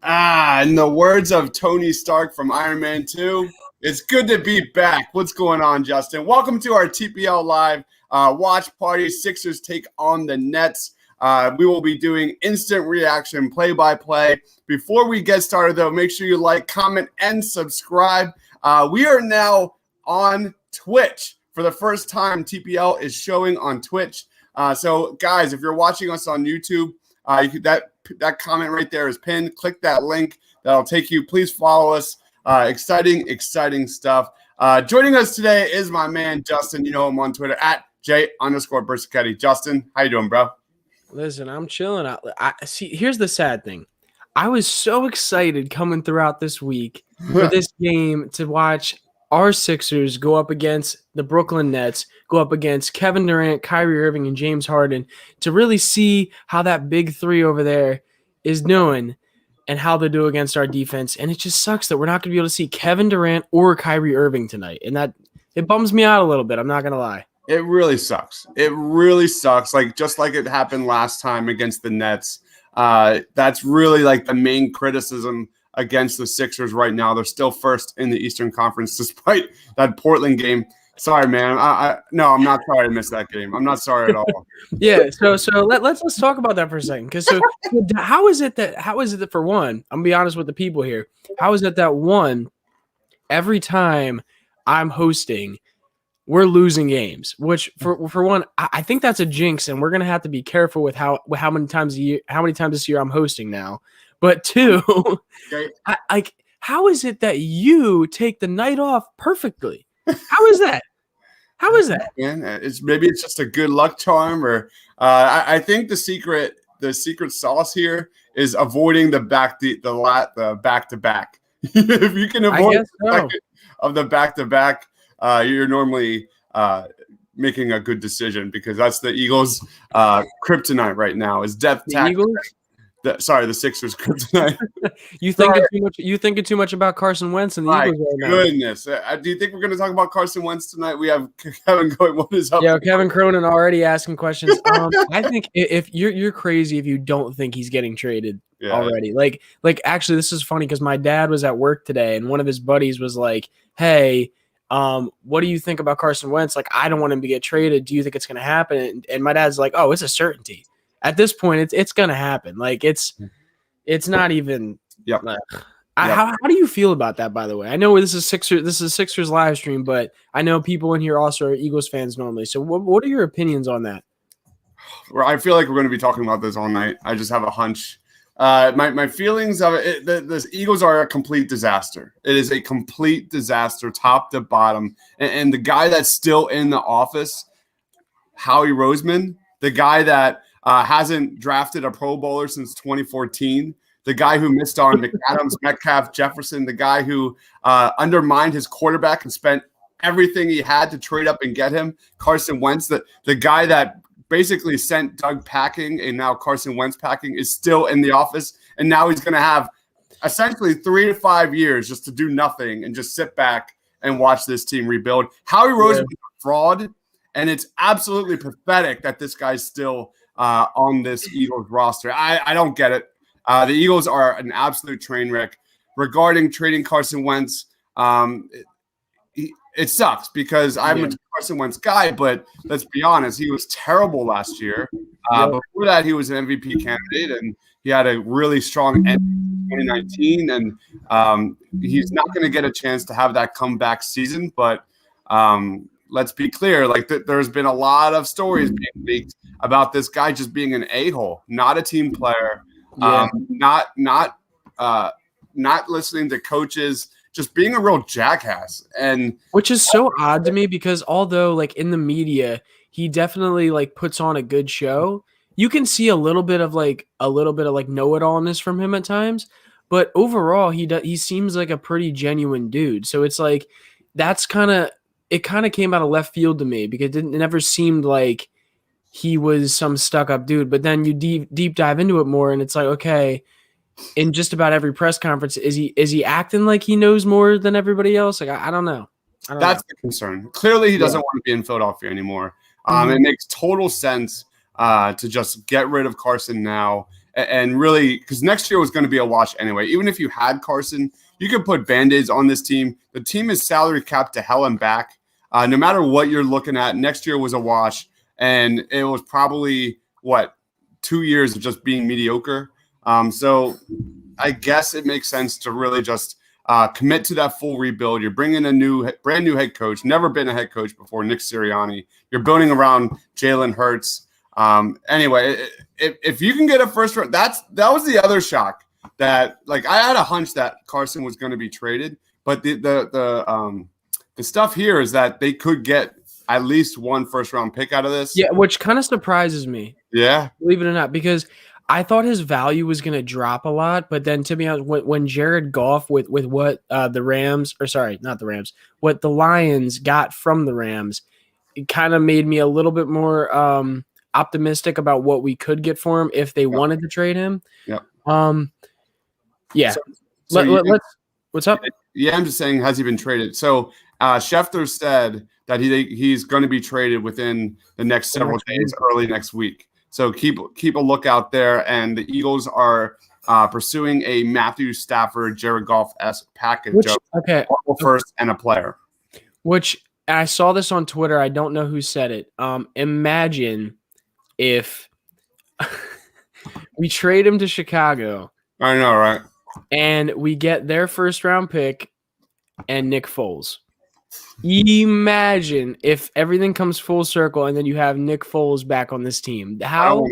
In the words of Tony Stark from Iron Man 2, it's good to be back. What's going on, Justin? Welcome to our TPL Live watch party. Sixers take on the Nets. We will be doing instant reaction, play-by-play. Before we get started, though, make sure you like, comment, and subscribe. We are now on Twitch. For the first time, TPL is showing on Twitch. So, guys, if you're watching us on YouTube, that comment right there is pinned. Click that link. That'll take you. Please follow us. Exciting stuff. Joining us today is my man, Justin. You know him on Twitter at J_Bersacetti. Justin, how you doing, bro? Listen, I'm chilling out. See, here's the sad thing. I was so excited coming throughout this week for this game to watch our Sixers go up against the Brooklyn Nets, go up against Kevin Durant, Kyrie Irving, and James Harden, to really see how that big three over there is doing and how they do against our defense. And it just sucks that we're not going to be able to see Kevin Durant or Kyrie Irving tonight. And that it bums me out a little bit. I'm not going to lie. It really sucks. It really sucks. Just like it happened last time against the Nets. That's really like the main criticism against the Sixers right now. They're still first in the Eastern Conference despite that Portland game. Sorry, man. No, I'm not sorry to miss that game. I'm not sorry at all. Yeah. So let's talk about that for a second. Because how is it that for one, I'm gonna be honest with the people here. How is it that one, every time I'm hosting, we're losing games? Which for one, I think that's a jinx, and we're gonna have to be careful with how many times this year I'm hosting now. But two, okay. How is it that you take the night off perfectly? How is that? How is that? Yeah, maybe it's just a good luck charm, or I think the secret sauce here is avoiding the back to back. If you can avoid the back to back, you're normally making a good decision, because that's the Eagles' kryptonite right now is depth tackle. The Sixers kryptonite. You thinking too much about Carson Wentz and the Eagles right now. Goodness. Do you think we're going to talk about Carson Wentz tonight? We have Kevin going, what is up? Yeah, Kevin Cronin already asking questions. I think if you're crazy if you don't think he's getting traded already. Like actually, this is funny because my dad was at work today and one of his buddies was like, hey, what do you think about Carson Wentz? Like, I don't want him to get traded. Do you think it's going to happen? And my dad's like, oh, it's a certainty. At this point, it's going to happen. Like, it's not even. Yep. How do you feel about that, by the way? I know this is Sixers live stream, but I know people in here also are Eagles fans normally. So what are your opinions on that? Well, I feel like we're going to be talking about this all night. I just have a hunch. My feelings of it, the Eagles are a complete disaster. It is a complete disaster, top to bottom. And the guy that's still in the office, Howie Roseman, the guy that hasn't drafted a Pro Bowler since 2014, the guy who missed on McAdams, Metcalf, Jefferson, the guy who undermined his quarterback and spent everything he had to trade up and get him, Carson Wentz, the guy that basically sent Doug packing and now Carson Wentz packing, is still in the office. And now he's going to have essentially 3 to 5 years just to do nothing and just sit back and watch this team rebuild. Howie Roseman is a fraud, and it's absolutely pathetic that this guy's still on this Eagles roster. I don't get it. The Eagles are an absolute train wreck. Regarding trading Carson Wentz, it sucks because I'm a Carson Wentz guy, but let's be honest, he was terrible last year. Before that, he was an MVP candidate, and he had a really strong end in 2019, and he's not going to get a chance to have that comeback season, but let's be clear, there's been a lot of stories being leaked about this guy just being an a-hole, not a team player, not listening to coaches, just being a real jackass. And which is so odd to me because although in the media he definitely puts on a good show, you can see a little bit of know-it-allness from him at times, but overall he seems like a pretty genuine dude. So it's that's kind of came out of left field to me because it never seemed like he was some stuck-up dude. But then you deep dive into it more, and it's okay, in just about every press conference, is he acting like he knows more than everybody else? I don't know. That's the concern. Clearly, he doesn't want to be in Philadelphia anymore. It makes total sense to just get rid of Carson now and really, because next year was going to be a wash anyway. Even if you had Carson, you could put Band-Aids on this team. The team is salary capped to hell and back. No matter what you're looking at, next year was a wash, and it was probably, 2 years of just being mediocre. So I guess it makes sense to really just commit to that full rebuild. You're bringing a brand new head coach, never been a head coach before, Nick Sirianni. You're building around Jalen Hurts. Anyway, if you can get a first round, that was the other shock that, like, I had a hunch that Carson was going to be traded, but the stuff here is that they could get at least one first round pick out of this. Yeah, which kind of surprises me. Yeah, believe it or not, because I thought his value was going to drop a lot, but then to be honest, when Jared Goff with what what the Lions got from the Rams, it kind of made me a little bit more optimistic about what we could get for him if they wanted to trade him. Yeah. Yeah. What's up? Yeah, I'm just saying, has he been traded? So Schefter said that he's going to be traded within the next several days, early next week. So keep a lookout there. And the Eagles are pursuing a Matthew Stafford, Jared Goff-esque package of first and a player. Which I saw this on Twitter. I don't know who said it. Imagine if we trade him to Chicago. I know, right? And we get their first round pick and Nick Foles. Imagine if everything comes full circle and then you have Nick Foles back on this team. How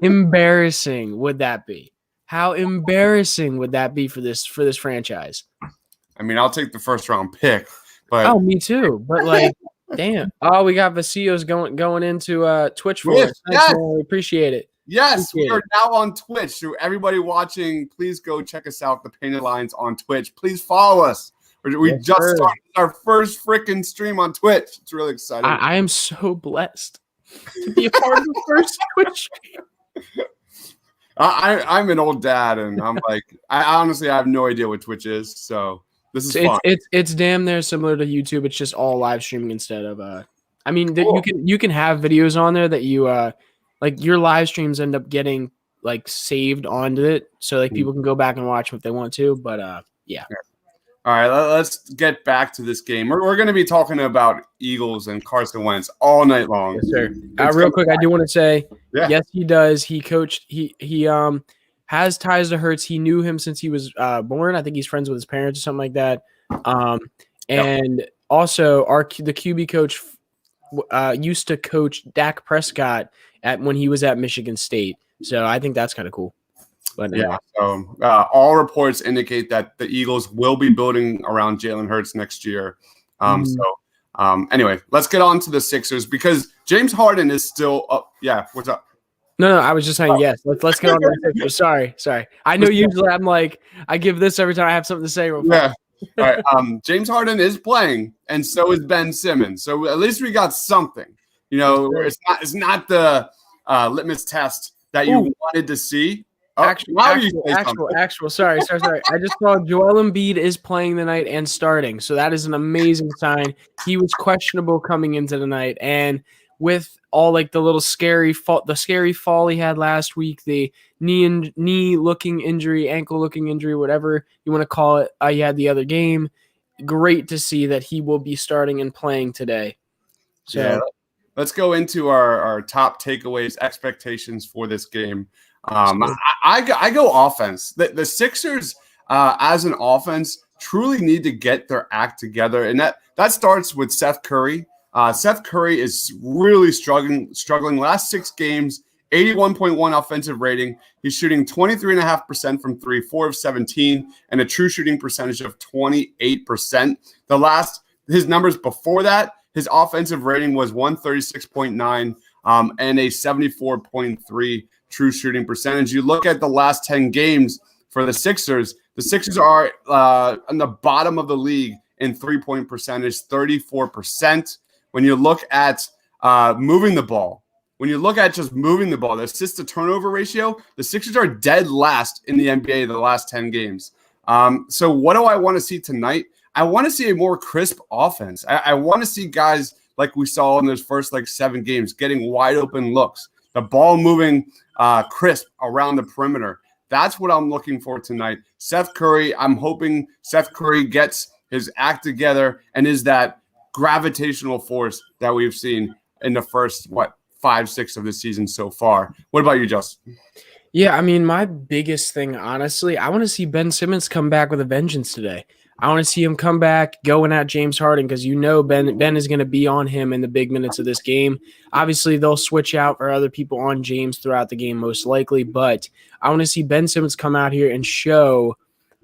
embarrassing would that be? How embarrassing would that be for this franchise? I mean, I'll take the first round pick, but me too. But like, damn. Oh, we got Vasillos going into Twitch for us. Yes. We appreciate it. Yes, we are now on Twitch. So everybody watching, please go check us out, the Painted Lines on Twitch. Please follow us. We just started our first freaking stream on Twitch. It's really exciting. I am so blessed to be a part of the first Twitch stream. I'm an old dad, and I'm like, I honestly have no idea what Twitch is. So this is fun. It's damn near similar to YouTube. It's just all live streaming instead of I mean, cool. you can have videos on there that you like your live streams end up getting like saved onto it, so like people can go back and watch them if they want to. But yeah. All right, let's get back to this game. We're going to be talking about Eagles and Carson Wentz all night long. Yes, sir. Real quick, I do want to say, yes, he does. He coached. He has ties to Hurts. He knew him since he was born. I think he's friends with his parents or something like that. And also, the QB coach used to coach Dak Prescott when he was at Michigan State. So I think that's kind of cool. But so all reports indicate that the Eagles will be building around Jalen Hurts next year. Anyway, let's get on to the Sixers because James Harden is still up. Yeah, what's up? No, I was just saying yes. Let's get on to the Sixers. Sorry. I know usually I'm like I give this every time I have something to say. Yeah. All right. James Harden is playing, and so is Ben Simmons. So at least we got something. You know, it's not the litmus test that you wanted to see. Actual. Sorry. I just saw Joel Embiid is playing tonight and starting, so that is an amazing sign. He was questionable coming into the night, and with all like the little scary fall he had last week, the knee looking injury, ankle looking injury, whatever you want to call it, he had the other game. Great to see that he will be starting and playing today. So yeah, let's go into our top takeaways, expectations for this game. I go offense. The Sixers, as an offense, truly need to get their act together, and that starts with Seth Curry. Seth Curry is really struggling. Last 6 games, 81.1 offensive rating. He's shooting 23.5% from 3, 4 of 17, and a true shooting percentage of 28%. His numbers before that, his offensive rating was 136.9 and a 74.3 true shooting percentage. You look at the last 10 games for the Sixers are on the bottom of the league in 3-point percentage, 34%. When you look at moving the ball, the assist to turnover ratio, the Sixers are dead last in the NBA the last 10 games. So what do I want to see tonight? I want to see a more crisp offense. I want to see guys like we saw in those first 7 games getting wide open looks. the ball moving crisp around the perimeter. That's what I'm looking for tonight. Seth Curry, I'm hoping Seth Curry gets his act together and is that gravitational force that we've seen in the first, 5-6 of the season so far. What about you, Justin? Yeah, I mean, my biggest thing, honestly, I want to see Ben Simmons come back with a vengeance today. I want to see him come back going at James Harden because Ben is going to be on him in the big minutes of this game. Obviously, they'll switch out for other people on James throughout the game most likely, but I want to see Ben Simmons come out here and show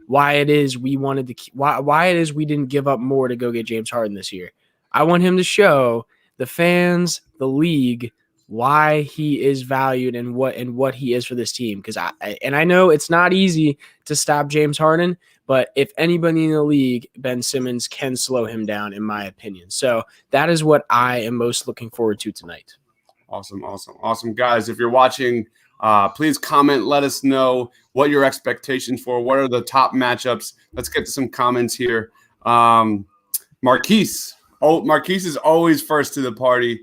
why it is we didn't give up more to go get James Harden this year. I want him to show the fans, the league, why he is valued and what he is for this team. Because I know it's not easy to stop James Harden, but if anybody in the league, Ben Simmons can slow him down, in my opinion. So that is what I am most looking forward to tonight. Awesome, guys. If you're watching, please comment. Let us know what your expectations for. What are the top matchups? Let's get to some comments here. Marquise. Oh, Marquise is always first to the party.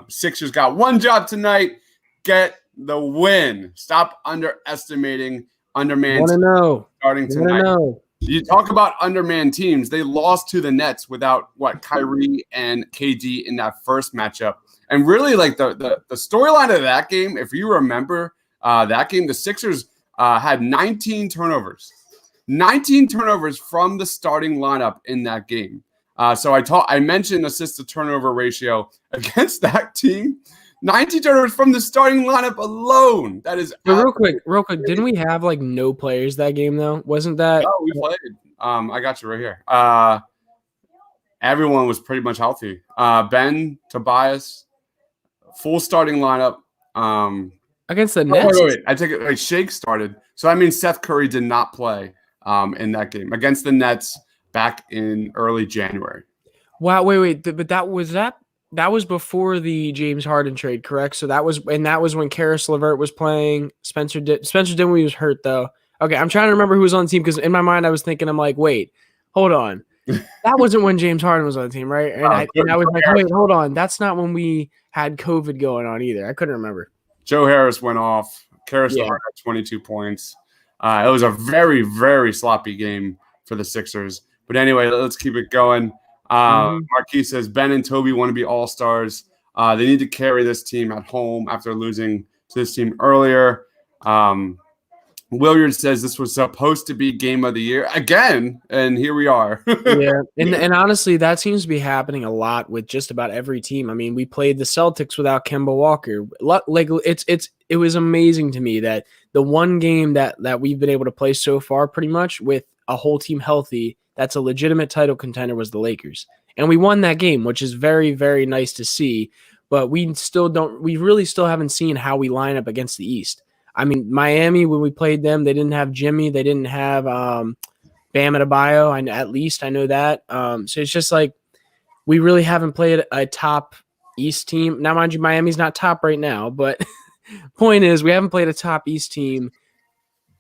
Sixers got one job tonight. Get the win. Stop underestimating undermanned teams starting tonight. You talk about undermanned teams. They lost to the Nets without Kyrie and KD in that first matchup. And really, like the storyline of that game, if you remember that game, the Sixers had 19 turnovers. 19 turnovers from the starting lineup in that game. So I mentioned assist to turnover ratio against that team. 19 turnovers from the starting lineup alone. That is real quick. Didn't we have no players that game though? Wasn't that? Oh, we played. I got you right here. Everyone was pretty much healthy. Ben, Tobias, full starting lineup. Against the Nets. Wait. I take it. Shake started. So I mean, Seth Curry did not play in that game against the Nets back in early January. Wow. Wait. But that was before the James Harden trade, correct? So that was when Karis LeVert was playing. Spencer Dinwiddie was hurt though. Okay, I'm trying to remember who was on the team because in my mind I was thinking, I'm like, wait, hold on. That wasn't when James Harden was on the team, right? And I was like, wait, hold on. That's not when we had COVID going on either. I couldn't remember. Joe Harris went off. Karis LeVert had 22 points. It was a very, very sloppy game for the Sixers. But anyway, let's keep it going. Marquis says Ben and Toby want to be all-stars. They need to carry this team at home after losing to this team earlier. Williard says this was supposed to be game of the year again, and here we are. Yeah, and honestly, that seems to be happening a lot with just about every team. I mean, we played the Celtics without Kemba Walker. It was amazing to me that the one game that we've been able to play so far, pretty much with a whole team healthy, that's a legitimate title contender, was the Lakers, and we won that game, which is very, very nice to see. But we really still haven't seen how we line up against the East. I mean, Miami, when we played them, they didn't have Jimmy. They didn't have Bam Adebayo. At least I know that. So it's just like we really haven't played a top East team. Now, mind you, Miami's not top right now, but point is we haven't played a top East team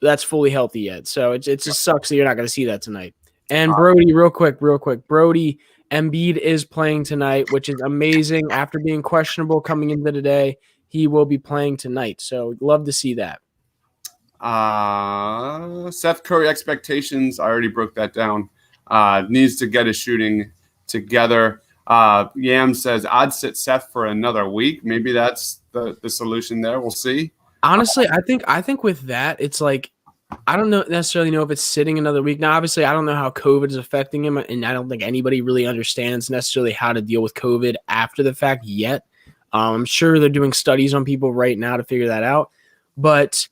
that's fully healthy yet. So it just sucks that you're not going to see that tonight. And Brody, real quick. Brody, Embiid is playing tonight, which is amazing. After being questionable coming into today, he will be playing tonight. So love to see that. Seth Curry expectations. I already broke that down. Needs to get his shooting together. Yam says, I'd sit Seth for another week. Maybe that's the solution there. We'll see. Honestly, I think with that, it's like, I don't necessarily know if it's sitting another week. Now, obviously, I don't know how COVID is affecting him, and I don't think anybody really understands necessarily how to deal with COVID after the fact yet. I'm sure they're doing studies on people right now to figure that out. But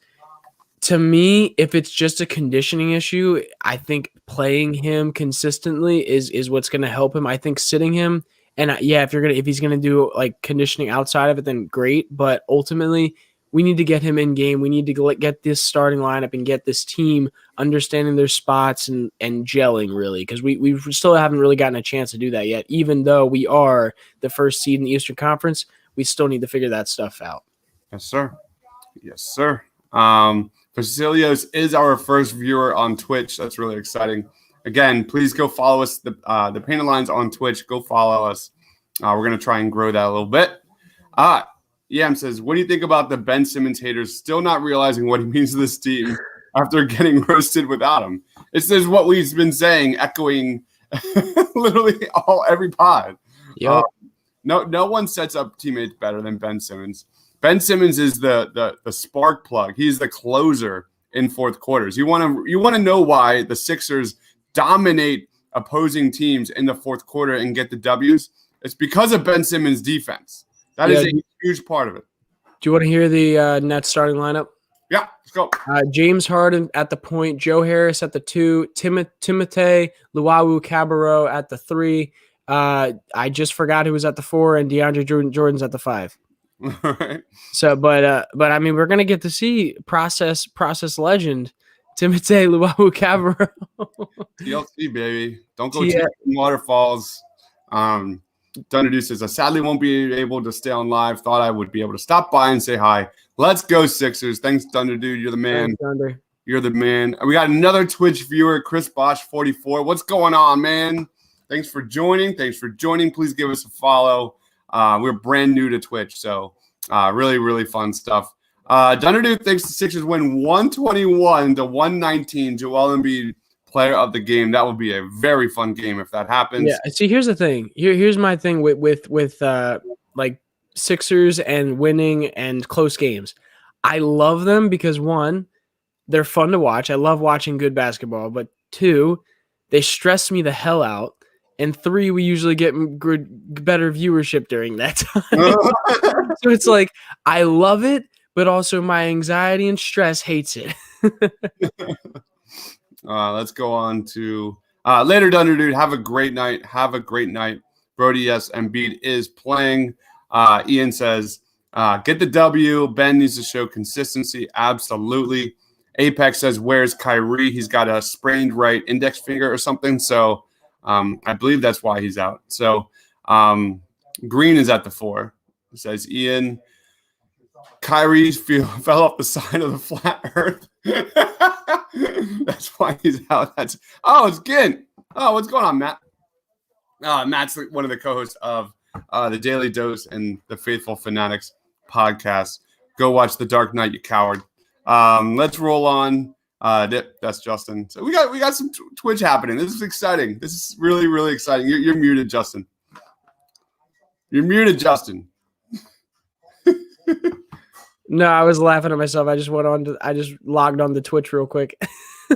to me, if it's just a conditioning issue, I think playing him consistently is what's going to help him. I think sitting him, and if he's going to do like conditioning outside of it, then great. But ultimately, we need to get him in game. We need to get this starting lineup and get this team understanding their spots and gelling, really, because we still haven't really gotten a chance to do that yet. Even though we are the first seed in the Eastern Conference, we still need to figure that stuff out. Yes, sir. Vasilios is our first viewer on Twitch. That's really exciting. Again, please go follow us. The Painted Lines on Twitch. Go follow us. We're going to try and grow that a little bit. Yam says, what do you think about the Ben Simmons haters still not realizing what he means to this team after getting roasted without him? It says what we've been saying, echoing literally every pod. Yep. No one sets up teammates better than Ben Simmons. Ben Simmons is the spark plug. He's the closer in fourth quarters. You want to know why the Sixers dominate opposing teams in the fourth quarter and get the W's? It's because of Ben Simmons' defense. That is a huge part of it. Do you want to hear the Nets starting lineup? Yeah, let's go. James Harden at the point, Joe Harris at the 2, Timothé Luwawu-Cabarrot at the 3. I just forgot who was at the 4, and DeAndre Jordan's at the 5. Right. So, but I mean, we're gonna get to see process legend Timothé Luwawu-Cabarrot. TLC, baby. Don't go chasing waterfalls. Thunder says, I sadly won't be able to stay on live. Thought I would be able to stop by and say hi. Let's go, Sixers. Thanks, Thunder Dude. You're the man. Thanks, Thunder. You're the man. We got another Twitch viewer, Chris Bosch 44. What's going on, man? Thanks for joining. Please give us a follow. We're brand new to Twitch, so really, really fun stuff. Thunder Dude thinks the Sixers win 121-119. Joel Embiid, player of the game. That would be a very fun game if that happens. Yeah. See, here's the thing. Here's my thing with like Sixers and winning and close games. I love them because 1, they're fun to watch. I love watching good basketball. But 2, they stress me the hell out. And 3, we usually get better viewership during that time. So it's like I love it, but also my anxiety and stress hates it. Let's go on to later, Thunder Dude. Have a great night. Brody, yes, Embiid is playing. Ian says, get the W. Ben needs to show consistency. Absolutely. Apex says, where's Kyrie? He's got a sprained right index finger or something. So I believe that's why he's out. So Green is at the 4. Says Ian. Kyrie fell off the side of the flat earth. That's why he's out. It's Gint. Oh, what's going on, Matt? Matt's one of the co-hosts of the Daily Dose and the Faithful Fanatics podcast. Go watch The Dark Knight, you coward. Let's roll on. That's Justin. So we got some Twitch happening. This is exciting. This is really, really exciting. You're muted, Justin. You're muted, Justin. No, I was laughing at myself. I just logged on to Twitch real quick.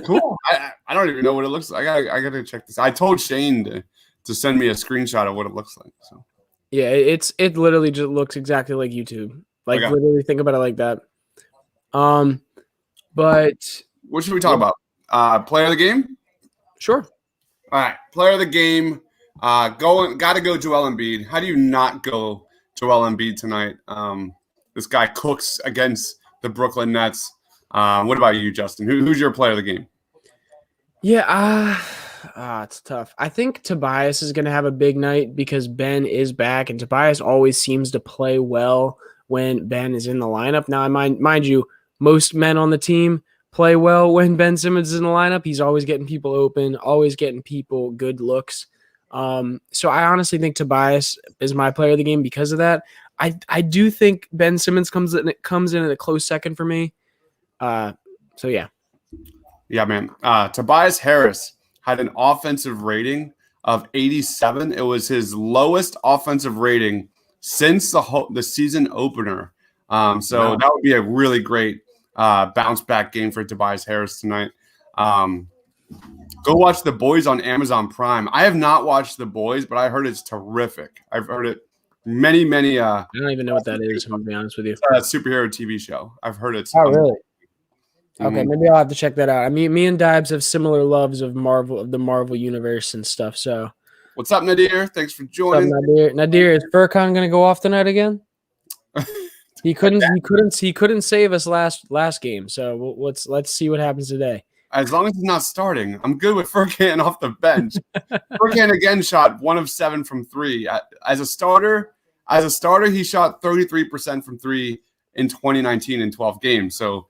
Cool. I don't even know what it looks like. I gotta check this. I told Shane to send me a screenshot of what it looks like. So yeah, it literally just looks exactly like YouTube. Like literally think about it like that. But what should we talk about? Player of the game? Sure. All right, player of the game. Gotta go Joel Embiid. How do you not go Joel Embiid tonight? This guy cooks against the Brooklyn Nets. What about you, Justin? Who's your player of the game? Yeah, it's tough. I think Tobias is going to have a big night because Ben is back, and Tobias always seems to play well when Ben is in the lineup. Now, mind you, most men on the team play well when Ben Simmons is in the lineup. He's always getting people open, always getting people good looks. So I honestly think Tobias is my player of the game because of that. I do think Ben Simmons comes in at a close second for me. So yeah. Yeah, man. Tobias Harris had an offensive rating of 87. It was his lowest offensive rating since the season opener. So that would be a really great bounce back game for Tobias Harris tonight. Go watch The Boys on Amazon Prime. I have not watched The Boys, but I heard it's terrific. I've heard it many. I don't even know what that is, I'm going to be honest with you. It's a superhero TV show. I've heard it's really? Okay, maybe I'll have to check that out. I mean, me and Dibes have similar loves of the Marvel universe and stuff. So, what's up, Nadir? Thanks for joining. What's up, Nadir, is Furkan going to go off tonight again? He couldn't save us last game. So let's see what happens today. As long as he's not starting, I'm good with Furkan off the bench. Furkan again shot 1 of 7 from 3. As a starter, he shot 33% from 3 in 2019 in 12 games. So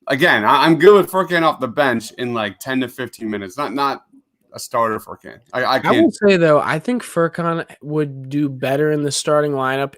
again, I'm good with Furkan off the bench in like 10 to 15 minutes. Not a starter Furkan. I can't. I will say though, I think Furkan would do better in the starting lineup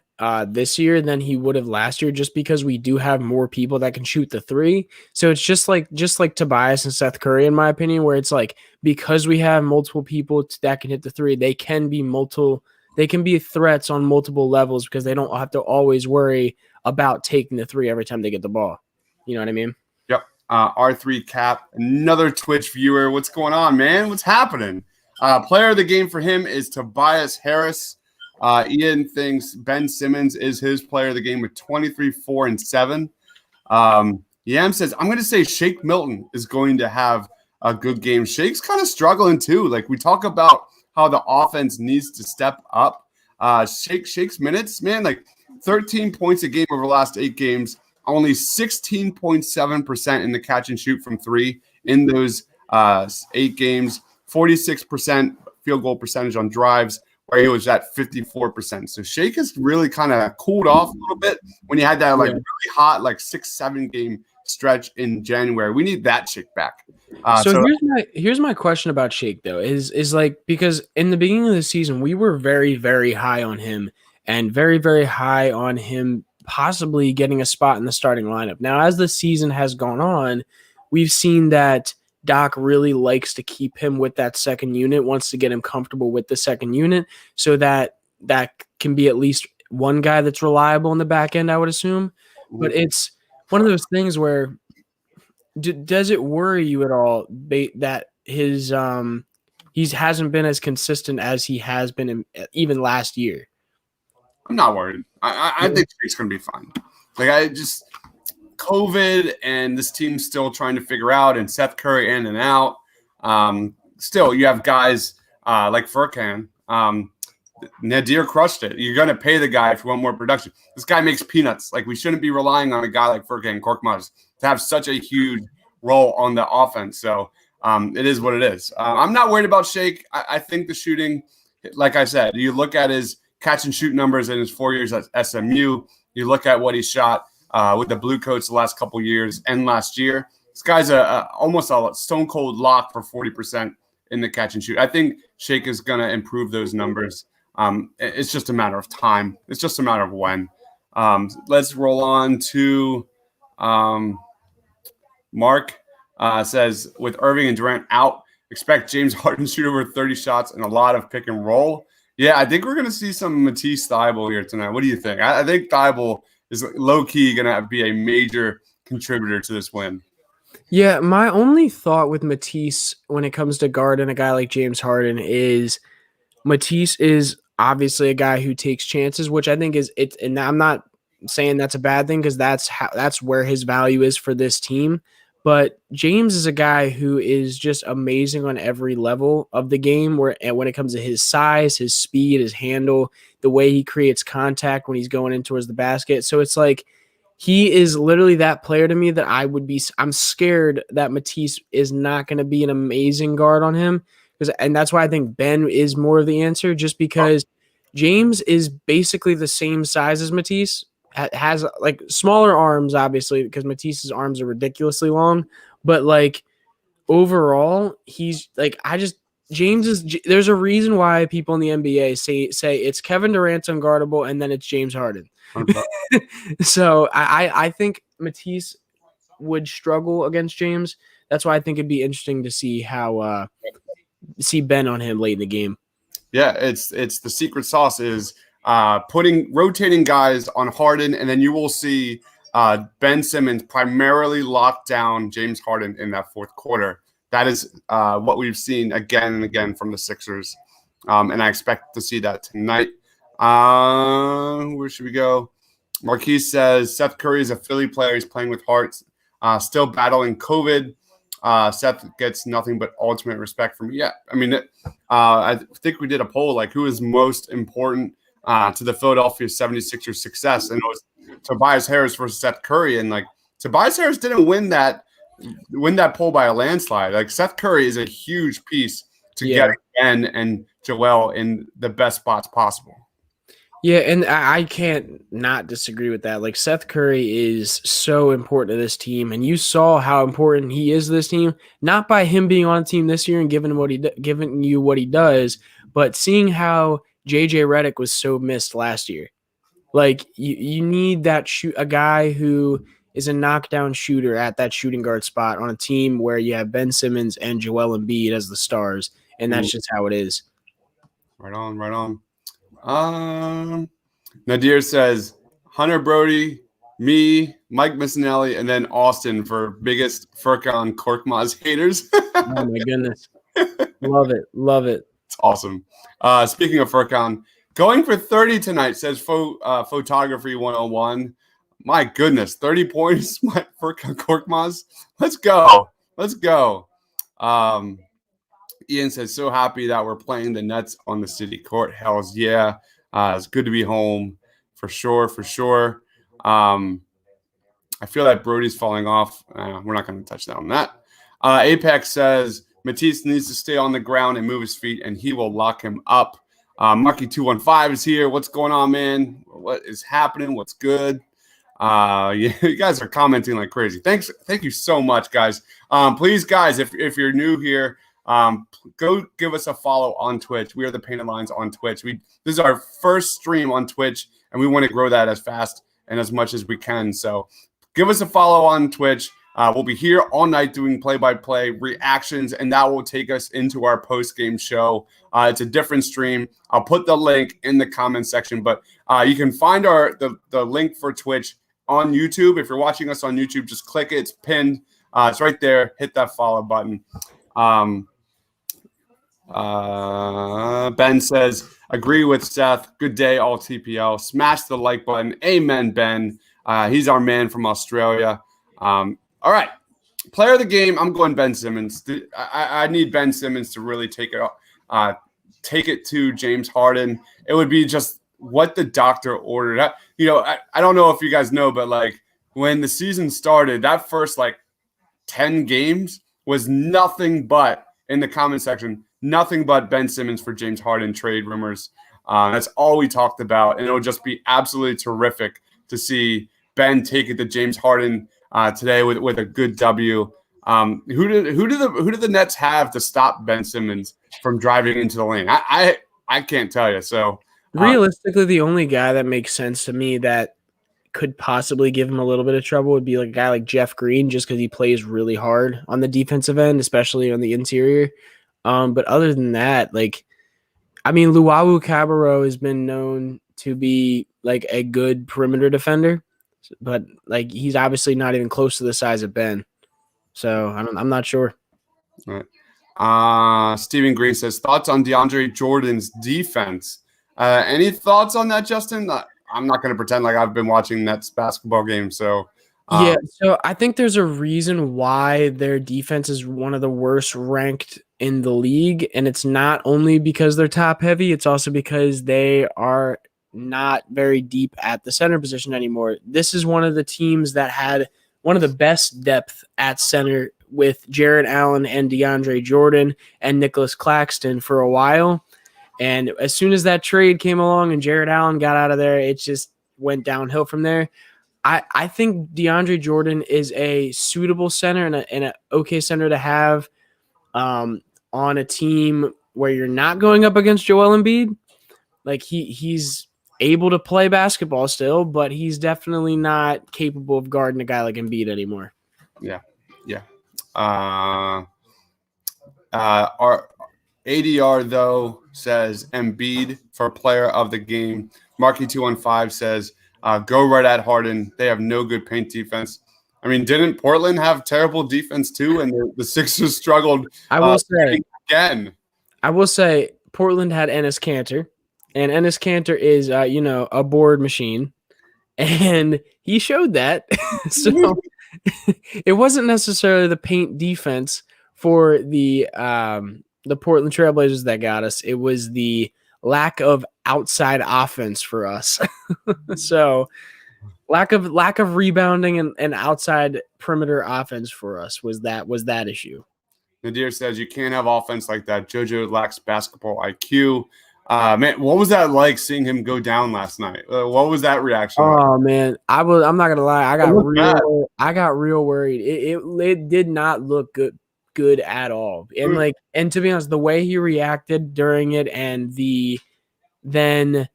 this year than he would have last year, just because we do have more people that can shoot the three. So it's just like Tobias and Seth Curry, in my opinion, where it's like, because we have multiple people that can hit the three, they can be threats on multiple levels because they don't have to always worry about taking the three every time they get the ball. You know what I mean? Yep. R3 Cap, another Twitch viewer. What's going on, man? What's happening? Player of the game for him is Tobias Harris. Ian thinks Ben Simmons is his player of the game with 23, 4, and 7. Yam says, I'm going to say Shake Milton is going to have a good game. Shake's kind of struggling too. Like, we talk about how the offense needs to step up. Shake's minutes, man, like 13 points a game over the last 8 games, only 16.7% in the catch and shoot from 3 in those 8 games, 46% field goal percentage on drives, where he was at 54%. So Shake has really kind of cooled off a little bit when you had that really hot 6-7 game stretch in January. We need that Shake back. So here's my question about Shake though, is like, because in the beginning of the season we were very, very high on him and very, very high on him possibly getting a spot in the starting lineup. Now, as the season has gone on, we've seen that Doc really likes to keep him with that second unit, wants to get him comfortable with the second unit so that can be at least one guy that's reliable in the back end, I would assume. But it's one of those things where does it worry you at all that his he hasn't been as consistent as he has been even last year? I'm not worried. I think it's going to be fine. COVID and this team's still trying to figure out, and Seth Curry in and out. Still, you have guys like Furkan. Nadir crushed it. You're going to pay the guy if you want more production. This guy makes peanuts. Like, we shouldn't be relying on a guy like Furkan Korkmaz to have such a huge role on the offense. So it is what it is. I'm not worried about Shake. I think the shooting, like I said, you look at his catch and shoot numbers in his 4 years at SMU. You look at what he shot with the Blue Coats the last couple years and last year. This guy's almost a stone cold lock for 40% in the catch and shoot. I think Shake is going to improve those numbers. It's just a matter of time. It's just a matter of when. Let's roll on to Mark. Says, with Irving and Durant out, expect James Harden to shoot over 30 shots and a lot of pick and roll. Yeah, I think we're going to see some Matisse Thybulle here tonight. What do you think? I think Thybulle is low-key going to be a major contributor to this win. Yeah, my only thought with Matisse when it comes to guarding a guy like James Harden is Matisse is obviously a guy who takes chances, which I think is it. And I'm not saying that's a bad thing because that's where his value is for this team. But James is a guy who is just amazing on every level of the game, when it comes to his size, his speed, his handle, the way he creates contact when he's going in towards the basket. So it's like he is literally that player to me that I'm scared that Matisse is not going to be an amazing guard on him. And that's why I think Ben is more of the answer, just because James is basically the same size as Matisse. Has like smaller arms, obviously, because Matisse's arms are ridiculously long. But like overall, he's like there's a reason why people in the NBA say it's Kevin Durant's unguardable and then it's James Harden. So I think Matisse would struggle against James. That's why I think it'd be interesting to see how see Ben on him late in the game. Yeah, it's the secret sauce is rotating guys on Harden, and then you will see Ben Simmons primarily lock down James Harden in that fourth quarter. That is what we've seen again and again from the Sixers, and I expect to see that tonight. Where should we go? Marquise says Seth Curry is a Philly player. He's playing with heart, still battling COVID. Seth gets nothing but ultimate respect from me. Yeah, I mean, I think we did a poll like who is most important to the Philadelphia 76ers success, and it was Tobias Harris versus Seth Curry. And like Tobias Harris didn't win that poll by a landslide. Like Seth Curry is a huge piece to get Ben and Joel in the best spots possible. Yeah, and I can't not disagree with that. Like Seth Curry is so important to this team, and you saw how important he is to this team, not by him being on the team this year and giving you what he does, but seeing how JJ Redick was so missed last year. Like you need that a guy who is a knockdown shooter at that shooting guard spot on a team where you have Ben Simmons and Joel Embiid as the stars, and that's just how it is. Right on, right on. Nadir says Hunter Brody, me, Mike Missinelli, and then Austin for biggest Furkan Korkmaz haters. Oh my goodness. Love it. Love it. It's awesome. Speaking of Furkan, going for 30 tonight, says Photography 101. My goodness, 30 points, Furkan Korkmaz. Let's go. Let's go. Ian says, so happy that we're playing the Nets on the city court. Hells yeah. It's good to be home for sure, for sure. I feel like Brody's falling off. We're not going to touch on that. Apex says, Matisse needs to stay on the ground and move his feet, and he will lock him up. Marky215 is here. What's going on, man? What is happening? What's good? Yeah, you guys are commenting like crazy. Thank you so much, guys. Please, guys, if you're new here, go give us a follow on Twitch. We are the Painted Lines on Twitch. This is our first stream on Twitch, and we want to grow that as fast and as much as we can. So give us a follow on Twitch. We'll be here all night doing play-by-play reactions, and that will take us into our post-game show. It's a different stream. I'll put the link in the comment section, but you can find the link for Twitch on YouTube. If you're watching us on YouTube, just click it. It's pinned. It's right there. Hit that follow button. Ben says, agree with Seth. Good day, all TPL. Smash the like button. Amen, Ben. He's our man from Australia. All right. Player of the game, I'm going Ben Simmons. I need Ben Simmons to really take it to James Harden. It would be just what the doctor ordered. I don't know if you guys know, but like when the season started, that first 10 games was nothing but, in the comment section, nothing but Ben Simmons for James Harden trade rumors. That's all we talked about, and it'll just be absolutely terrific to see Ben take it to James Harden today with a good W. Who do the Nets have to stop Ben Simmons from driving into the lane? I can't tell you. So realistically, the only guy that makes sense to me that could possibly give him a little bit of trouble would be like a guy like Jeff Green, just because he plays really hard on the defensive end, especially on the interior. But other than that, Luau Cabarro has been known to be like a good perimeter defender, but he's obviously not even close to the size of Ben. So I'm not sure. All right. Stephen Green says, thoughts on DeAndre Jordan's defense. Any thoughts on that, Justin? I'm not going to pretend like I've been watching Nets basketball games. So yeah, so I think there's a reason why their defense is one of the worst ranked in the league, and it's not only because they're top heavy, it's also because they are not very deep at the center position anymore. This is one of the teams that had one of the best depth at center with Jared Allen and DeAndre Jordan and Nicholas Claxton for a while. And as soon as that trade came along and Jared Allen got out of there, it just went downhill from there. I think DeAndre Jordan is a suitable center and an okay center to have on a team where you're not going up against Joel Embiid. He's able to play basketball still, but he's definitely not capable of guarding a guy like Embiid anymore. Yeah. Our ADR though says Embiid for player of the game. Marky215 says go right at Harden. They have no good paint defense. I mean, didn't Portland have terrible defense too? And the Sixers struggled. I will say again. I will say Portland had Enes Kanter, and Enes Kanter is a board machine, and he showed that. So it wasn't necessarily the paint defense for the Portland Trailblazers that got us. It was the lack of outside offense for us. So lack of rebounding and outside perimeter offense for us was that issue. Nadir says you can't have offense like that. JoJo lacks basketball IQ. Man, what was that like seeing him go down last night? What was that reaction? Oh man, I'm not gonna lie. I got real worried. It did not look good at all. And to be honest, the way he reacted during it and then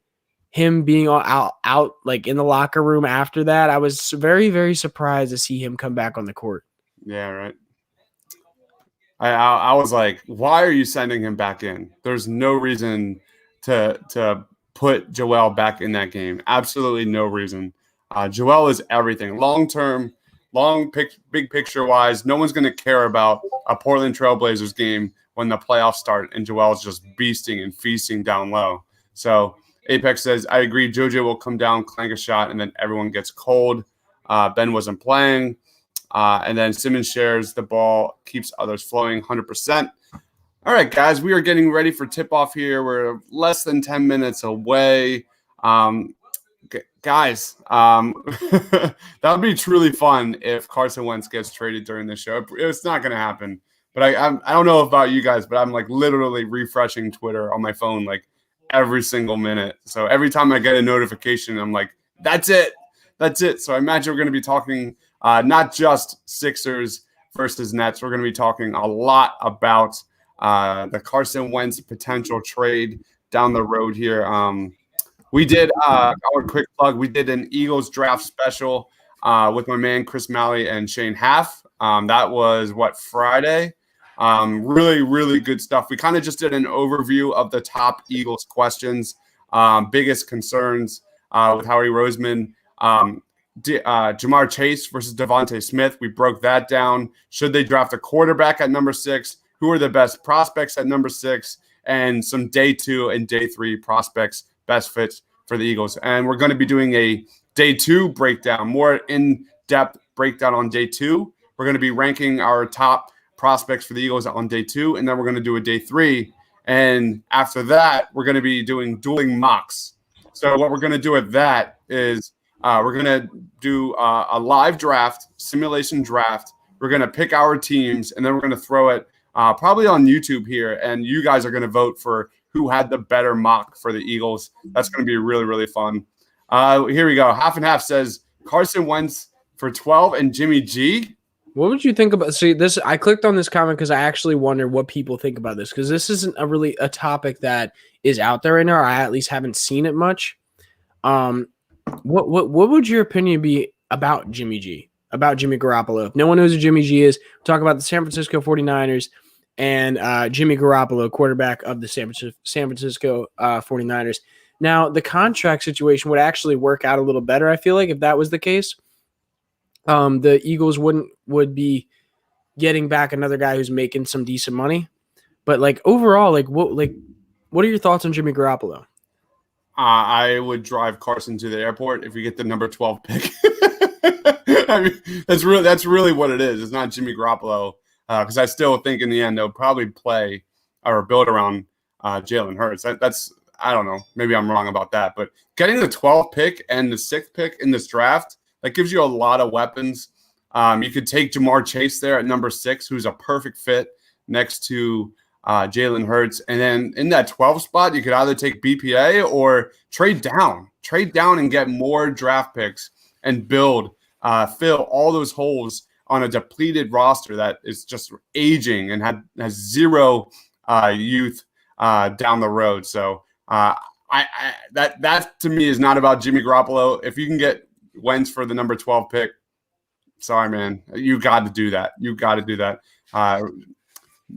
him being out like in the locker room after that, I was very, very surprised to see him come back on the court. Yeah, right. I was like, why are you sending him back in? There's no reason to put Joel back in that game. Absolutely no reason. Joel is everything. Long term, big picture wise, no one's going to care about a Portland Trailblazers game when the playoffs start and Joel's just beasting and feasting down low. So Apex says, I agree. JoJo will come down, clank a shot, and then everyone gets cold. Ben wasn't playing. And then Simmons shares the ball, keeps others flowing 100%. All right, guys, we are getting ready for tip-off here. We're less than 10 minutes away. Guys, that would be truly fun if Carson Wentz gets traded during the show. It's not going to happen. But I don't know about you guys, but I'm like literally refreshing Twitter on my phone like every single minute. So every time I get a notification, I'm like, that's it. That's it. So I imagine we're going to be talking not just Sixers versus Nets. We're going to be talking a lot about the Carson Wentz potential trade down the road here. We did our quick plug. We did an Eagles draft special with my man Chris Malley and Shane Half. That was Friday. Really, really good stuff. We kind of just did an overview of the top Eagles questions, biggest concerns with Howie Roseman. Jamar Chase versus Devontae Smith. We broke that down. Should they draft a quarterback at number 6? Who are the best prospects at number 6? And some day 2 and day 3 prospects, best fits for the Eagles. And we're going to be doing a day 2 breakdown, more in-depth breakdown on day 2. We're going to be ranking our top prospects for the Eagles on day 2, and then we're going to do a day 3. And after that, we're going to be doing dueling mocks. So what we're going to do with that is we're going to do a live draft, simulation draft. We're going to pick our teams, and then we're going to throw it probably on YouTube here, and you guys are going to vote for who had the better mock for the Eagles. That's going to be really, really fun. Here we go. Half and Half says Carson Wentz for 12 and Jimmy G. What would you think about? See, this I clicked on this comment because I actually wondered what people think about this, because this isn't a topic that is out there right now. Or I at least haven't seen it much. What would your opinion be about Jimmy G? About Jimmy Garoppolo? If no one knows who Jimmy G is, talk about the San Francisco 49ers and Jimmy Garoppolo, quarterback of the San Francisco 49ers. Now, the contract situation would actually work out a little better, I feel like, if that was the case. The Eagles would be getting back another guy who's making some decent money. But like overall, what are your thoughts on Jimmy Garoppolo? I would drive Carson to the airport if we get the number 12 pick. I mean, that's really what it is. It's not Jimmy Garoppolo, because I still think in the end they'll probably play or build around Jalen Hurts. That's I don't know. Maybe I'm wrong about that, but getting the 12th pick and the 6th pick in this draft, that gives you a lot of weapons. You could take Jamar Chase there at number 6, who's a perfect fit next to Jalen Hurts. And then in that 12 spot, you could either take BPA or trade down and get more draft picks and fill all those holes on a depleted roster that is just aging and has zero youth down the road. So that to me is not about Jimmy Garoppolo. If you can get Wentz for the number 12 pick, sorry, man, you got to do that. You got to do that.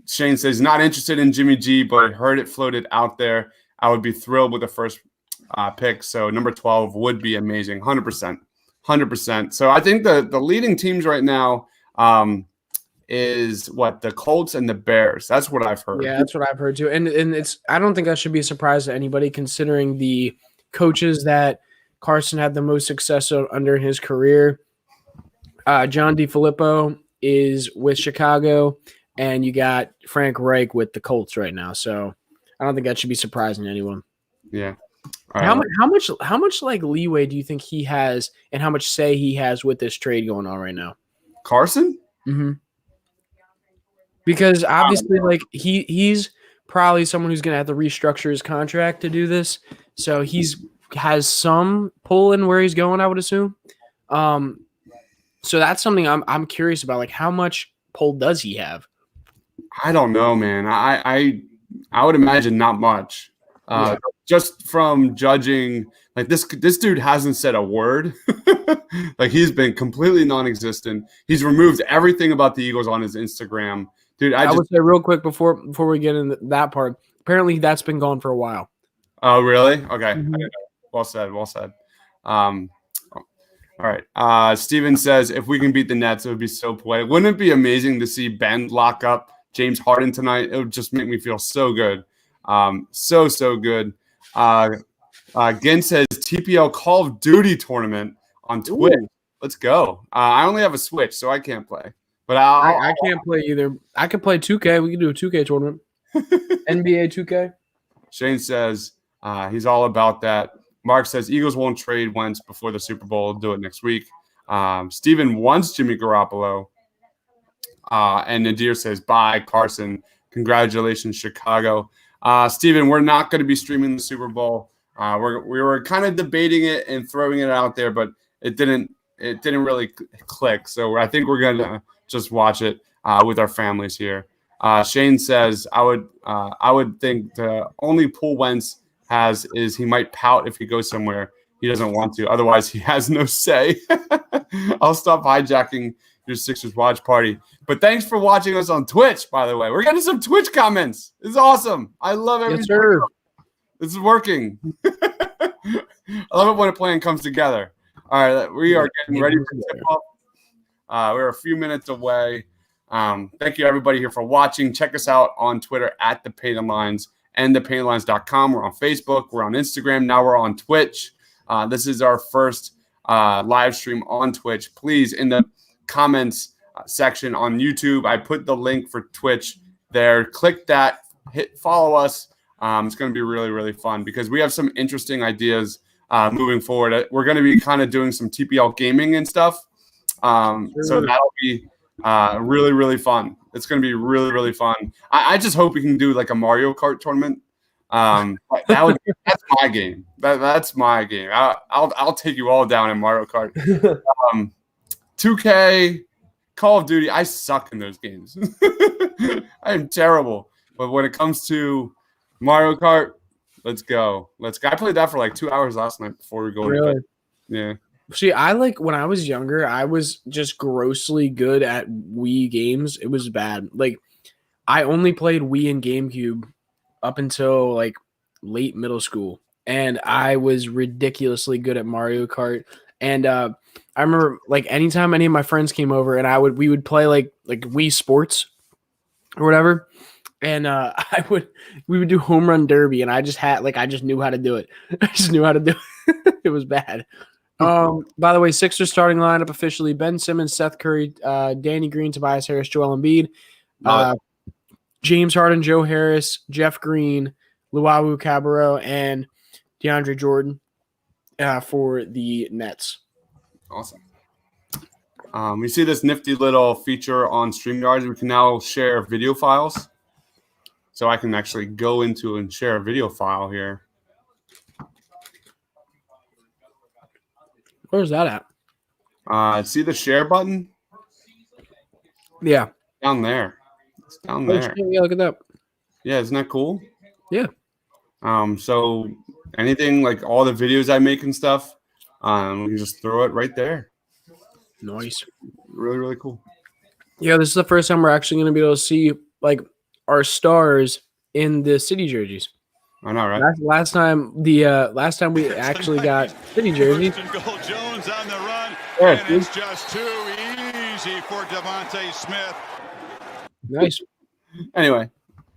Shane says not interested in Jimmy G, but heard it floated out there. I would be thrilled with the first pick. So number 12 would be amazing. 100%. So I think the leading teams right now is the Colts and the Bears. That's what I've heard. Yeah, that's what I've heard too. And it's I don't think that should be a surprise to anybody, considering the coaches that Carson had the most success under his career. John DeFilippo is with Chicago, and you got Frank Reich with the Colts right now. So I don't think that should be surprising to anyone. Yeah. How much like leeway do you think he has, and how much say he has with this trade going on right now? Carson? Mm-hmm. Because obviously, like he's probably someone who's going to have to restructure his contract to do this. So has some pull in where he's going, I would assume. So that's something I'm curious about. Like, how much pull does he have? I don't know, man. I would imagine not much. Just from judging, like this dude hasn't said a word. Like he's been completely non-existent. He's removed everything about the Eagles on his Instagram. Dude, I would say real quick before we get into that part, apparently that's been gone for a while. Oh, really? Okay. Mm-hmm. Well said. All right. Steven says, if we can beat the Nets, it would be so poetic. Wouldn't it be amazing to see Ben lock up James Harden tonight? It would just make me feel so good. So good. Gin says, TPL Call of Duty tournament on Twitch. Ooh. Let's go. I only have a Switch, so I can't play. But I can't play either. I could play 2K. We can do a 2K tournament. NBA 2K. Shane says he's all about that. Mark says Eagles won't trade Wentz before the Super Bowl. Do it next week. Steven wants Jimmy Garoppolo. And Nadir says, bye, Carson. Congratulations, Chicago. Steven, we're not going to be streaming the Super Bowl. We were kind of debating it and throwing it out there, but it didn't really click. So I think we're going to just watch it with our families here. Shane says, I would think the only pull Wentz has is he might pout if he goes somewhere he doesn't want to. Otherwise, he has no say. I'll stop hijacking your Sixers watch party. But thanks for watching us on Twitch, by the way. We're getting some Twitch comments. This is awesome. I love everything. Yes, sir. This is working. I love it when a plan comes together. All right, we are getting ready for tip-off. We're a few minutes away. Thank you, everybody, here for watching. Check us out on Twitter at The Payton Lines and thepaytonlines.com. We're on Facebook. We're on Instagram. Now we're on Twitch. This is our first live stream on Twitch. Please, in the comments section on YouTube, I put the link for Twitch there. Click that. Hit follow us. It's going to be really, really fun because we have some interesting ideas moving forward. We're going to be kind of doing some TPL gaming and stuff. So that'll be really, really fun. It's going to be really, really fun. I just hope we can do like a Mario Kart tournament. That's my game. That's my game. I'll take you all down in Mario Kart. 2K, Call of Duty. I suck in those games. I am terrible. But when it comes to Mario Kart, let's go. I played that for like 2 hours last night before we go to bed. Yeah. See, when I was younger, I was just grossly good at Wii games. It was bad. Like, I only played Wii and GameCube up until like late middle school, and I was ridiculously good at Mario Kart. And I remember like anytime any of my friends came over, and we would play like Wii Sports or whatever, and we would do home run derby, and I just knew how to do it. I just knew how to do it. It was bad. By the way, Sixers starting lineup officially: Ben Simmons, Seth Curry, Danny Green, Tobias Harris, Joel Embiid, James Harden, Joe Harris, Jeff Green, Luau Cabarro, and DeAndre Jordan for the Nets. Awesome. We see this nifty little feature on StreamYard. We can now share video files. So I can actually go into and share a video file here. Where's that at? See the share button? Yeah. Down there. It's down there. Yeah, look at that. Yeah, isn't that cool? Yeah. So anything like all the videos I make and stuff, we can just throw it right there. Nice. Really, really cool. Yeah, this is the first time we're actually going to be able to see like our stars in the city jerseys. I know, right? Last time we actually got city jerseys. Jones on the run, and it's just too easy for Devontae Smith. Nice. Anyway,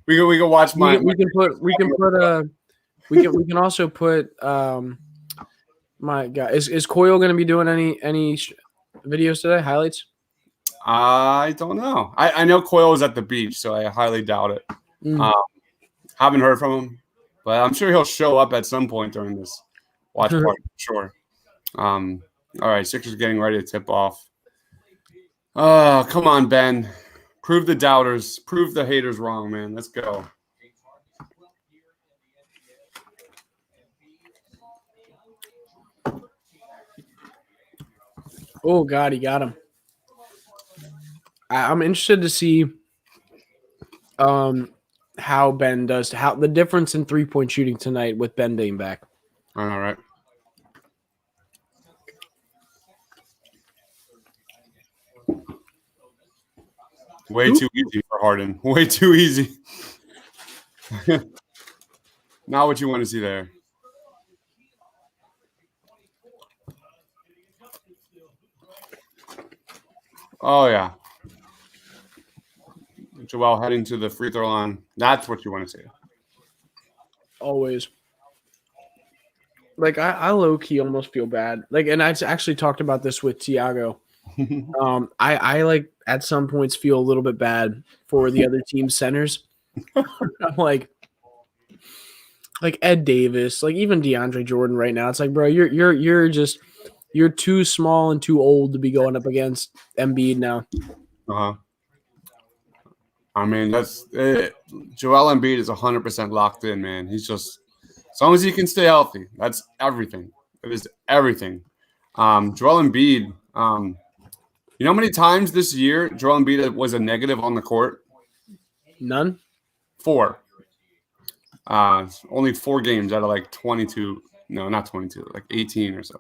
we can watch mine. We can also put my guy. Is Coyle going to be doing any videos today? Highlights? I don't know. I know Coyle was at the beach, so I highly doubt it. Haven't heard from him. But I'm sure he'll show up at some point during this watch party, for sure. All right, Sixers getting ready to tip off. Oh, come on, Ben. Prove the doubters. Prove the haters wrong, man. Let's go. Oh, God, he got him. I'm interested to see how how Ben does, how the difference in 3-point shooting tonight with Ben being back. All right. Way too easy for Harden. Way too easy. Not what you want to see there. Oh, yeah. Joel heading to the free throw line. That's what you want to see. Always. Like, I low-key almost feel bad. Like, and I actually talked about this with Tiago. I like, at some points, feel a little bit bad for the other team's centers. I'm like Ed Davis, like even DeAndre Jordan right now. It's like, bro, you're too small and too old to be going up against Embiid now. Uh-huh. I mean, that's it. Joel Embiid is 100% locked in, man. He's just, as long as he can stay healthy, that's everything. It is everything. Joel Embiid, you know how many times this year Joel Embiid was a negative on the court? None? 4. Only 4 games out of like 22. No, not 22, like 18 or so.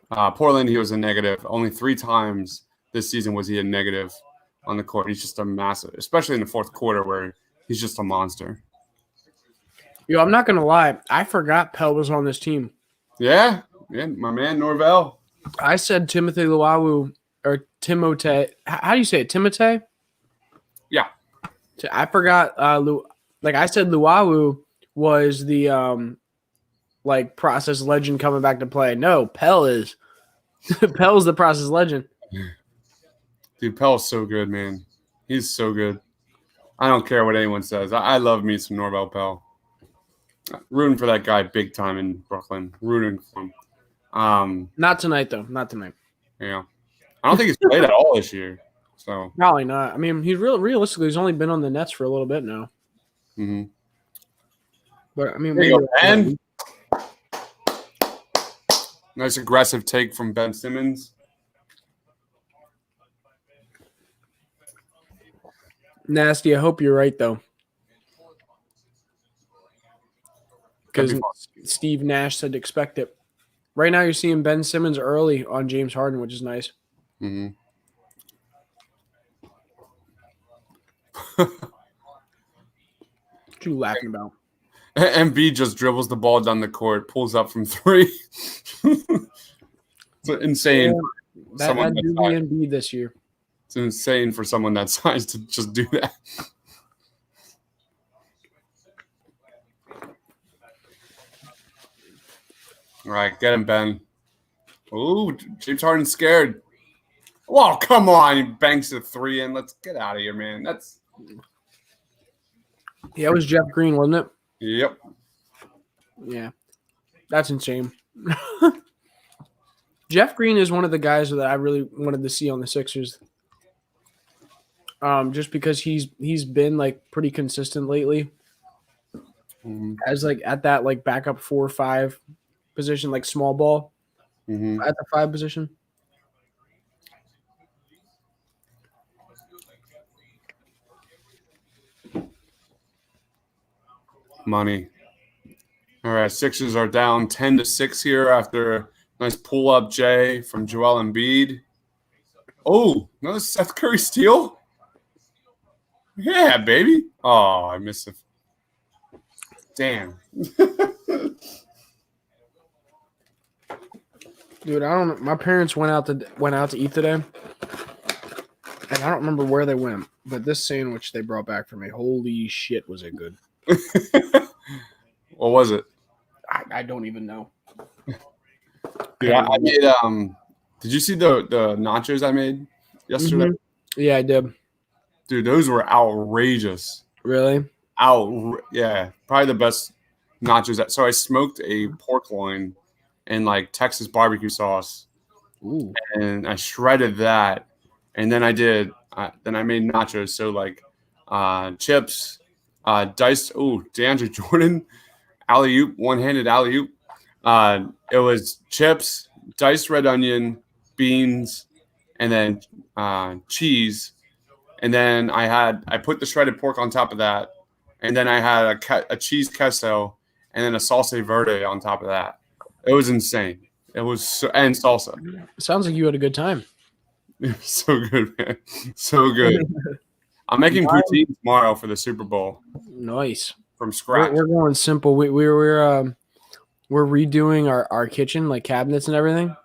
Portland, he was a negative. Only 3 times this season was he a negative on the court. He's just a massive, especially in the fourth quarter where he's just a monster. Yo, I'm not going to lie. I forgot Pell was on this team. Yeah, my man Norvell. I said Timothy Luwawu or Timote. How do you say it? Timote? Yeah. I forgot. I said Luwawu was the process legend coming back to play. No, Pell is. Pell's the process legend. Dude, Pell's so good, man. He's so good. I don't care what anyone says. I love me some Norvell Pell. Rooting for that guy big time in Brooklyn. Rooting for him. Not tonight, though. Not tonight. Yeah. I don't think he's played at all this year. So probably not. I mean, he's realistically, he's only been on the Nets for a little bit now. Mm-hmm. But I mean, maybe. Nice aggressive take from Ben Simmons. Nasty. I hope you're right, though. Because Steve Nash said expect it. Right now, you're seeing Ben Simmons early on James Harden, which is nice. Mm-hmm. What you laughing about? Embiid just dribbles the ball down the court, pulls up from 3. It's insane. That do be Embiid this year. It's insane for someone that size to just do that. All right, get him, Ben. Ooh, James Harden's scared. Whoa, come on. He banks a 3 in. Let's get out of here, man. Yeah, it was Jeff Green, wasn't it? Yep. Yeah. That's insane. Jeff Green is one of the guys that I really wanted to see on the Sixers. Just because he's been like pretty consistent lately. Mm-hmm. As like at that like backup 4 or 5 position, like small ball. Mm-hmm. At the 5 position. Money. All right, Sixers are down 10-6 here after a nice pull-up J from Joel Embiid. Oh, another Seth Curry steal? Yeah, baby. Oh, I missed it. Damn. Dude, I don't know. My parents went out to eat today. And I don't remember where they went, but this sandwich they brought back for me, holy shit, was it good. What was it? I don't even know. Dude, I made did you see the nachos I made yesterday? Mm-hmm. Yeah, I did. Dude, those were outrageous. Really? Yeah, probably the best nachos. So I smoked a pork loin in like Texas barbecue sauce. Ooh. And I shredded that. And then I made nachos. So like chips, diced, Deandre Jordan, alley-oop, one-handed alley-oop. It was chips, diced red onion, beans, and then cheese, and then I put the shredded pork on top of that, and then I had a cheese queso, and then a salsa verde on top of that. It was insane. It was and salsa. Sounds like you had a good time. It was so good, man. So good. I'm making poutine tomorrow for the Super Bowl. Nice. From scratch. We're going simple. We're redoing our kitchen, like cabinets and everything.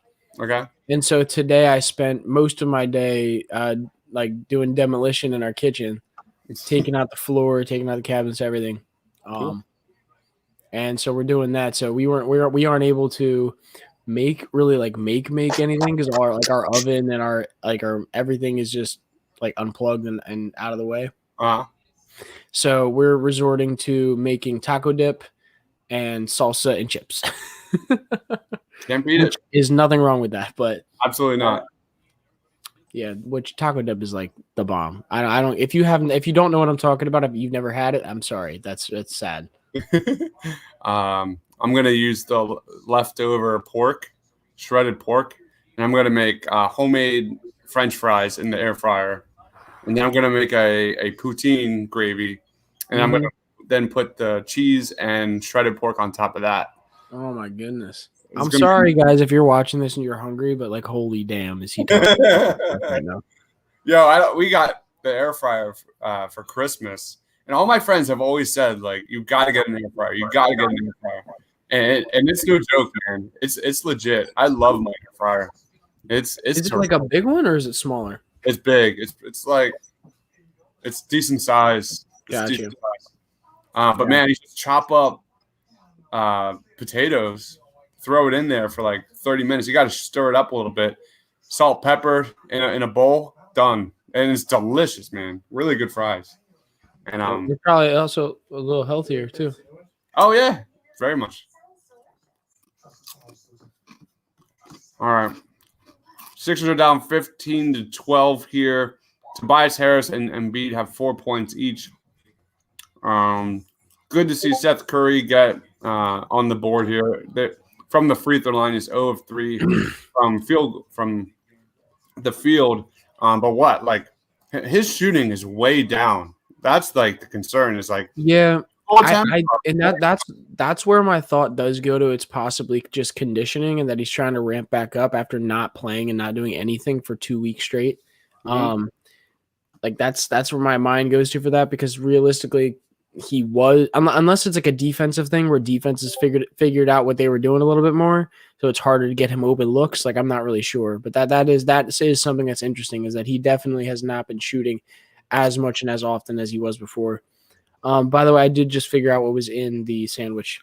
Okay. And so today I spent most of my day like doing demolition in our kitchen, taking out the floor, taking out the cabinets, everything. Cool. And so we're doing that. So we aren't able to make anything because our oven and our everything is just like unplugged and out of the way. So we're resorting to making taco dip and salsa and chips. Can't beat it. Is nothing wrong with that, but absolutely not. Yeah, which taco dip is like the bomb. I don't if you don't know what I'm talking about, if you've never had it, I'm sorry. That's sad. I'm gonna use the leftover pork, shredded pork, and I'm gonna make homemade French fries in the air fryer, and then I'm gonna make a poutine gravy, and I'm gonna then put the cheese and shredded pork on top of that. Oh my goodness! I'm sorry, guys, if you're watching this and you're hungry, but like, holy damn, is he talking right now? Yo, we got the air fryer for Christmas. And all my friends have always said, like, you got to get an air fryer. You got to get an air fryer. And it's no joke, man. It's legit. I love my air fryer. Is it like a big one or is it smaller? It's big. It's like it's decent size. Gotcha. Decent size. But man, you just chop up potatoes, throw it in there for like 30 minutes. You got to stir it up a little bit. Salt, pepper in a bowl, done. And it's delicious, man. Really good fries. And they're probably also a little healthier too. Oh yeah, very much. All right, Sixers are down 15-12 here. Tobias Harris and Embiid have 4 points each. Good to see Seth Curry get on the board here. From the free throw line, he's 0 of 3 from the field. But what? Like his shooting is way down. That's like the concern is like that's where my thought does go to. It's possibly just conditioning and that he's trying to ramp back up after not playing and not doing anything for 2 weeks straight. Like that's where my mind goes to for that, because realistically he was, unless it's like a defensive thing where defenses figured out what they were doing a little bit more, so it's harder to get him open looks. Like I'm not really sure, but that is something that's interesting, is that he definitely has not been shooting as much and as often as he was before. By the way, I did just figure out what was in the sandwich.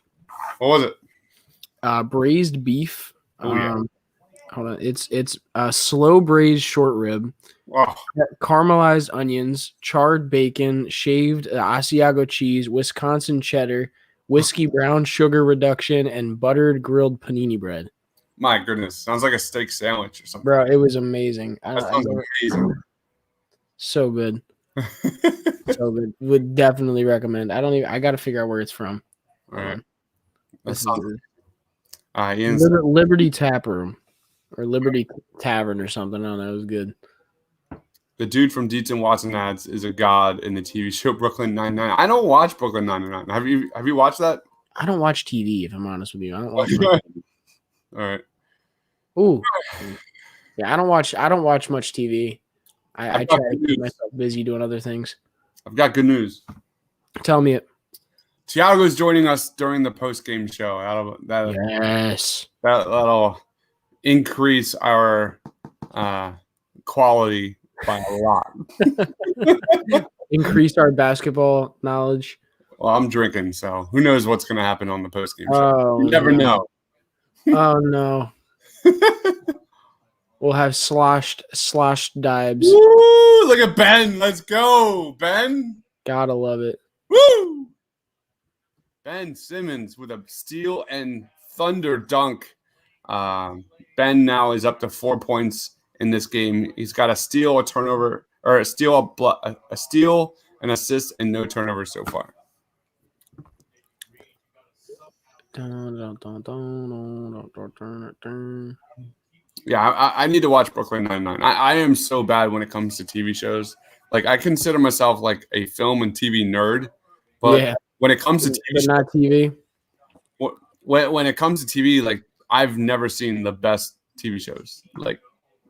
What was it? Braised beef. Yeah. Hold on. It's slow braised short rib, caramelized onions, charred bacon, shaved Asiago cheese, Wisconsin cheddar, whiskey brown sugar reduction, and buttered grilled panini bread. My goodness. Sounds like a steak sandwich or something. Bro, it was amazing. That sounds amazing. So good. So good. Would definitely recommend. I got to figure out where it's from. All right. Liberty Tap Room or Liberty Tavern or something. I don't know. It was good. The dude from Deets and Watson ads is a god in the TV show Brooklyn Nine-Nine. I don't watch Brooklyn Nine-Nine. Have you watched that? I don't watch TV, if I'm honest with you. I don't watch All right. Ooh. Yeah, I don't watch much TV. I try to keep myself busy doing other things. I've got good news. Tell me it. Tiago's joining us during the post-game show. Yes. That'll increase our quality by a lot. Increase our basketball knowledge. Well, I'm drinking, so who knows what's going to happen on the post-game show. Oh, you never know. Oh, no. We'll have sloshed dibes. Woo! Look at Ben. Let's go, Ben. Gotta love it. Woo! Ben Simmons with a steal and thunder dunk. Ben now is up to 4 points in this game. He's got a steal, a turnover, or a steal, an assist, and no turnovers so far. Yeah, I need to watch Brooklyn Nine-Nine. I am so bad when it comes to TV shows Like I consider myself like a film and TV nerd, but when it comes to TV, but not TV. When it comes to TV, like I've never seen the best TV shows. Like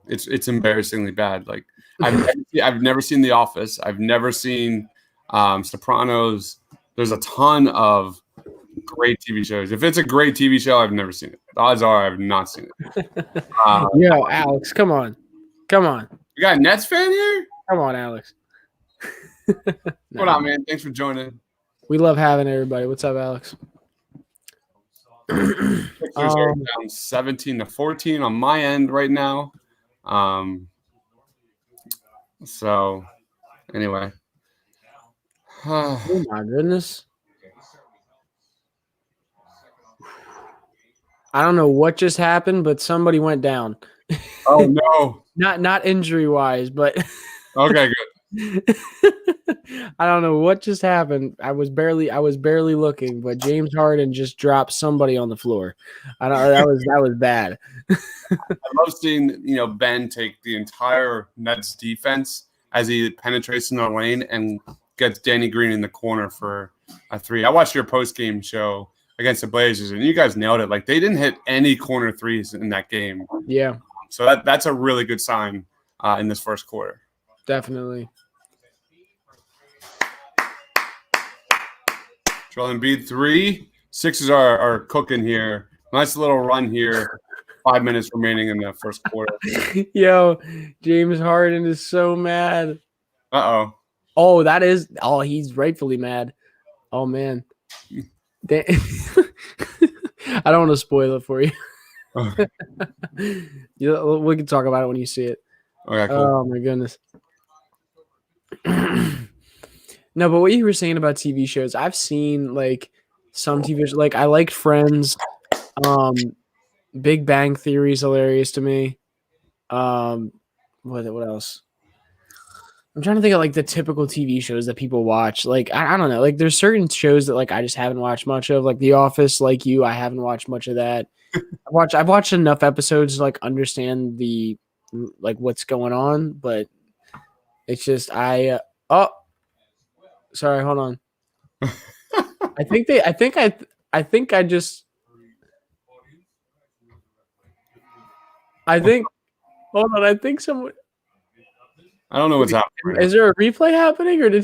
it's embarrassingly bad. Like I've never seen The Office. I've never seen Sopranos. There's a ton of great TV shows. If it's a great TV show, I've never seen it. The odds are I've not seen it. Yo, Alex, come on. You got a Nets fan here? Come on, Alex. What up, man? Thanks for joining. We love having everybody. What's up, Alex? Sixers are down 17-14 on my end right now. So anyway. Oh my goodness. I don't know what just happened, but somebody went down. Oh no. Not injury wise, but okay, good. I don't know what just happened. I was barely looking, but James Harden just dropped somebody on the floor. I don't that was bad. I love seeing Ben take the entire Nets defense as he penetrates in the lane and gets Danny Green in the corner for a three. I watched your post-game show against the Blazers, and you guys nailed it. Like they didn't hit any corner threes in that game. Yeah. So that's a really good sign in this first quarter. Definitely. Joel Embiid 3. Sixers are cooking here. Nice little run here. 5 minutes remaining in the first quarter. Yo, James Harden is so mad. Uh-oh. Oh, he's rightfully mad. Oh, man. I don't want to spoil it for you. Okay. We can talk about it when you see it. Okay, cool. Oh, my goodness. No, but what you were saying about TV shows, I've seen like some TV shows. Like I liked Friends. Big Bang Theory is hilarious to me. What else? I'm trying to think of like the typical TV shows that people watch. Like I don't know. Like there's certain shows that like I just haven't watched much of. Like The Office, like you, I haven't watched much of that. I've watched enough episodes to like understand the like what's going on, but it's just sorry, hold on. I think someone. I don't know what's happening. Is there a replay happening, or did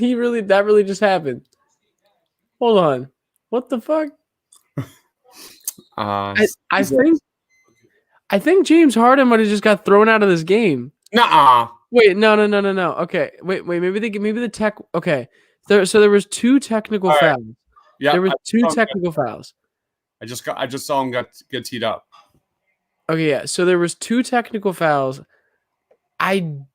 that really just happen? Hold on. What the fuck? I think James Harden might have just got thrown out of this game. Nuh-uh. Wait, no. Okay, wait. Maybe the tech. Okay, there was 2 technical fouls. Yeah, there was 2 technical fouls. I just saw him get teed up. Okay, yeah. So there was 2 technical fouls. I'm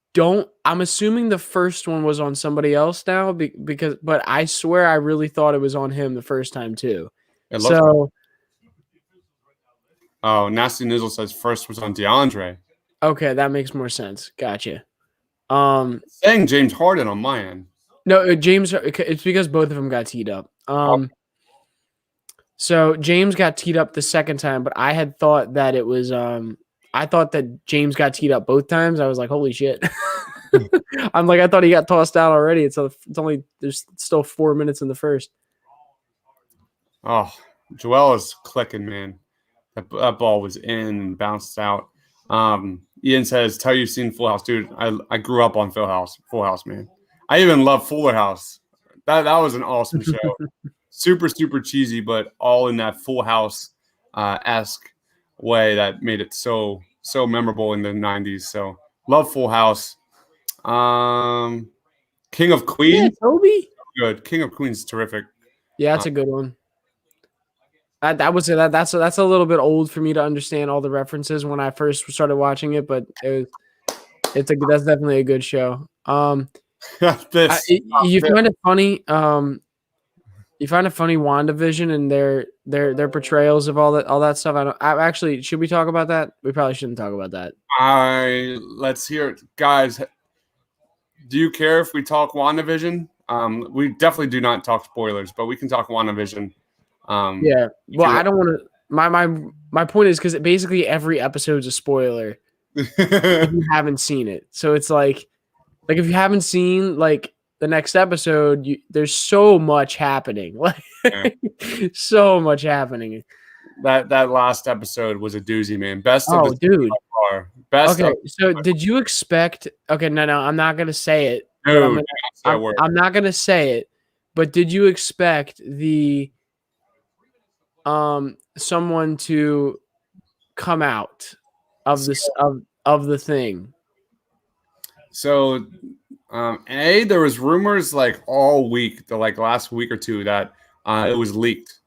assuming the first one was on somebody else now but I swear I really thought it was on him the first time too. Oh, Nasty Nizzle says first was on Deandre. Okay, that makes more sense. Gotcha. Saying James Harden on my end. No, James. It's because both of them got teed up. So James got teed up the second time, but I had thought that it was. I thought that James got teed up both times. I was like, holy shit. I'm like, I thought he got tossed out already. There's still 4 minutes in the first. Oh, Joel is clicking, man. That ball was in and bounced out. Ian says, tell you've seen Full House. Dude, I grew up on Full House, man. I even love Fuller House. That was an awesome show. Super, super cheesy, but all in that Full House esque way that made it so memorable in the 90s. So love Full House. King of Queens. Yeah, Toby. Good. King of Queens is terrific. Yeah, that's a good one. That's a little bit old for me to understand all the references when I first started watching it, but that's definitely a good show. You find it funny. You find it funny WandaVision and their portrayals of all that stuff. Actually, should we talk about that? We probably shouldn't talk about that. Let's hear it, guys. Do you care if we talk WandaVision? We definitely do not talk spoilers, but we can talk WandaVision. Yeah. Well, I don't want to. My point is because basically every episode's a spoiler if you haven't seen it. So it's like Like if you haven't seen like the next episode, there's so much happening. Like so much happening. That last episode was a doozy, man. Best of Oh, the dude. far. Best. Okay, so did you expect? Okay, no, I'm not gonna say it. But I'm not gonna say it. But did you expect the someone to come out of this of the thing? So, there was rumors like all week, the like last week or two, that it was leaked.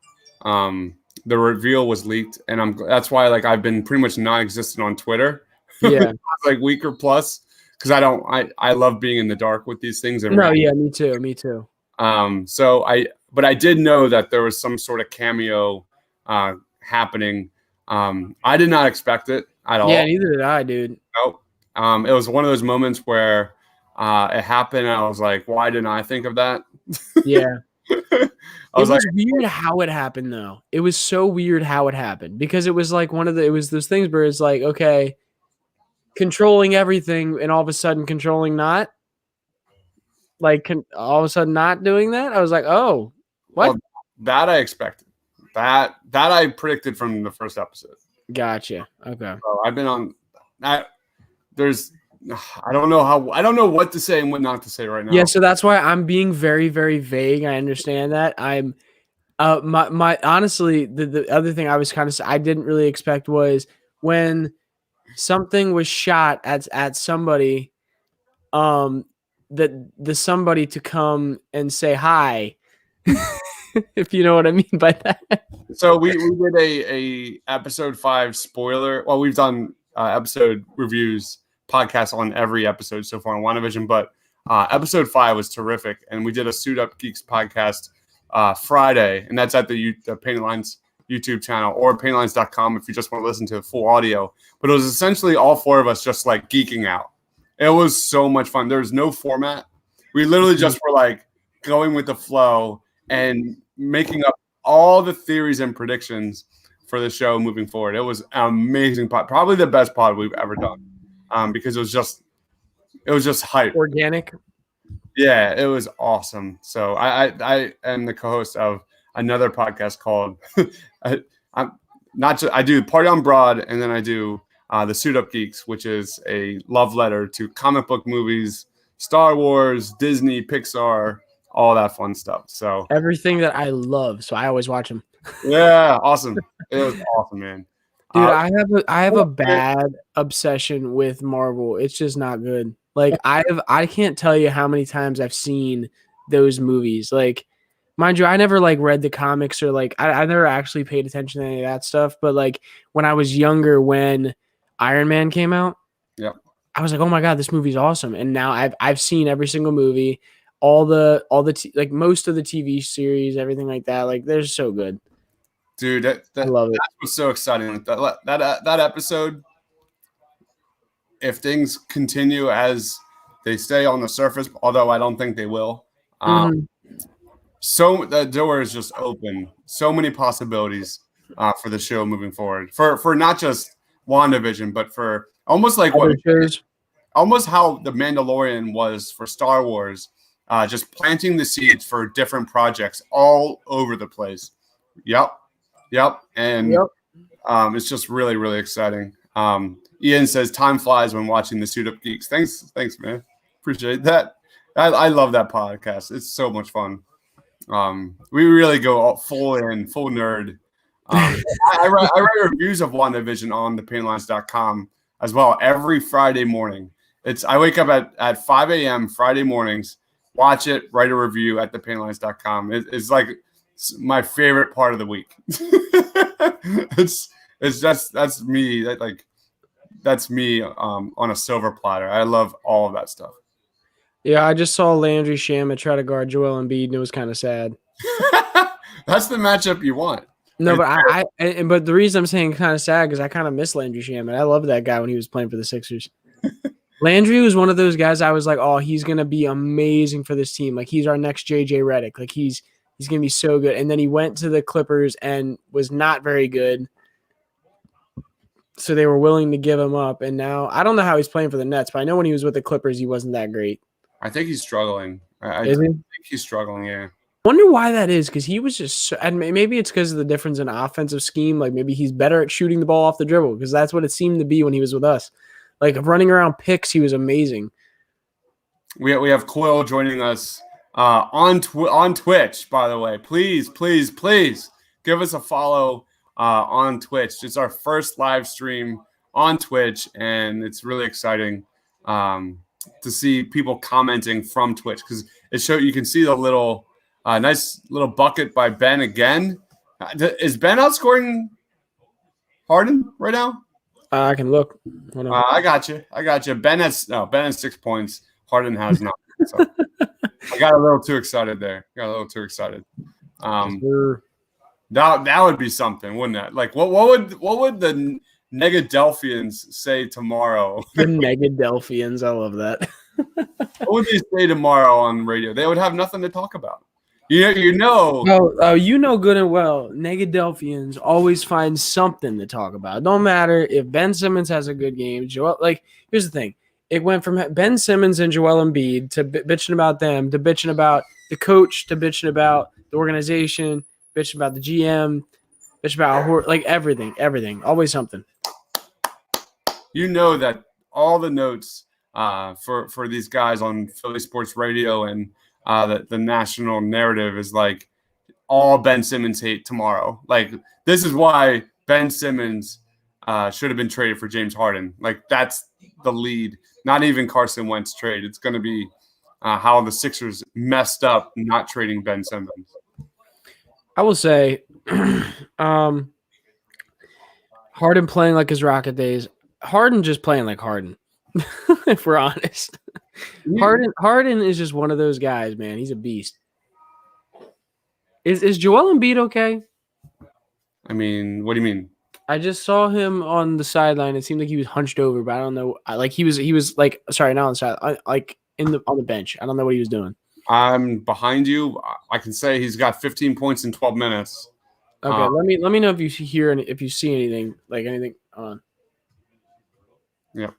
The reveal was leaked, and that's why like I've been pretty much non-existent on Twitter. Yeah, like week or plus, because I love being in the dark with these things. No, yeah, me too. But I did know that there was some sort of cameo happening. I did not expect it at all. Yeah, neither did I, dude. Nope. It was one of those moments where it happened, and I was like, why didn't I think of that? Yeah. It was weird how it happened, though. It was so weird how it happened because it was like it was those things where it's like, okay, controlling everything and all of a sudden controlling not. Like all of a sudden not doing that. I was like, oh, what? Well, that I expected. That I predicted from the first episode. Gotcha. Okay. So I've been on that. I don't know what to say and what not to say right now. Yeah, so that's why I'm being very, very vague. I understand that. I'm my honestly, the other thing I was I didn't really expect was when something was shot at somebody, that the somebody to come and say hi, if you know what I mean by that. So we did a episode 5 spoiler. Well, we've done episode reviews podcast on every episode so far on WandaVision, but episode 5 was terrific, and we did a Suit Up Geeks podcast Friday, and that's at the Painted Lines YouTube channel or paintlines.com if you just want to listen to the full audio. But it was essentially all 4 of us just like geeking out. It was so much fun. There was no format. We literally just were like going with the flow and making up all the theories and predictions for the show moving forward. It was an amazing pod, probably the best pod we've ever done. Because it was just hype. Organic. Yeah, it was awesome. So I am the co-host of another podcast called I do Party on Broad, and then I do the Suit Up Geeks, which is a love letter to comic book movies, Star Wars, Disney, Pixar, all that fun stuff. So everything that I love. So I always watch them. Yeah, awesome. It was awesome, man. Dude, I have a bad obsession with Marvel. It's just not good. Like I can't tell you how many times I've seen those movies. Like, mind you, I never like read the comics or like I never actually paid attention to any of that stuff. But like when I was younger, when Iron Man came out, yep, I was like, oh my god, this movie's awesome. And now I've seen every single movie, all the like most of the TV series, everything like that. Like they're so good. Dude, I love it. That was so exciting. That episode, if things continue as they stay on the surface, although I don't think they will, so the door is just open. So many possibilities for the show moving forward. For not just WandaVision, but for almost like almost how The Mandalorian was for Star Wars, just planting the seeds for different projects all over the place. Yep. And it's just really, really exciting. Ian says time flies when watching the Suit Up Geeks. Thanks, man. Appreciate that. I love that podcast. It's so much fun. We really go full nerd. I write reviews of WandaVision on the paintlines.com as well every Friday morning. I wake up at 5 a.m. Friday mornings, watch it, write a review at the paintlines.com. It's like my favorite part of the week. That's me. That's me on a silver platter. I love all of that stuff. Yeah, I just saw Landry Shamet try to guard Joel Embiid, and it was kind of sad. That's the matchup you want. No, but but the reason I'm saying kind of sad because I kind of miss Landry Shamet. I loved that guy when he was playing for the Sixers. Landry was one of those guys I was like, oh, he's gonna be amazing for this team. Like he's our next JJ Redick. Like he's gonna be so good. And then he went to the Clippers and was not very good. So they were willing to give him up. And now I don't know how he's playing for the Nets, but I know when he was with the Clippers, he wasn't that great. I think he's struggling. I Is he? think he's struggling. Yeah. Wonder why that is, because he was just and maybe it's because of the difference in offensive scheme. Like maybe he's better at shooting the ball off the dribble, because that's what it seemed to be when he was with us. Like running around picks, he was amazing. We have Quill joining us on Twitch, by the way. Please give us a follow on Twitch. It's our first live stream on Twitch, and it's really exciting to see people commenting from Twitch, because you can see the little nice little bucket by Ben again. Is Ben outscoring Harden right now? I can look. I got you. Ben has 6 points. Harden has not. So I got a little too excited there. That would be something, wouldn't it? Like what would the Negadelphians say tomorrow? The Negadelphians, I love that. What would they say tomorrow on radio? They would have nothing to talk about. You know. Oh, you know good and well, Negadelphians always find something to talk about. It don't matter if Ben Simmons has a good game. Here's the thing. It went from Ben Simmons and Joel Embiid to bitching about them, to bitching about the coach, to bitching about the organization, bitching about the GM, bitching about everything. Always something. You know that all the notes for these guys on Philly Sports Radio and the national narrative is like all Ben Simmons hate tomorrow. Like this is why Ben Simmons should have been traded for James Harden. Like that's the lead. Not even Carson Wentz trade. It's going to be how the Sixers messed up not trading Ben Simmons. I will say, Harden playing like his Rocket days. Harden just playing like Harden, if we're honest. Harden is just one of those guys, man. He's a beast. Is Joel Embiid okay? I mean, what do you mean? I just saw him on the sideline. It seemed like he was hunched over, but I don't know. Like he was like, sorry, not on the side, like on the bench. I don't know what he was doing. I'm behind you. I can say he's got 15 points in 12 minutes. Okay, let me know if you if you see anything like anything on. Yep.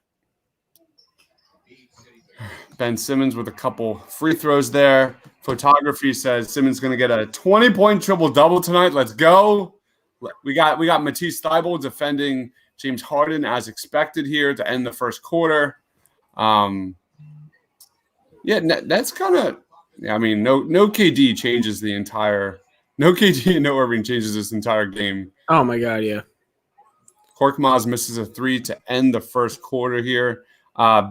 Ben Simmons with a couple free throws there. Photography says Simmons going to get a 20-point triple-double tonight. Let's go. We got Matisse Thybulle defending James Harden as expected here to end the first quarter. That's kind of – I mean, no KD changes the entire – no KD and no Irving changes this entire game. Oh, my God, yeah. Korkmaz misses a three to end the first quarter here.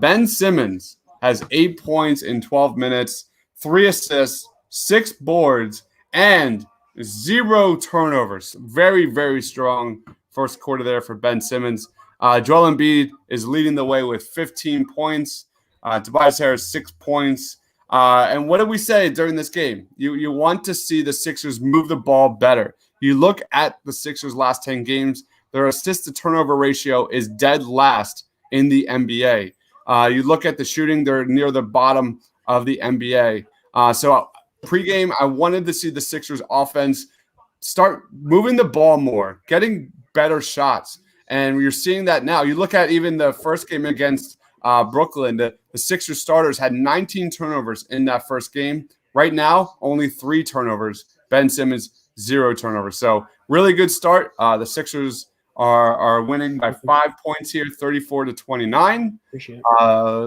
Ben Simmons has 8 points in 12 minutes, 3 assists, 6 boards, and 0 turnovers. Very, very strong first quarter there for Ben Simmons. Joel Embiid is leading the way with 15 points. Tobias Harris, 6 points. And what did we say during this game? You want to see the Sixers move the ball better. You look at the Sixers' last 10 games, their assist-to-turnover ratio is dead last in the NBA. You look at the shooting, they're near the bottom of the NBA. So pregame, I wanted to see the Sixers offense start moving the ball more, getting better shots. And you're seeing that now. You look at even the first game against Brooklyn, the Sixers starters had 19 turnovers in that first game. Right now, only 3 turnovers. Ben Simmons, 0 turnovers. So really good start. The Sixers are winning by 5 points here, 34-29. Appreciate it.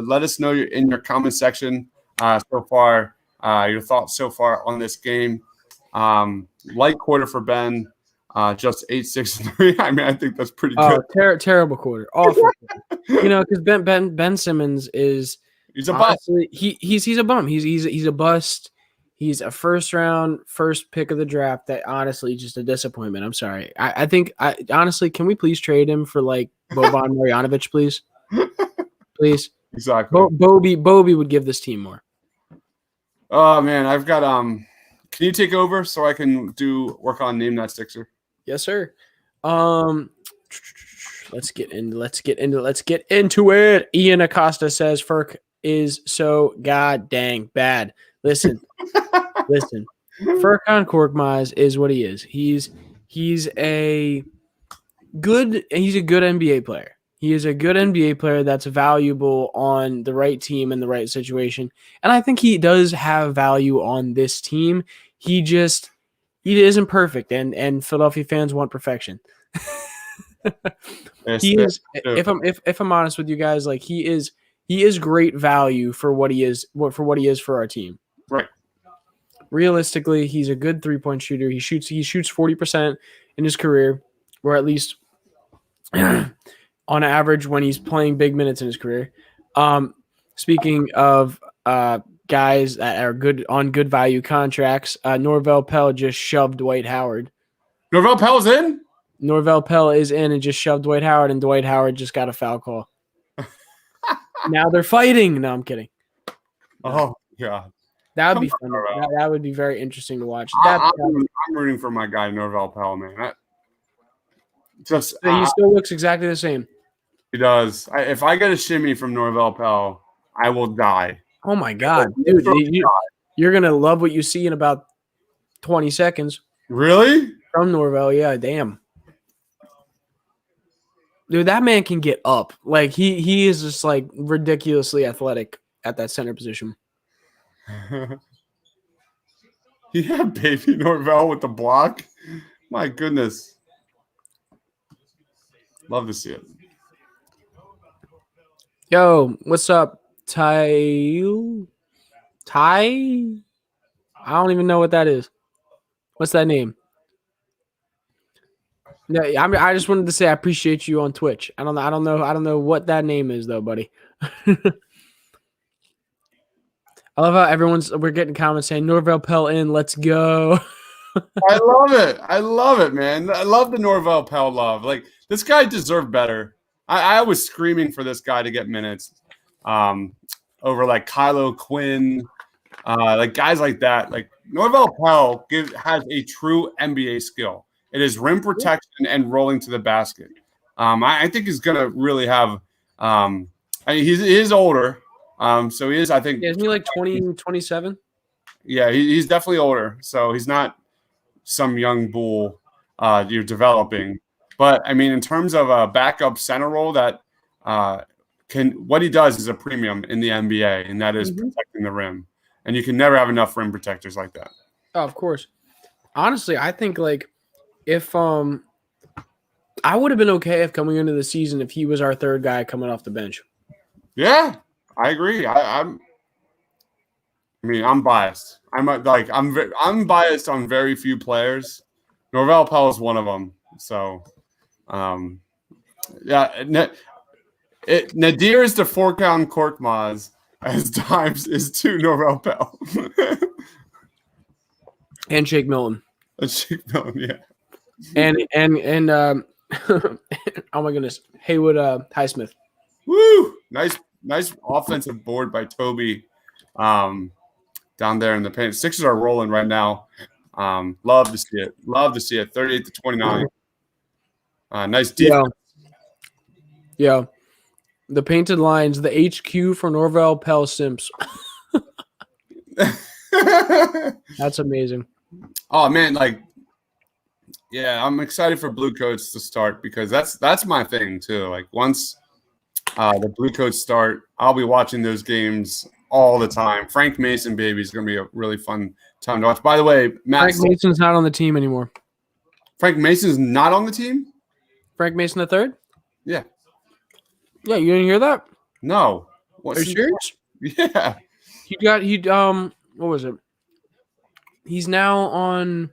Let us know in your comment section so far. Your thoughts so far on this game. Light quarter for Ben, just 8-6-3. I mean, I think that's pretty good. Terrible quarter. Awful. Because Ben Simmons is He's a bust. He's a bum. He's a bust. He's a first pick of the draft. That honestly just a disappointment. I'm sorry. I think honestly, can we please trade him for like Boban Marjanovic, please? Please. Exactly. Bobby would give this team more. Oh man, I've got can you take over so I can work on Name That Sixer? Yes, sir. Let's get into it. Ian Acosta says Furk is so god dang bad. Listen. Furkan Korkmaz is what he is. He's a good NBA player. He is a good NBA player that's valuable on the right team in the right situation. And I think he does have value on this team. He isn't perfect, and Philadelphia fans want perfection. He is, if I'm honest with you guys, like he is great value for what he is for our team. Right. Realistically, he's a good 3-point shooter. He shoots 40% in his career, or at least on average when he's playing big minutes in his career. Speaking of guys that are good on good value contracts, Norvell Pell just shoved Dwight Howard. Norvell Pell's in? Norvell Pell is in and just shoved Dwight Howard, and Dwight Howard just got a foul call. Now they're fighting. No, I'm kidding. Oh, God. That would be fun. That would be very interesting to watch. I'm rooting for my guy, Norvell Pell, man. He still looks exactly the same. He does. If I get a shimmy from Norvell Pell, I will die. Oh, my God. Dude, you're going to love what you see in about 20 seconds. Really? From Norvell, yeah, damn. Dude, that man can get up. Like, he is just, like, ridiculously athletic at that center position. Yeah, baby Norvell with the block. My goodness. Love to see it. Yo, what's up, Ty? I don't even know what that is. What's that name? No, I just wanted to say I appreciate you on Twitch. I don't know what that name is though, buddy. I love how we're getting comments saying Norvell Pell in, let's go. I love it, man. I love the Norvell Pell love. Like, this guy deserved better. I was screaming for this guy to get minutes over like Kylo Quinn, like guys like that. Like Norvell Pell has a true NBA skill. It is rim protection and rolling to the basket. I think he's gonna really have. He is older, so he is. I think. Yeah, isn't he like 20, 27? Yeah, he's definitely older. So he's not some young bull you're developing. But I mean, in terms of a backup center role, that what he does is a premium in the NBA, and that is protecting the rim. And you can never have enough rim protectors like that. Oh, of course. Honestly, I think like if I would have been okay if coming into the season if he was our third guy coming off the bench. Yeah, I agree. I'm biased. I'm biased on very few players. Norvell Pell is one of them. So. Nadir is to Forkown Korkmaz as Dimes is to Norvell Pell. And Shake Milton. Yeah. And oh my goodness, Haywood Highsmith. Woo! Nice offensive board by Toby down there in the paint. Sixers are rolling right now. Love to see it. 38-29. Nice defense. Yeah. The painted lines, the HQ for Norvell Pell Simps. That's amazing. Oh man, I'm excited for Blue Coats to start because that's my thing too. Like once the Blue Coats start, I'll be watching those games all the time. Frank Mason, baby, is going to be a really fun time to watch. By the way, Matt, Frank Mason's not on the team anymore. Frank Mason's not on the team? Frank Mason III? Yeah. Yeah, you didn't hear that? No. Are you serious? Yeah. What was it? He's now on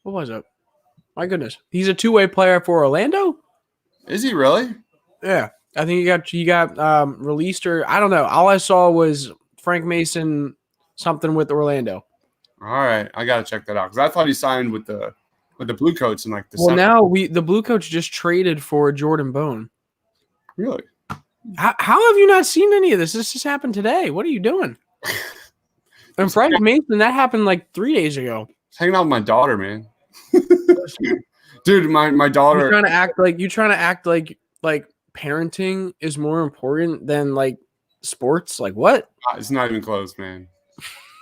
what was it? My goodness. He's a two-way player for Orlando? Is he really? Yeah. I think he got released or I don't know. All I saw was Frank Mason something with Orlando. All right. I gotta check that out because I thought he signed with the Blue Coats in like December. Well, now the Blue Coats just traded for Jordan Bone. Really? How have you not seen any of this? This just happened today. What are you doing? And Frank Mason, that happened like 3 days ago. Hanging out with my daughter, man. Dude, my daughter. You're trying to act like parenting is more important than like sports. Like what? It's not even close, man.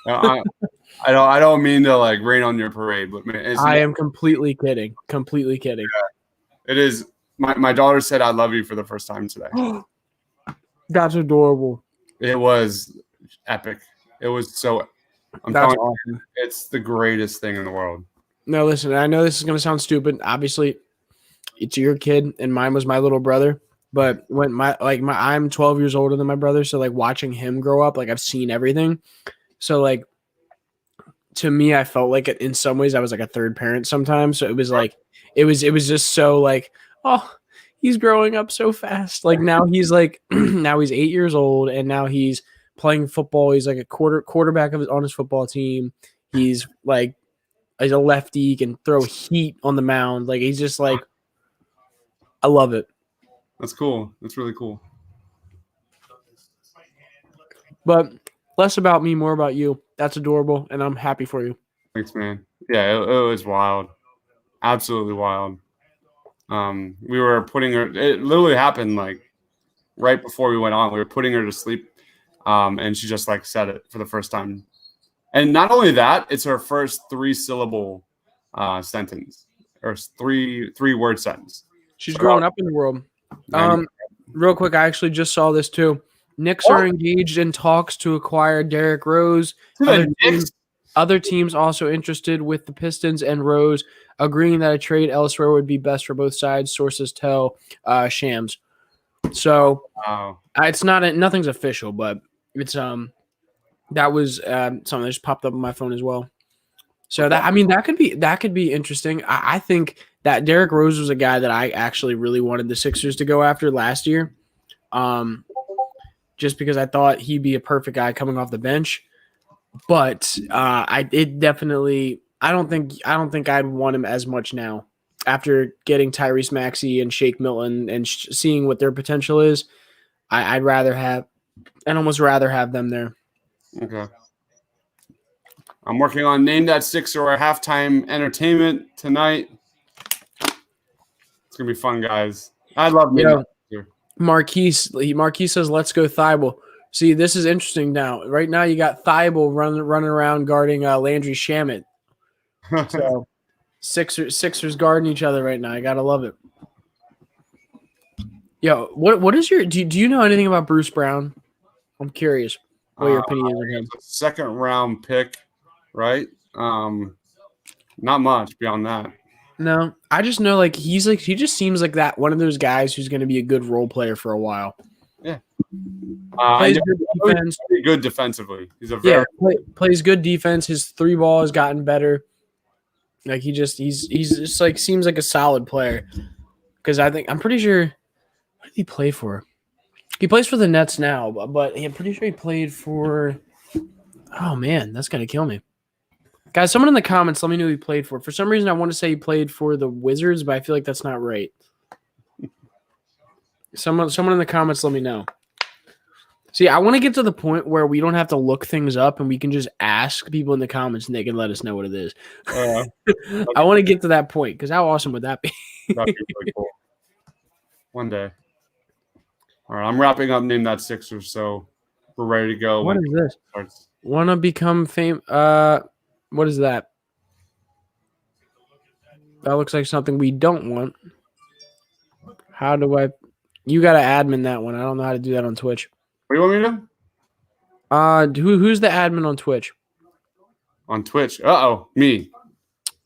I don't mean to like rain on your parade, but man, I am completely kidding. Completely kidding. Yeah, it is. My daughter said I love you for the first time today. That's adorable. It was epic. It was so. I'm That's telling you, awesome. it's the greatest thing in the world. No, listen, I know this is going to sound stupid. Obviously, it's your kid, and mine was my little brother. But when I'm 12 years older than my brother, so like watching him grow up, like I've seen everything. So like to me, I felt like in some ways I was like a third parent sometimes. So it was like it was just so like, oh, he's growing up so fast. Like now he's like now he's 8 years old, and now he's playing football. He's like a quarterback on his football team. He's like he's a lefty, he can throw heat on the mound. Like he's just like, I love it. That's cool. That's really cool. But less about me, more about you. That's adorable, and I'm happy for you. Thanks, man. Yeah, it was wild. Absolutely wild. We were putting her. It literally happened like right before we went on. We were putting her to sleep, and she just like said it for the first time. And not only that, it's her first 3-syllable sentence or three-word sentence. She's growing up in the world. Real quick, I actually just saw this too. Knicks are engaged in talks to acquire Derrick Rose. Other teams also interested, with the Pistons and Rose agreeing that a trade elsewhere would be best for both sides. Sources tell Shams. So it's nothing's official, but it's that was something that just popped up on my phone as well. So that could be interesting. I think that Derrick Rose was a guy that I actually really wanted the Sixers to go after last year. Just because I thought he'd be a perfect guy coming off the bench. But I don't think I'd want him as much now after getting Tyrese Maxey and Shake Milton and seeing what their potential is. I'd almost rather have them there. Okay. I'm working on Name That Sixer or Halftime Entertainment tonight. It's gonna be fun, guys. I love Name That Sixer. Marquise says, "Let's go Thibault." See, this is interesting now. Right now, you got Thibault running around guarding Landry Shamet. So Sixers guarding each other right now. I gotta love it. Yo, what is your? Do you know anything about Bruce Brown? I'm curious what your opinion is of him. Second round pick, right? Not much beyond that. No, I just know he just seems like that one of those guys who's going to be a good role player for a while. Yeah. Plays good defense. Pretty good defensively. He's plays good defense. His 3 ball has gotten better. Like he's just like seems like a solid player. Because I'm pretty sure, what did he play for? He plays for the Nets now, but I'm pretty sure he played for. Oh man, that's gonna kill me. Guys, someone in the comments, let me know who he played for. For some reason, I want to say he played for the Wizards, but I feel like that's not right. Someone in the comments, let me know. See, I want to get to the point where we don't have to look things up and we can just ask people in the comments and they can let us know what it is. I want to get to that point because how awesome would that be? That'd be pretty cool. One day. All right, I'm wrapping up Name That Sixer, so we're ready to go. What is this? Want to become famous? What is that? That looks like something we don't want. How do I? You got to admin that one. I don't know how to do that on Twitch. What do you want me to do? Who's the admin on Twitch? On Twitch? Me.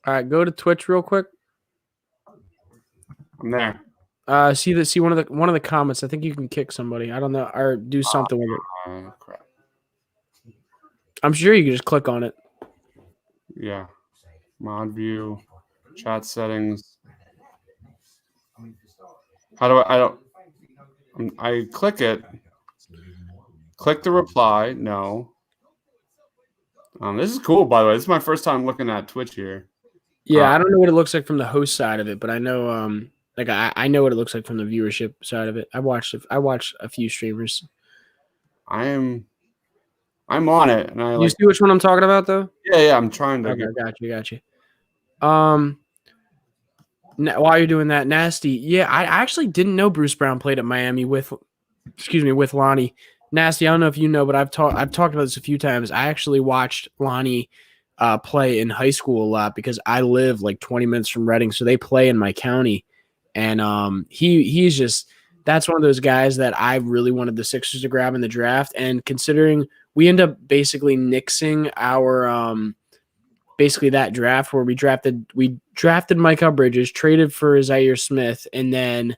All right, go to Twitch real quick. I'm there. See one of the comments. I think you can kick somebody. I don't know, or do something with it. Crap. I'm sure you can just click on it. Yeah. Mod view, chat settings. How do I click it. Click the reply. No. This is cool, by the way. This is my first time looking at Twitch here. Yeah, I don't know what it looks like from the host side of it, but I know I know what it looks like from the viewership side of it. I watched a few streamers. I'm on it, and you see which one I'm talking about, though? Yeah. I'm trying to. Okay, got you. While you're doing that, Nasty. Yeah, I actually didn't know Bruce Brown played at Miami with Lonnie. Nasty. I don't know if you know, but I've talked about this a few times. I actually watched Lonnie play in high school a lot because I live like 20 minutes from Reading, so they play in my county. And he's just that's one of those guys that I really wanted the Sixers to grab in the draft. And considering we end up basically nixing our basically that draft where we drafted Mikal Bridges, traded for Zaire Smith, and then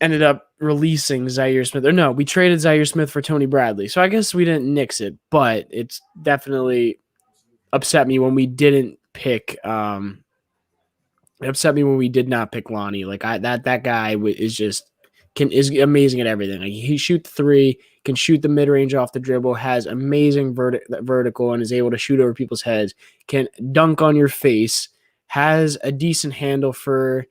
ended up releasing Zaire Smith. Or no, we traded Zaire Smith for Tony Bradley. So I guess we didn't nix it, but it's definitely upset me when we didn't pick it upset me when we did not pick Lonnie. Like that guy is amazing at everything. Like he shoot the three, can shoot the mid range off the dribble, has amazing vertical, and is able to shoot over people's heads. Can dunk on your face. Has a decent handle for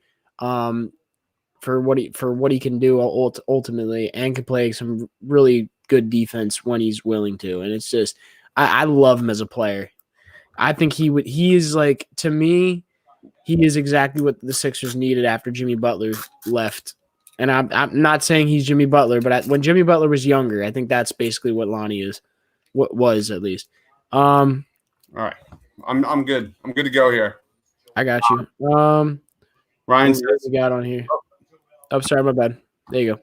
what he can do ultimately, and can play some really good defense when he's willing to. And it's just I love him as a player. I think he is like, to me, he is exactly what the Sixers needed after Jimmy Butler left. And I'm not saying he's Jimmy Butler, but when Jimmy Butler was younger, I think that's basically what Lonnie is, what was at least. All right, I'm good. I'm good to go here. I got you. Ryan says, we got on here. Oh, sorry, my bad. There you go.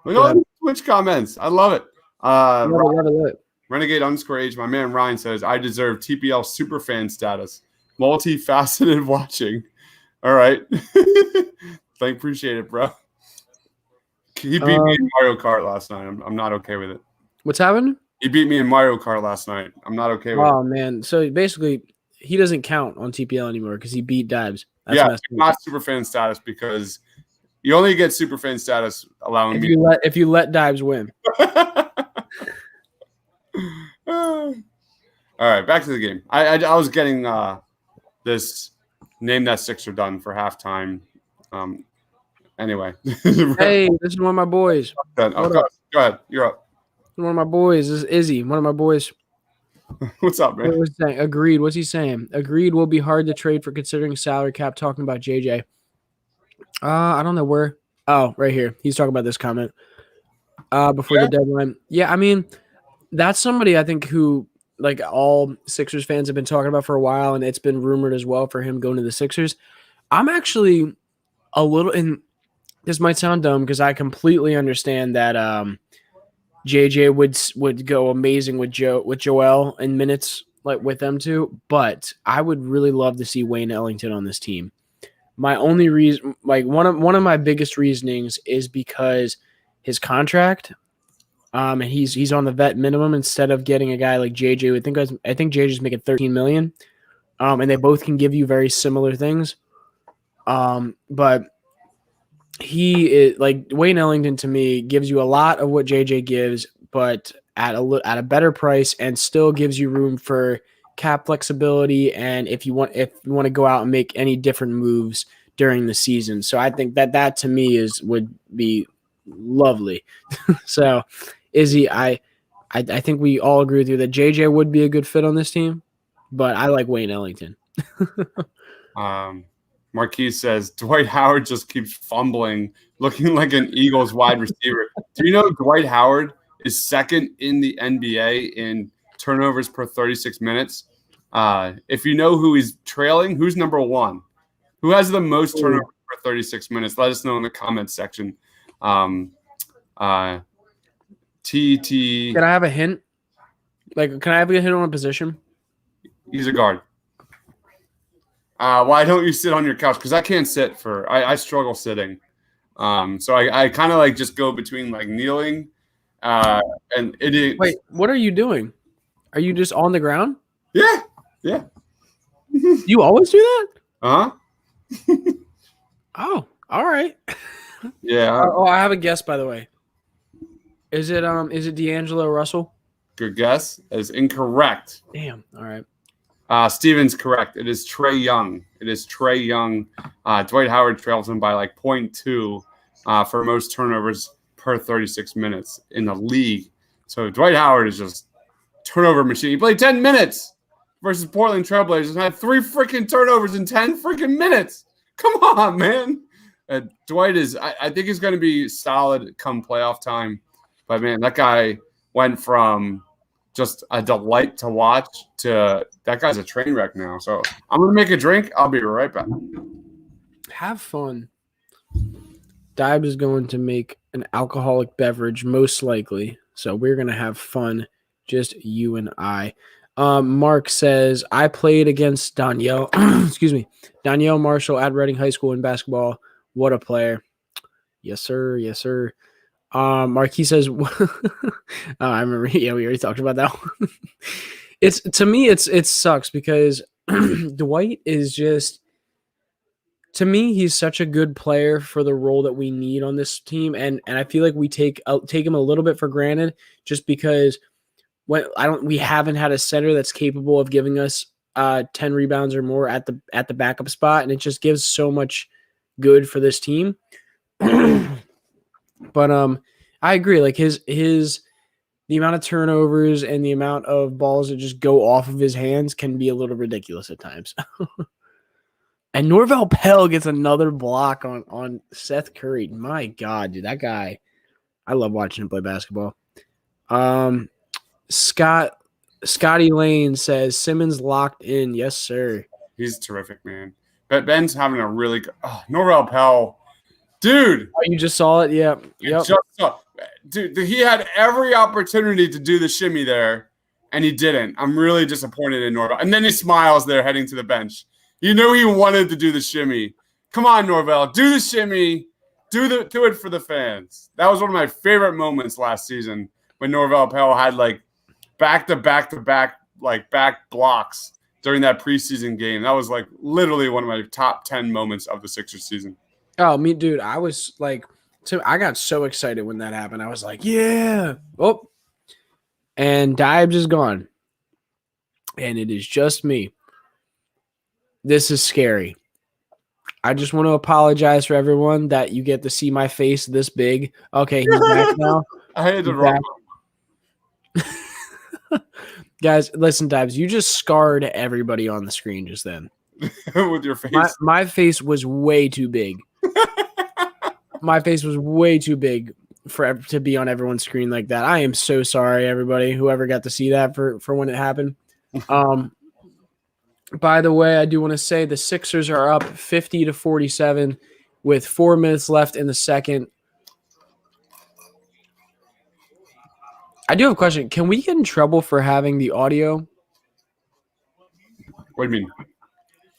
Look at all the Twitch comments. I love it. Love it. Renegade _Age, my man Ryan says, I deserve TPL superfan status. Multifaceted watching. All right. Appreciate it, bro. He beat me in Mario Kart last night. I'm not okay with it. What's happened? He beat me in Mario Kart last night. I'm not okay with it. Oh, man. So basically, he doesn't count on TPL anymore because he beat Dives. That's not superfan status because you only get superfan status allowing if you let Dives win. All right, back to the game. I was getting this name that Sixer done for halftime. Anyway. Hey, this is one of my boys. Go ahead. You're up. One of my boys. This is Izzy, one of my boys. What's up, man? Agreed. What's he saying? Agreed will be hard to trade for considering salary cap. Talking about JJ. I don't know where. Oh, right here. He's talking about this comment before the deadline. Yeah, I mean, that's somebody I think who, like, all Sixers fans have been talking about for a while, and it's been rumored as well for him going to the Sixers. I'm actually a little – and this might sound dumb because I completely understand that JJ would go amazing with Joel in minutes, like with them too, but I would really love to see Wayne Ellington on this team. My only reason, like one of my biggest reasonings is because his contract – and he's on the vet minimum instead of getting a guy like JJ. I think JJ's making $13 million, and they both can give you very similar things. But he is like Wayne Ellington to me gives you a lot of what JJ gives, but at a better price, and still gives you room for cap flexibility. And if you want to go out and make any different moves during the season, so I think that to me would be lovely. So. Izzy, I think we all agree with you that JJ would be a good fit on this team, but I like Wayne Ellington. Marquise says, Dwight Howard just keeps fumbling, looking like an Eagles wide receiver. Do you know Dwight Howard is second in the NBA in turnovers per 36 minutes? If you know who he's trailing, who's number one? Who has the most turnovers per 36 minutes? Let us know in the comments section. TT. Can I have a hint? Like, can I have a hint on a position? He's a guard. Why don't you sit on your couch? Because I can't sit I struggle sitting. So I kind of like just go between like kneeling and it. Wait, what are you doing? Are you just on the ground? Yeah. You always do that? Uh-huh. Oh, all right. Yeah. Oh, I have a guess, by the way. Is it D'Angelo Russell? Good guess. That is incorrect. Damn. All right. Steven's correct. It is Trae Young. Dwight Howard trails him by like 0.2 for most turnovers per 36 minutes in the league. So Dwight Howard is just turnover machine. He played 10 minutes versus Portland Trailblazers and had 3 freaking turnovers in 10 freaking minutes. Come on, man. Dwight is – I think he's going to be solid come playoff time. But, man, that guy went from just a delight to watch. That guy's a train wreck now. So I'm gonna make a drink. I'll be right back. Have fun. Dibes is going to make an alcoholic beverage, most likely. So we're going to have fun, just you and I. Mark says, I played against Danielle, Danielle Marshall at Reading High School in basketball. What a player. Yes, sir. Yes, sir. Marquis says, I remember, we already talked about that one. To me, it sucks because Dwight is just, to me, he's such a good player for the role that we need on this team, and I feel like we take him a little bit for granted just because we haven't had a center that's capable of giving us 10 rebounds or more at the backup spot, and it just gives so much good for this team. But I agree. Like the amount of turnovers and the amount of balls that just go off of his hands can be a little ridiculous at times. And Norvell Pell gets another block on Seth Curry. My God, dude, that guy, I love watching him play basketball. Scotty Lane says Simmons locked in. Yes, sir. He's terrific, man. But Ben's having a really good Norvell Pell. Dude. Oh, you just saw it? Yeah. Yep. Dude, he had every opportunity to do the shimmy there, and he didn't. I'm really disappointed in Norvell. And then he smiles there heading to the bench. You knew he wanted to do the shimmy. Come on, Norvell. Do the shimmy. Do it for the fans. That was one of my favorite moments last season when Norvell Pell had like back-to-back like back blocks during that preseason game. That was like literally one of my top 10 moments of the Sixers season. Oh, me, dude. I was like, I got so excited when that happened. I was like, yeah. Oh. And Dibes is gone. And it is just me. This is scary. I just want to apologize for everyone that you get to see my face this big. Okay, he's back now. I had the wrong one. Guys, listen, Dibes, you just scarred everybody on the screen just then. With your face. My face was way too big. My face was way too big to be on everyone's screen like that. I am so sorry, everybody, whoever got to see that for when it happened. By the way, I do want to say the Sixers are up 50-47 with 4 minutes left in the second. I do have a question. Can we get in trouble for having the audio? What do you mean?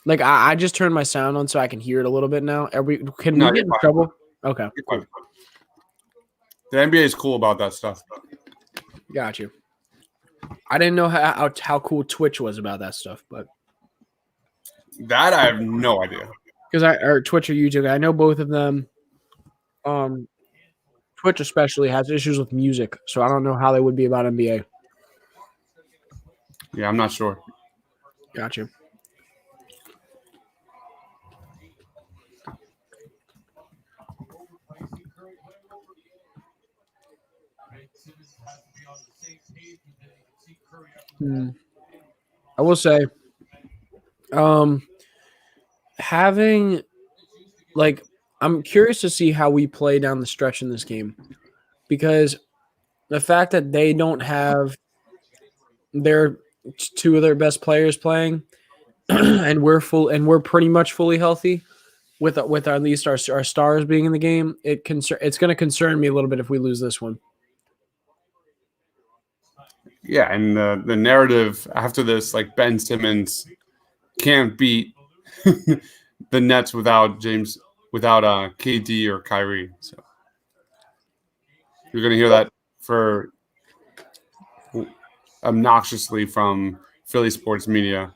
Like I just turned my sound on so I can hear it a little bit now. Can we get in trouble? Okay. The NBA is cool about that stuff. Got you. I didn't know how cool Twitch was about that stuff, but that I have no idea. Or Twitch or YouTube. I know both of them. Twitch especially has issues with music, so I don't know how they would be about NBA. Yeah, I'm not sure. Got you. I will say, having I'm curious to see how we play down the stretch in this game, because the fact that they don't have their two of their best players playing, and we're pretty much fully healthy with at least our stars being in the game, it's going to concern me a little bit if we lose this one. Yeah, and the narrative after this, like Ben Simmons can't beat the Nets without KD or Kyrie. So you're going to hear that for obnoxiously from Philly sports media.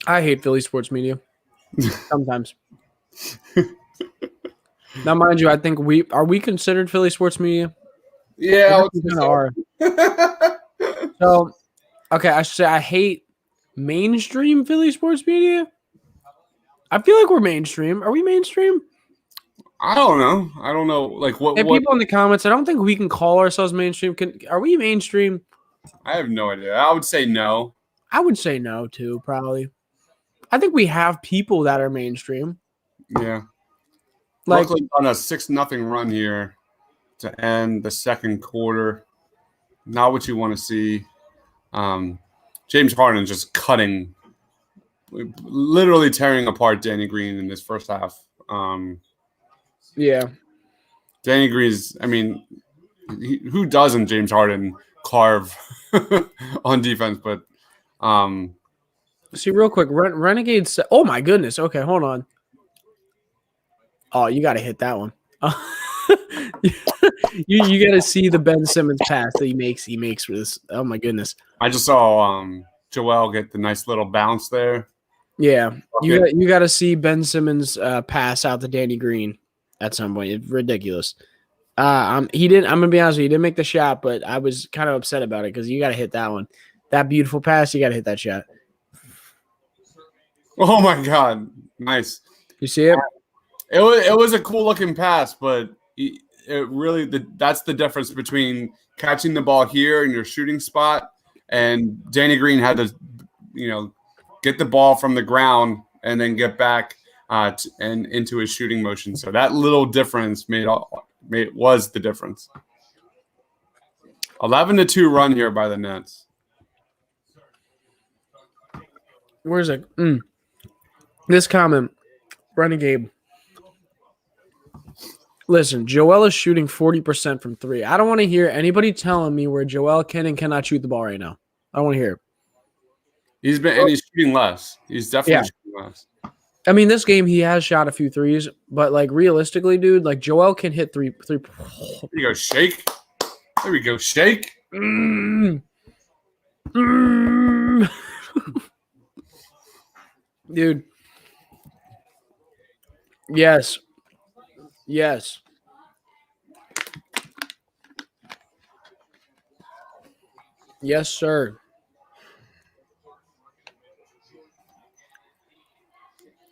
I hate Philly sports media sometimes. Now, mind you, I think we considered Philly sports media? Yeah, we kind of are. So, okay, I should say I hate mainstream Philly sports media. I feel like we're mainstream. Are we mainstream? I don't know. Like what? If people in the comments, I don't think we can call ourselves mainstream. Are we mainstream? I have no idea. I would say no. I would say no too, probably. I think we have people that are mainstream. Yeah. Like Brooklyn on a 6-0 run here to end the second quarter. Not what you want to see. James Harden just cutting, literally tearing apart Danny Green in this first half. Yeah. Danny Green's, I mean, who doesn't James Harden carve on defense? But see, real quick, Renegades. Oh my goodness. Okay, hold on. Oh, you got to hit that one. you got to see the Ben Simmons pass that he makes for this. Oh my goodness. I just saw Joel get the nice little bounce there. Yeah, you got to see Ben Simmons pass out to Danny Green at some point. It's ridiculous. He didn't. I'm gonna be honest with you. He didn't make the shot, but I was kind of upset about it because you got to hit that one. That beautiful pass, you got to hit that shot. Oh my God, nice. You see it? It was a cool looking pass, but it really that's the difference between catching the ball here in your shooting spot, and Danny Green had to, get the ball from the ground and then get back and into his shooting motion. So that little difference was the difference. 11-2 run here by the Nets. Where's it? This comment, Renegade. Listen, Joel is shooting 40% from 3. I don't want to hear anybody telling me where Joel can and cannot shoot the ball right now. I don't want to hear it. He's shooting less. He's definitely shooting less. I mean, this game he has shot a few threes, but like realistically, dude, like Joel can hit three. There you go, shake. There we go, shake. Dude. Yes. Yes. Yes, sir.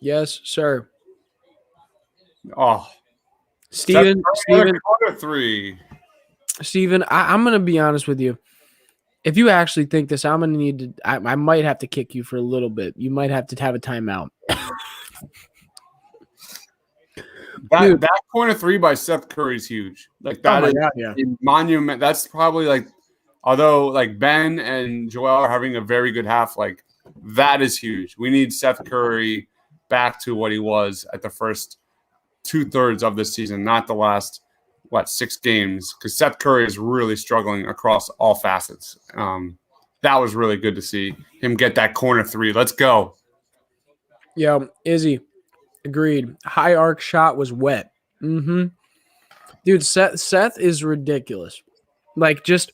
Yes, sir. Oh, Steven, quarter 3. Steven, I'm going to be honest with you. If you actually think this, I'm going to need to – I might have to kick you for a little bit. You might have to have a timeout. That corner 3 by Seth Curry is huge. Like that is a monument. That's probably like, although like Ben and Joel are having a very good half, like that is huge. We need Seth Curry back to what he was at the first 2/3 of this season, not the last 6 games, because Seth Curry is really struggling across all facets. That was really good to see him get that corner 3. Let's go. Yeah, Izzy. Agreed. High arc shot was wet. Dude, Seth is ridiculous. Like, just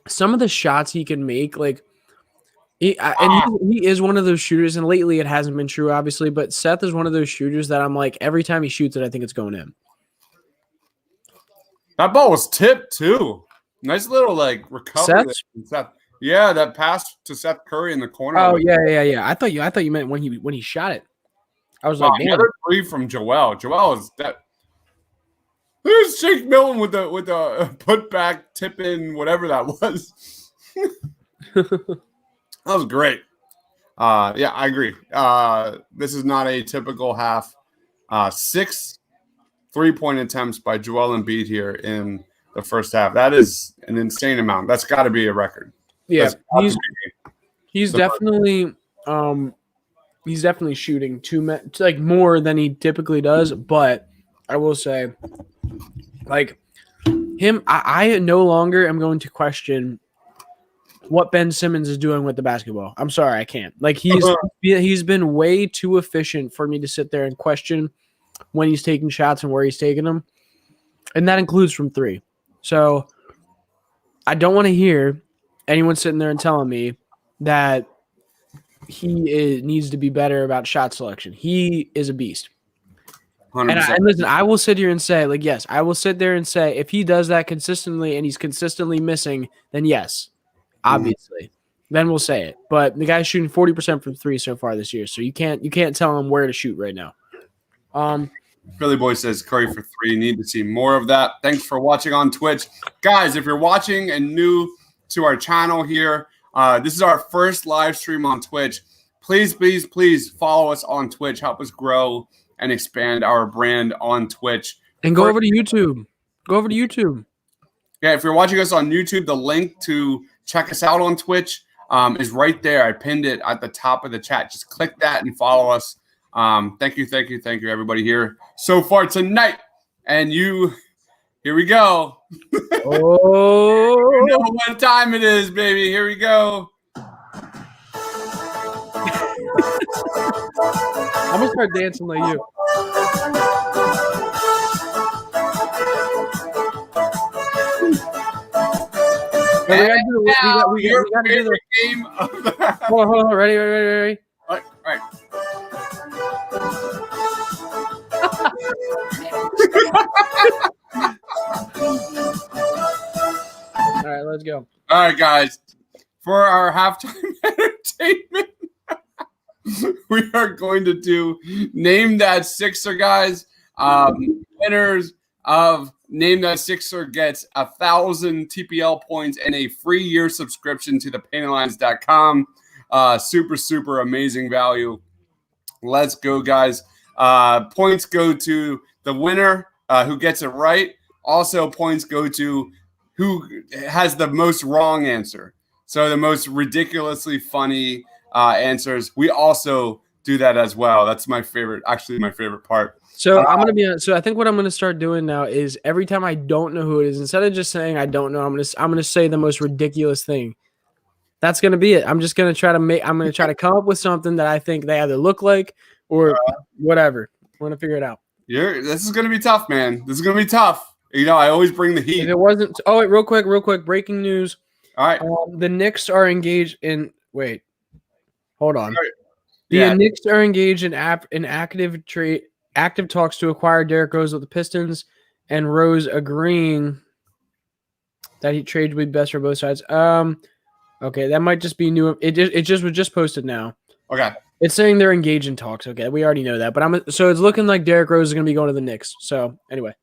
some of the shots he can make, like, he is one of those shooters, and lately it hasn't been true, obviously, but Seth is one of those shooters that I'm like, every time he shoots it, I think it's going in. That ball was tipped, too. Nice little, like, recovery. Seth. Yeah, that pass to Seth Curry in the corner. Oh, yeah. I thought you meant when he shot it. I was like, another 3 from Joel. Joel is that. There's Shake Milton with the put back tip in, whatever that was. That was great. Yeah, I agree. This is not a typical half. 6 3-point attempts by Joel Embiid here in the first half. That is an insane amount. That's got to be a record. Yeah, he's definitely shooting more than he typically does. But I will say, like him, I no longer am going to question what Ben Simmons is doing with the basketball. I'm sorry, I can't. Like he's been way too efficient for me to sit there and question when he's taking shots and where he's taking them, and that includes from 3. So I don't want to hear anyone sitting there and telling me that he needs to be better about shot selection. He is a beast. 100%. And listen, I will sit here and say, like, yes, I will sit there and say if he does that consistently and he's consistently missing, then yes, obviously. Then we'll say it. But the guy's shooting 40% from 3 so far this year, so you can't tell him where to shoot right now. Philly Boy says Curry for 3. Need to see more of that. Thanks for watching on Twitch. Guys, if you're watching and new to our channel here, this is our first live stream on Twitch. Please follow us on Twitch. Help us grow and expand our brand on Twitch. And go over to YouTube. Go over to YouTube. Yeah, if you're watching us on YouTube, the link to check us out on Twitch is right there. I pinned it at the top of the chat. Just click that and follow us. Thank you, everybody here so far tonight. And here we go. Oh, You know what time it is, baby. Here we go. I'm gonna start dancing like you. We gotta do the game of the hold on. Ready. All right. All right, let's go. All right, guys. For our halftime entertainment, we are going to do Name That Sixer, guys. Winners of Name That Sixer gets 1,000 TPL points and a free year subscription to thepaintlines.com. Super amazing value. Let's go, guys. Points go to the winner who gets it right. Also, points go to who has the most wrong answer. So the most ridiculously funny answers. We also do that as well. That's my favorite part. So I'm gonna be honest. So I think what I'm gonna start doing now is every time I don't know who it is, instead of just saying I don't know, I'm gonna say the most ridiculous thing. That's gonna be it. I'm gonna try to come up with something that I think they either look like or whatever. We're gonna figure it out. This is gonna be tough, man. This is gonna be tough. You know, I always bring the heat. If it wasn't, wait, real quick, breaking news. All right. The Knicks are engaged in. Wait, hold on. Right. The Knicks are engaged in active talks to acquire Derrick Rose with the Pistons, and Rose agreeing that he trade would be best for both sides. Okay, that might just be new. It was just posted now. Okay. It's saying they're engaged in talks. Okay, we already know that, but so it's looking like Derrick Rose is going to be going to the Knicks. So anyway.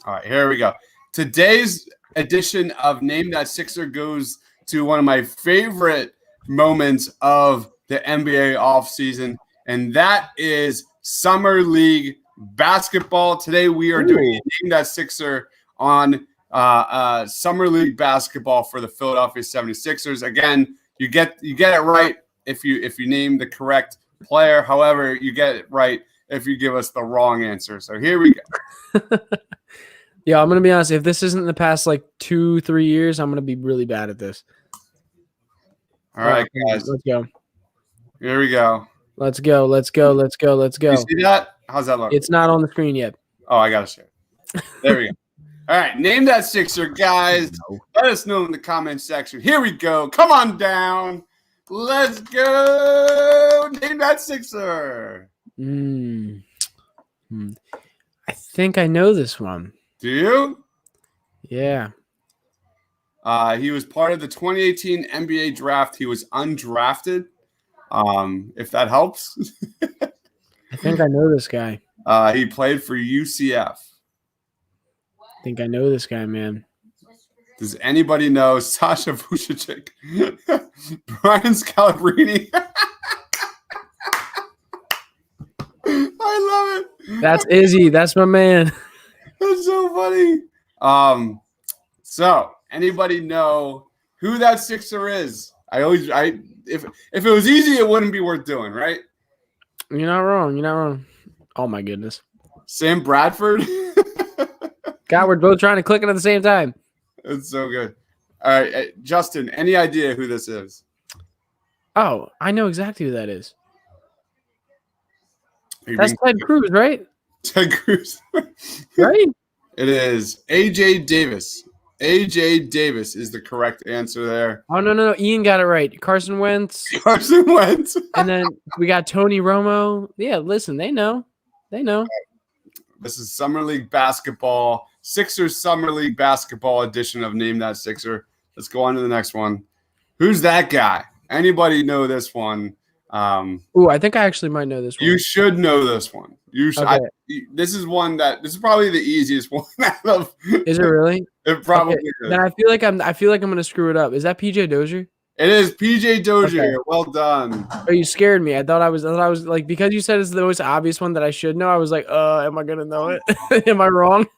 All right, here we go. Today's edition of Name That Sixer goes to one of my favorite moments of the NBA offseason, and that is Summer League basketball. Today we are doing Name That Sixer on Summer League basketball for the Philadelphia 76ers. Again, you get it right if you name the correct player. However, you get it right if you give us the wrong answer. So here we go. Yeah, I'm going to be honest. If this isn't the past like 2-3 years, I'm going to be really bad at this. All right, guys. Let's go. Here we go. Let's go. You see that? How's that look? It's not on the screen yet. Oh, I got to share. There we go. All right, Name That Sixer, guys. Let us know in the comment section. Here we go. Come on down. Let's go. Name That Sixer. I think I know this one. Do you? Yeah. He was part of the 2018 NBA draft. He was undrafted. If that helps. I think I know this guy. He played for UCF. I think I know this guy, man. Does anybody know Sasha Vujacic? Brian Scalabrine? I love it. That's Izzy. That's my man. That's so funny. So anybody know who that Sixer is? If it was easy, it wouldn't be worth doing, right? You're not wrong. Oh my goodness. Sam Bradford. God, we're both trying to click it at the same time. It's so good. All right, Justin, any idea who this is? Oh, I know exactly who that is. That's Ted Cruz, right? Ted Cruz. Right? It is AJ Davis. AJ Davis is the correct answer there. Oh, no. Ian got it right. Carson Wentz. And then we got Tony Romo. Yeah, listen, they know. This is Summer League basketball. Sixers Summer League basketball edition of Name That Sixer. Let's go on to the next one. Who's that guy? Anybody know this one? I think I actually might know this one. You should know this one. You should. Okay. This is probably the easiest one out of. Is it really? It probably is. Then I feel like I'm going to screw it up. Is that PJ Dozier? It is PJ Dozier. Okay. Well done. Oh, you scared me. I thought I was like, because you said it's the most obvious one that I should know. I was like, am I gonna know it? Am I wrong?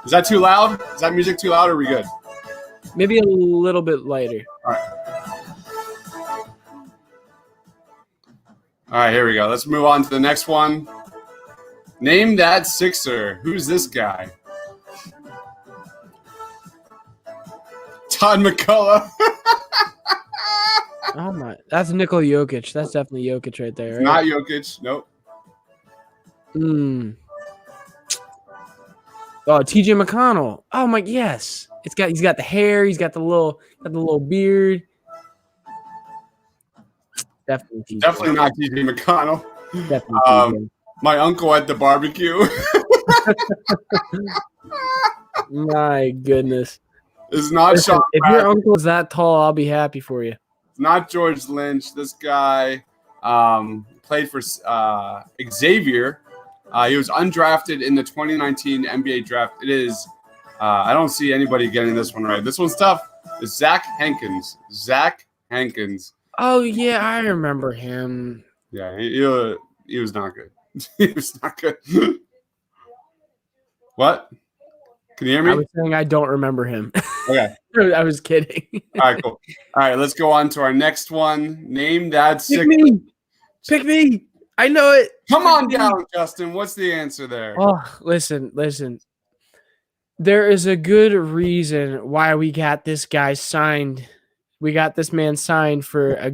Is that too loud? Is that music too loud, or are we good? Maybe a little bit lighter. All right, here we go. Let's move on to the next one. Name that Sixer. Who's this guy? Todd McCullough. Oh my, that's Nikola Jokic. That's definitely Jokic right there. Right? Not Jokic. Nope. Oh, TJ McConnell. Oh my, yes. He's got the hair. He's got the little beard. Definitely TJ. Definitely not TJ McConnell. Definitely TJ. My uncle at the barbecue. My goodness. It's not Listen, Sean. if your uncle is that tall, I'll be happy for you. It's not George Lynch. This guy played for Xavier. He was undrafted in the 2019 NBA draft. It is, I don't see anybody getting this one right. This one's tough. It's Zach Hankins. Zach Hankins. Oh, yeah, I remember him. Yeah, he was not good. He was not good. What? Can you hear me? I was saying I don't remember him. Okay. I was kidding. All right, cool. All right, let's go on to our next one. Name that Pick me. Pick me. I know it. Come on down, Justin. What's the answer there? Oh, listen. There is a good reason why we got this guy signed. We got this man signed for a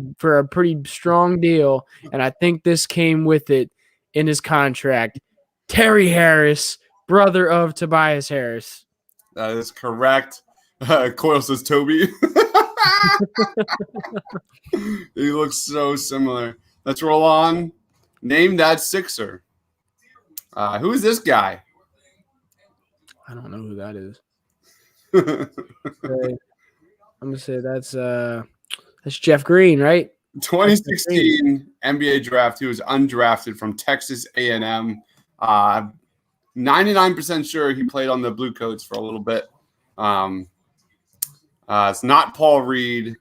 pretty strong deal, and I think this came with it in his contract. Terry Harris, brother of Tobias Harris. That is correct. Coyle says Toby. He looks so similar. Let's roll on. Name that Sixer. Who is this guy? I don't know who that is. I'm gonna say that's Jeff Green, right? 2016 NBA draft. He was undrafted from Texas A&M. 99% sure he played on the Blue Coats for a little bit. It's not Paul Reed.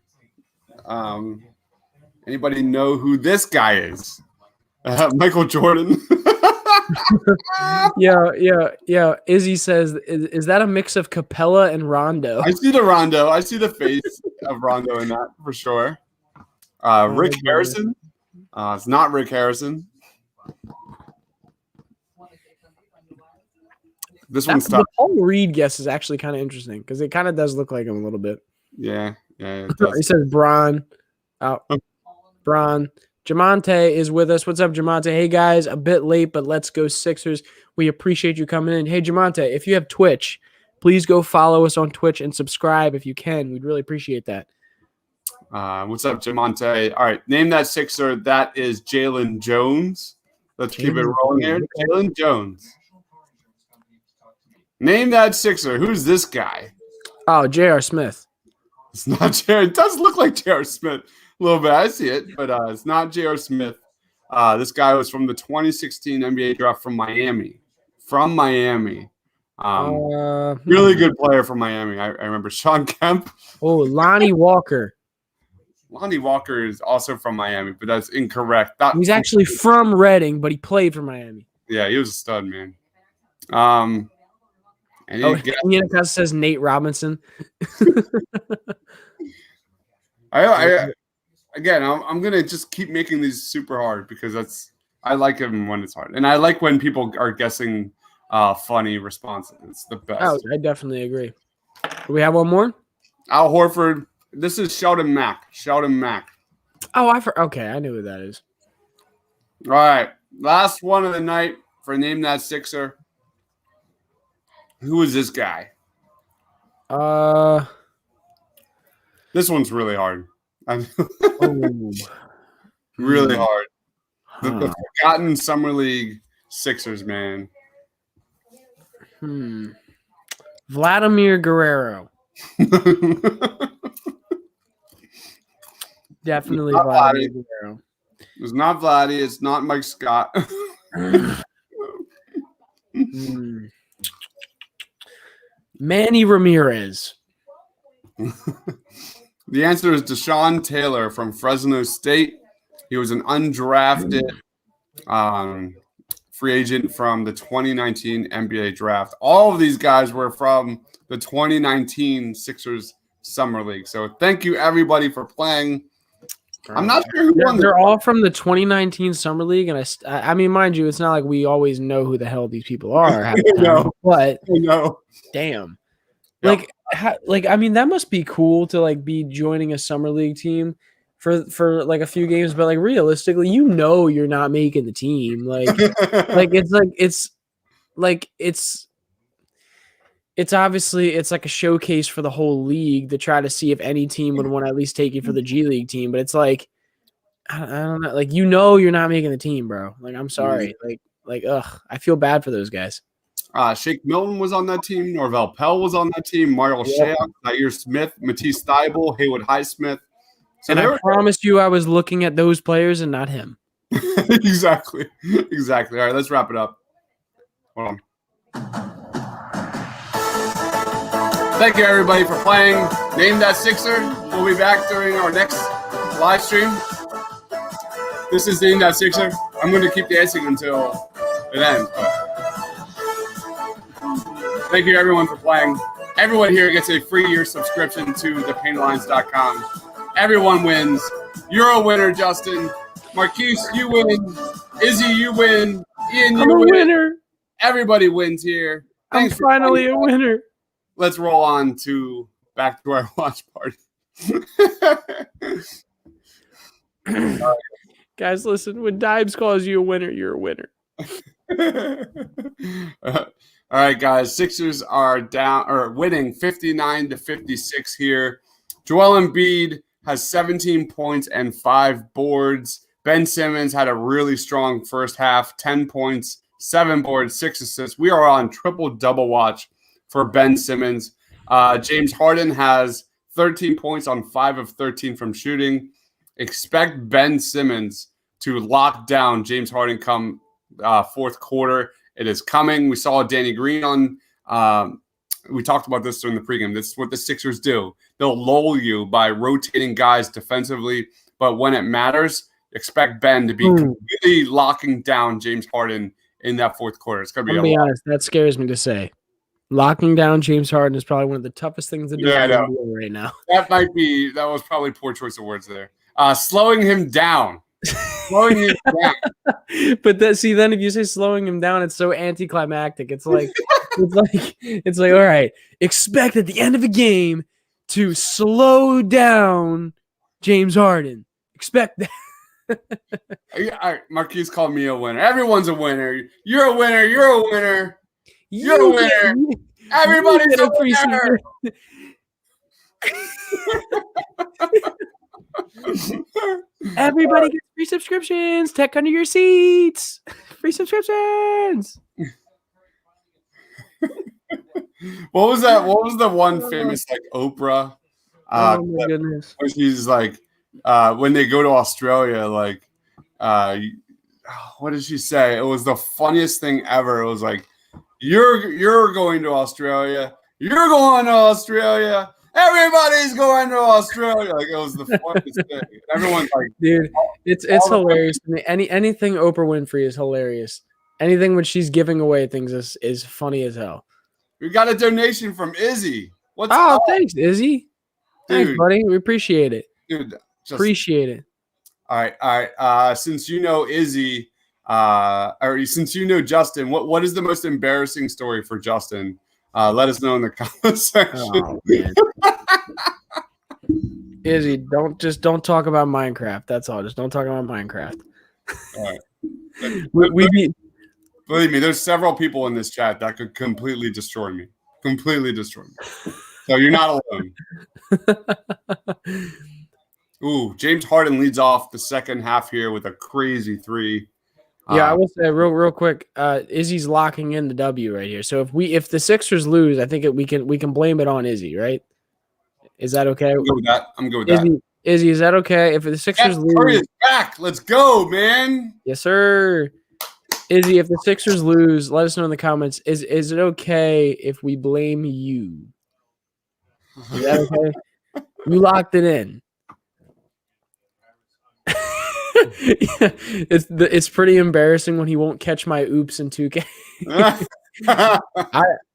Anybody know who this guy is? Michael Jordan. Yeah. Izzy says, is that a mix of Capella and Rondo? I see the Rondo. I see the face of Rondo in that for sure. Rick Harrison. It's not Rick Harrison. This one's tough. The Paul Reed guess is actually kind of interesting because it kind of does look like him a little bit. Yeah, it does. He says Bron. Bron. Jamonte is with us. What's up, Jamonte? Hey, guys, a bit late, but let's go Sixers. We appreciate you coming in. Hey, Jamonte, if you have Twitch, please go follow us on Twitch and subscribe if you can. We'd really appreciate that. What's up, Jamonte? All right, name that Sixer. That is Jalen Jones. Let's keep it rolling here. Jalen Jones. Name that Sixer. Who's this guy? Oh, J.R. Smith. It's not J.R. It does look like J.R. Smith a little bit. I see it, but it's not J.R. Smith. This guy was from the 2016 NBA draft from Miami. Really good player from Miami. I remember Sean Kemp. Oh, Lonnie Walker. Lonnie Walker is also from Miami, but that's incorrect. He's actually from Reading, but he played for Miami. Yeah, he was a stud, man. Yannicka says Nate Robinson. I'm gonna just keep making these super hard because I like them when it's hard, and I like when people are guessing funny responses. It's the best. Oh, I definitely agree. Do we have one more? Al Horford. This is Sheldon Mack. Oh, okay. I knew who that is. All right, last one of the night for Name That Sixer. Who is this guy? This one's really hard. Really hard. The forgotten Summer League Sixers, man. Vladimir Guerrero. Definitely Vladimir Guerrero. It's not Vladdy. It's not Mike Scott. Manny Ramirez. The answer is Deshaun Taylor from Fresno State. He was an undrafted free agent from the 2019 NBA draft. All of these guys were from the 2019 Sixers Summer League. So thank you, everybody, for playing. I'm not sure who won. They're all from the 2019 Summer League, and I mean, mind you, it's not like we always know who the hell these people are. No, but no, damn, yep. I mean, that must be cool to like be joining a Summer League team for like a few games, but like realistically, you know, you're not making the team. It's obviously it's like a showcase for the whole league to try to see if any team would want to at least take you for the G League team. But it's like, I don't know, like, you know, you're not making the team, bro. Like, I'm sorry. Ugh, I feel bad for those guys. Shake Milton was on that team. Norvell Pell was on that team. Mario Shea, Zaire Smith, Matisse Thybulle, Haywood Highsmith. So and I promised you I was looking at those players and not him. Exactly. All right, let's wrap it up. Hold on. Thank you, everybody, for playing. Name That Sixer. We'll be back during our next live stream. This is Name That Sixer. I'm going to keep dancing until it ends. But thank you, everyone, for playing. Everyone here gets a free year subscription to thepaintlines.com. Everyone wins. You're a winner, Justin. Marquise, you win. Izzy, you win. Ian, you win. Winner. Everybody wins here. Thanks, I'm finally a winner. Let's roll on back to our watch party. Guys, listen, when Dibes calls you a winner, you're a winner. All right, guys. Sixers are winning 59-56 here. Joel Embiid has 17 points and 5 boards. Ben Simmons had a really strong first half, 10 points, 7 boards, 6 assists. We are on triple-double watch for Ben Simmons. James Harden has 13 points on 5 of 13 from shooting. Expect Ben Simmons to lock down James Harden come fourth quarter. It is coming. We saw Danny Green on we talked about this during the pregame. This is what the Sixers do. They'll lull you by rotating guys defensively, but when it matters, expect Ben to be completely locking down James Harden in that fourth quarter. It's going to be be honest, that scares me to say. Locking down James Harden is probably one of the toughest things to do right now. That was probably poor choice of words there. Slowing him down. Slowing him down. But then if you say slowing him down, it's so anticlimactic. It's like all right, expect at the end of a game to slow down James Harden. Expect that. All right, Marquise called me a winner. Everyone's a winner. You're a winner. You're a winner. You're a winner. Everybody's a winner. Everybody gets free subscriptions. Tech under your seats. Free subscriptions. What was that? What was the one famous like Oprah? Oh my goodness. Where she's like, when they go to Australia, like, what did she say? It was the funniest thing ever. It was like, you're going to Australia. You're going to Australia. Everybody's going to Australia. Like, it was the funniest thing. Everyone's like, dude, it's hilarious to me. Anything Oprah Winfrey is hilarious. Anything when she's giving away things is funny as hell. We got a donation from Izzy. What's up? Thanks, Izzy. Dude, thanks, buddy. We appreciate it. Dude, appreciate it. All right. Since you know Izzy, or since you know Justin, what is the most embarrassing story for Justin? Let us know in the comment section. Oh, man. Izzy, don't talk about Minecraft. That's all. Just don't talk about Minecraft. All right. Believe me, there's several people in this chat that could completely destroy me. So you're not alone. Ooh, James Harden leads off the second half here with a crazy three. Yeah, I will say real quick. Izzy's locking in the W right here. So if the Sixers lose, I think we can blame it on Izzy, right? Is that okay? I'm good with that. Izzy, is that okay? If the Sixers lose, Curry is back. Let's go, man. Yes, sir. Izzy, if the Sixers lose, let us know in the comments. Is it okay if we blame you? Is that okay? You locked it in. It's pretty embarrassing when he won't catch my oops in 2K.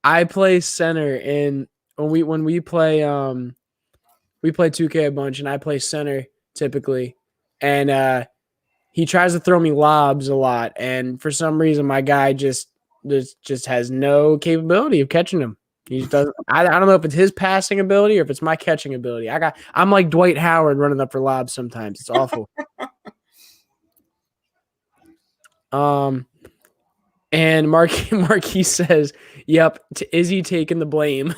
I play center, and when we play 2K a bunch, and I play center typically, and he tries to throw me lobs a lot, and for some reason my guy just has no capability of catching them. He just doesn't. I don't know if it's his passing ability or if it's my catching ability. I'm like Dwight Howard running up for lobs sometimes. It's awful. And Marquis says, "Yep, Izzy taking the blame,"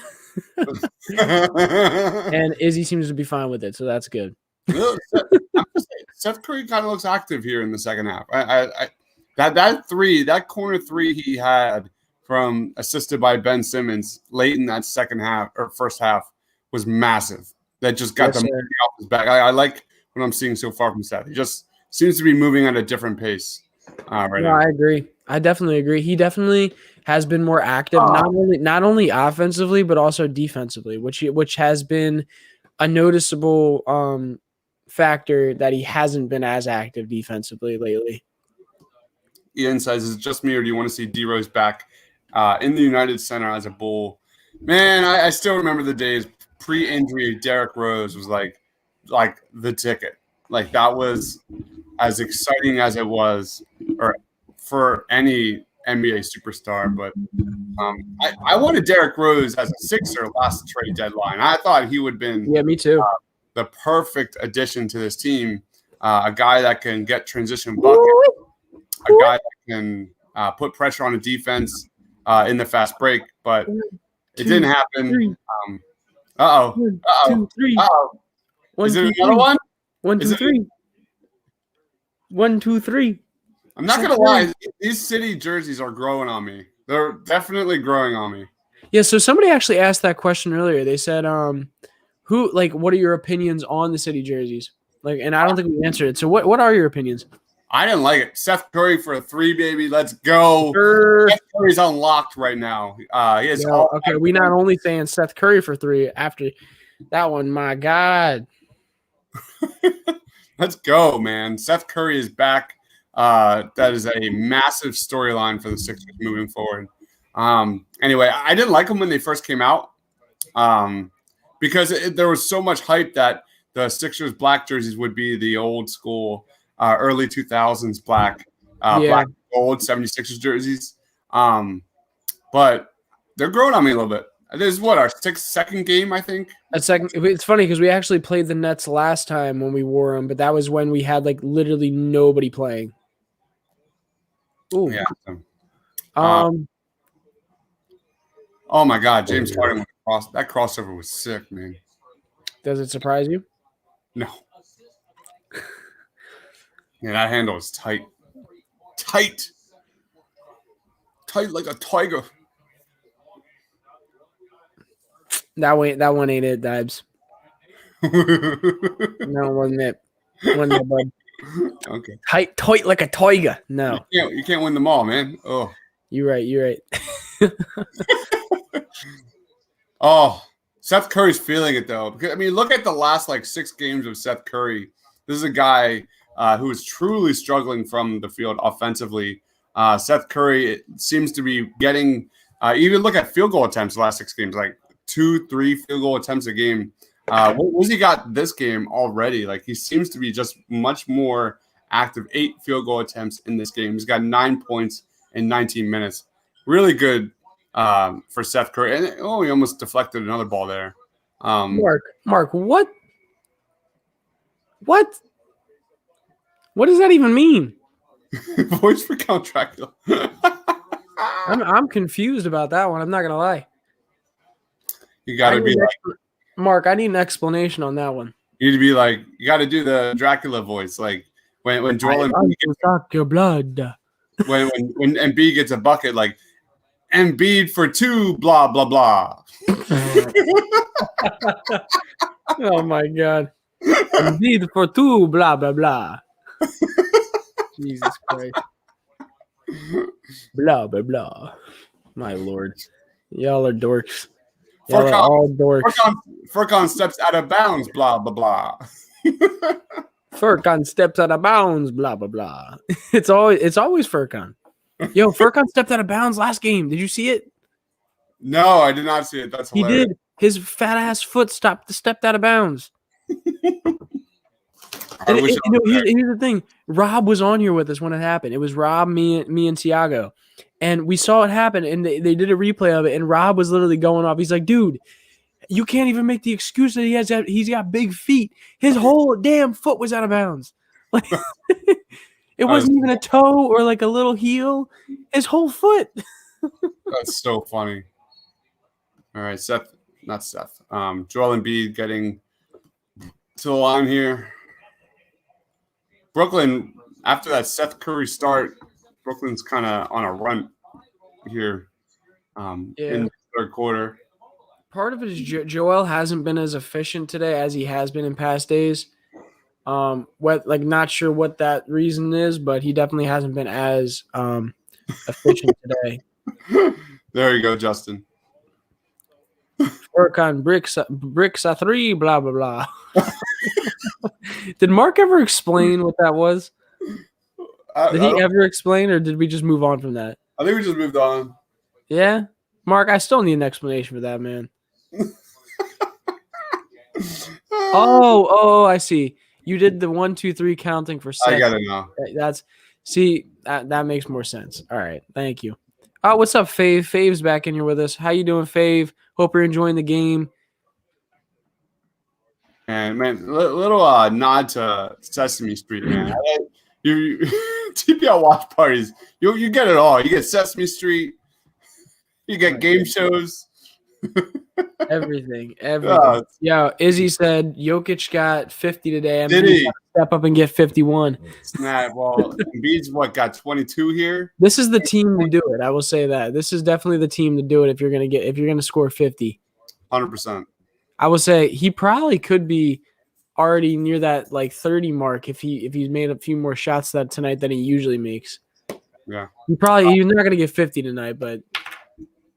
and Izzy seems to be fine with it, so that's good. Seth Curry kind of looks active here in the second half. That corner three he had from assisted by Ben Simmons late in that second half or first half was massive. That just got the money off his back. I like what I'm seeing so far from Seth. He just seems to be moving at a different pace right now. I agree. I definitely agree. He definitely has been more active, not only offensively but also defensively, which has been a noticeable factor that he hasn't been as active defensively lately. Ian says, "Is it just me, or do you want to see D-Rose back in the United Center as a Bull?" Man, I still remember the days pre-injury. Derrick Rose was like the ticket. Like that was as exciting as it was, or for any NBA superstar. But I wanted Derrick Rose as a Sixer last trade deadline. I thought he would have been me too. The perfect addition to this team. A guy that can get transition buckets. A guy that can put pressure on a defense in the fast break, but it didn't happen. Uh-oh. Is it another one? 1, 2, 3. 1, 2, 3. I'm not going to lie. These city jerseys are growing on me. They're definitely growing on me. Yeah, so somebody actually asked that question earlier. They said, what are your opinions on the city jerseys? And I don't think we answered it. So what are your opinions? I didn't like it. Seth Curry for a 3, baby. Let's go. Seth Curry's unlocked right now. We not only saying Seth Curry for 3 after that one. My God. Let's go, man. Seth Curry is back. That is a massive storyline for the Sixers moving forward. Anyway, I didn't like them when they first came out because there was so much hype that the Sixers black jerseys would be the old school early 2000s black and gold 76ers jerseys. But they're growing on me a little bit. This is our second game, I think. It's funny because we actually played the Nets last time when we wore them, but that was when we had literally nobody playing. Ooh. Yeah. Oh my God, James Harden that crossover was sick, man. Does it surprise you? No. Yeah, that handle is tight. Tight like a tiger. That one ain't it, Dibes. No, wasn't it. Wasn't it, bud. Okay. Tight like a tiger. No. You can't win them all, man. Oh. You're right. Oh, Seth Curry's feeling it though. Because, I mean, look at the last 6 games of Seth Curry. This is a guy who is truly struggling from the field offensively. Seth Curry seems to be getting even look at field goal attempts the last 6 games, 2-3 field goal attempts a game. What he got this game already? He seems to be just much more active. 8 field goal attempts in this game. He's got 9 points in 19 minutes. Really good for Seth Curry. And he almost deflected another ball there. Mark, what? What does that even mean? Voice for Count Dracula. I'm confused about that one. I'm not gonna lie. You gotta be Mark, I need an explanation on that one. You need to be you gotta do the Dracula voice, when Joel Embiid suck your blood. When Embiid gets a bucket, Embiid for 2, blah blah blah. Oh my God. Embiid for 2, blah blah blah. Jesus Christ. Blah blah blah. My Lord. Y'all are dorks. Y'all are all dorks. Furkan steps out of bounds, blah blah blah. Furkan stepped out of bounds, blah, blah, blah. It's always Furkan. Yo, Furkan stepped out of bounds last game. Did you see it? No, I did not see it. That's He hilarious. did. His fat ass foot stepped out of bounds. Here's the thing. Rob was on here with us when it happened. It was Rob, me, and Tiago. And we saw it happen, and they did a replay of it, and Rob was literally going off. He's like, dude, you can't even make the excuse that he's got big feet. His whole damn foot was out of bounds. Like, it wasn't even a toe or like a little heel. His whole foot. That's so funny. All right, Joel Embiid getting to the line here. Brooklyn, after that Seth Curry start, Brooklyn's kind of on a run here in the third quarter. Part of it is Joel hasn't been as efficient today as he has been in past days. Not sure what that reason is, but he definitely hasn't been as efficient today. There you go, Justin. Work on bricks a 3, blah blah blah. Did Mark ever explain what that was? Did he ever explain, or did we just move on from that? I think we just moved on. Yeah, Mark, I still need an explanation for that, man. Oh, I see. You did the 1, 2, 3 counting for Seth. I gotta know. That makes more sense. All right, thank you. What's up, Fave? Fave's back in here with us. How you doing, Fave? Hope you're enjoying the game. And man, little nod to Sesame Street, man. You TPL watch parties, you get it all. You get Sesame Street, you get game shows. Everything. Yeah, Izzy said Jokic got 50 today. Did he step up and get 51? Snap. Well, Embiid's got 22 here. This is the team to do it. I will say that. This is definitely the team to do it if you're gonna score 50. 100%. I will say he probably could be already near that 30 mark if he's made a few more shots tonight than he usually makes. Yeah. He's not gonna get 50 tonight, but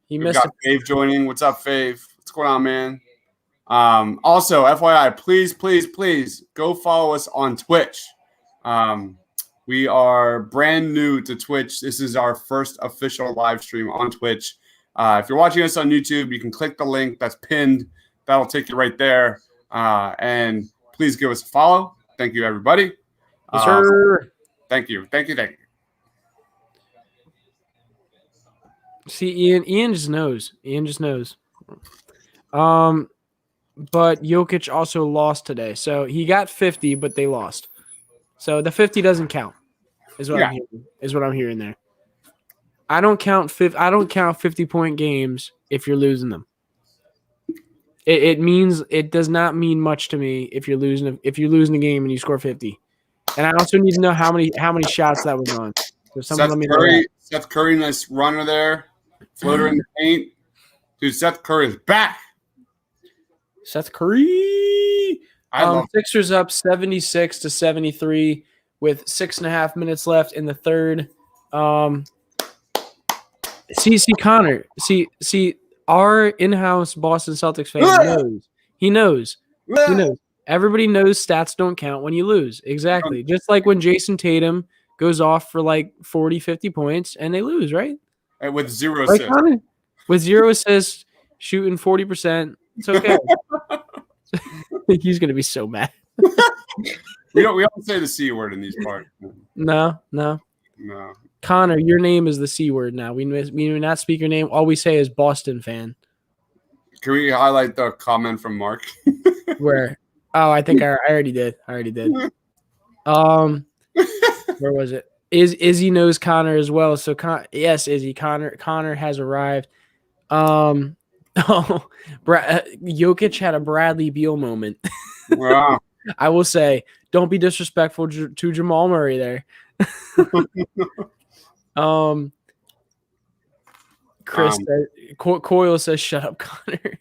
We've got Fave joining. What's up, Fave? What's going on, man? Also, FYI, please go follow us on Twitch. We are brand new to Twitch. This is our first official live stream on Twitch. If you're watching us on YouTube, you can click the link that's pinned. That'll take you right there. And please give us a follow. Thank you, everybody. Yes, sir. Thank you. See, Ian just knows. But Jokic also lost today. So he got 50, but they lost. So the 50 doesn't count. Is what I'm hearing there. I don't count 50-point games if you're losing them. It does not mean much to me if you're losing the game and you score 50. And I also need to know how many shots that was on. So Seth Curry, nice runner there. Floater in the paint. Dude, Seth Curry is back. Seth Curry. Sixers up 76-73 with 6.5 minutes left in the third. Connor. See, our in-house Boston Celtics fan knows. He knows. Everybody knows stats don't count when you lose. Exactly. Just like when Jason Tatum goes off for 40, 50 points and they lose, right? And with 0 assists. With 0 assists, shooting 40%. It's okay. He's going to be so mad. We don't say the C word in these parts. No. Connor, your name is the C word now. We do not speak your name. All we say is Boston fan. Can we highlight the comment from Mark? Where? Oh, I think I already did. Where was it? Izzy knows Connor as well. So yes, Izzy. Connor has arrived. Jokic had a Bradley Beal moment. Wow. I will say, don't be disrespectful to Jamal Murray there. Chris Coyle says, "Shut up, Connor."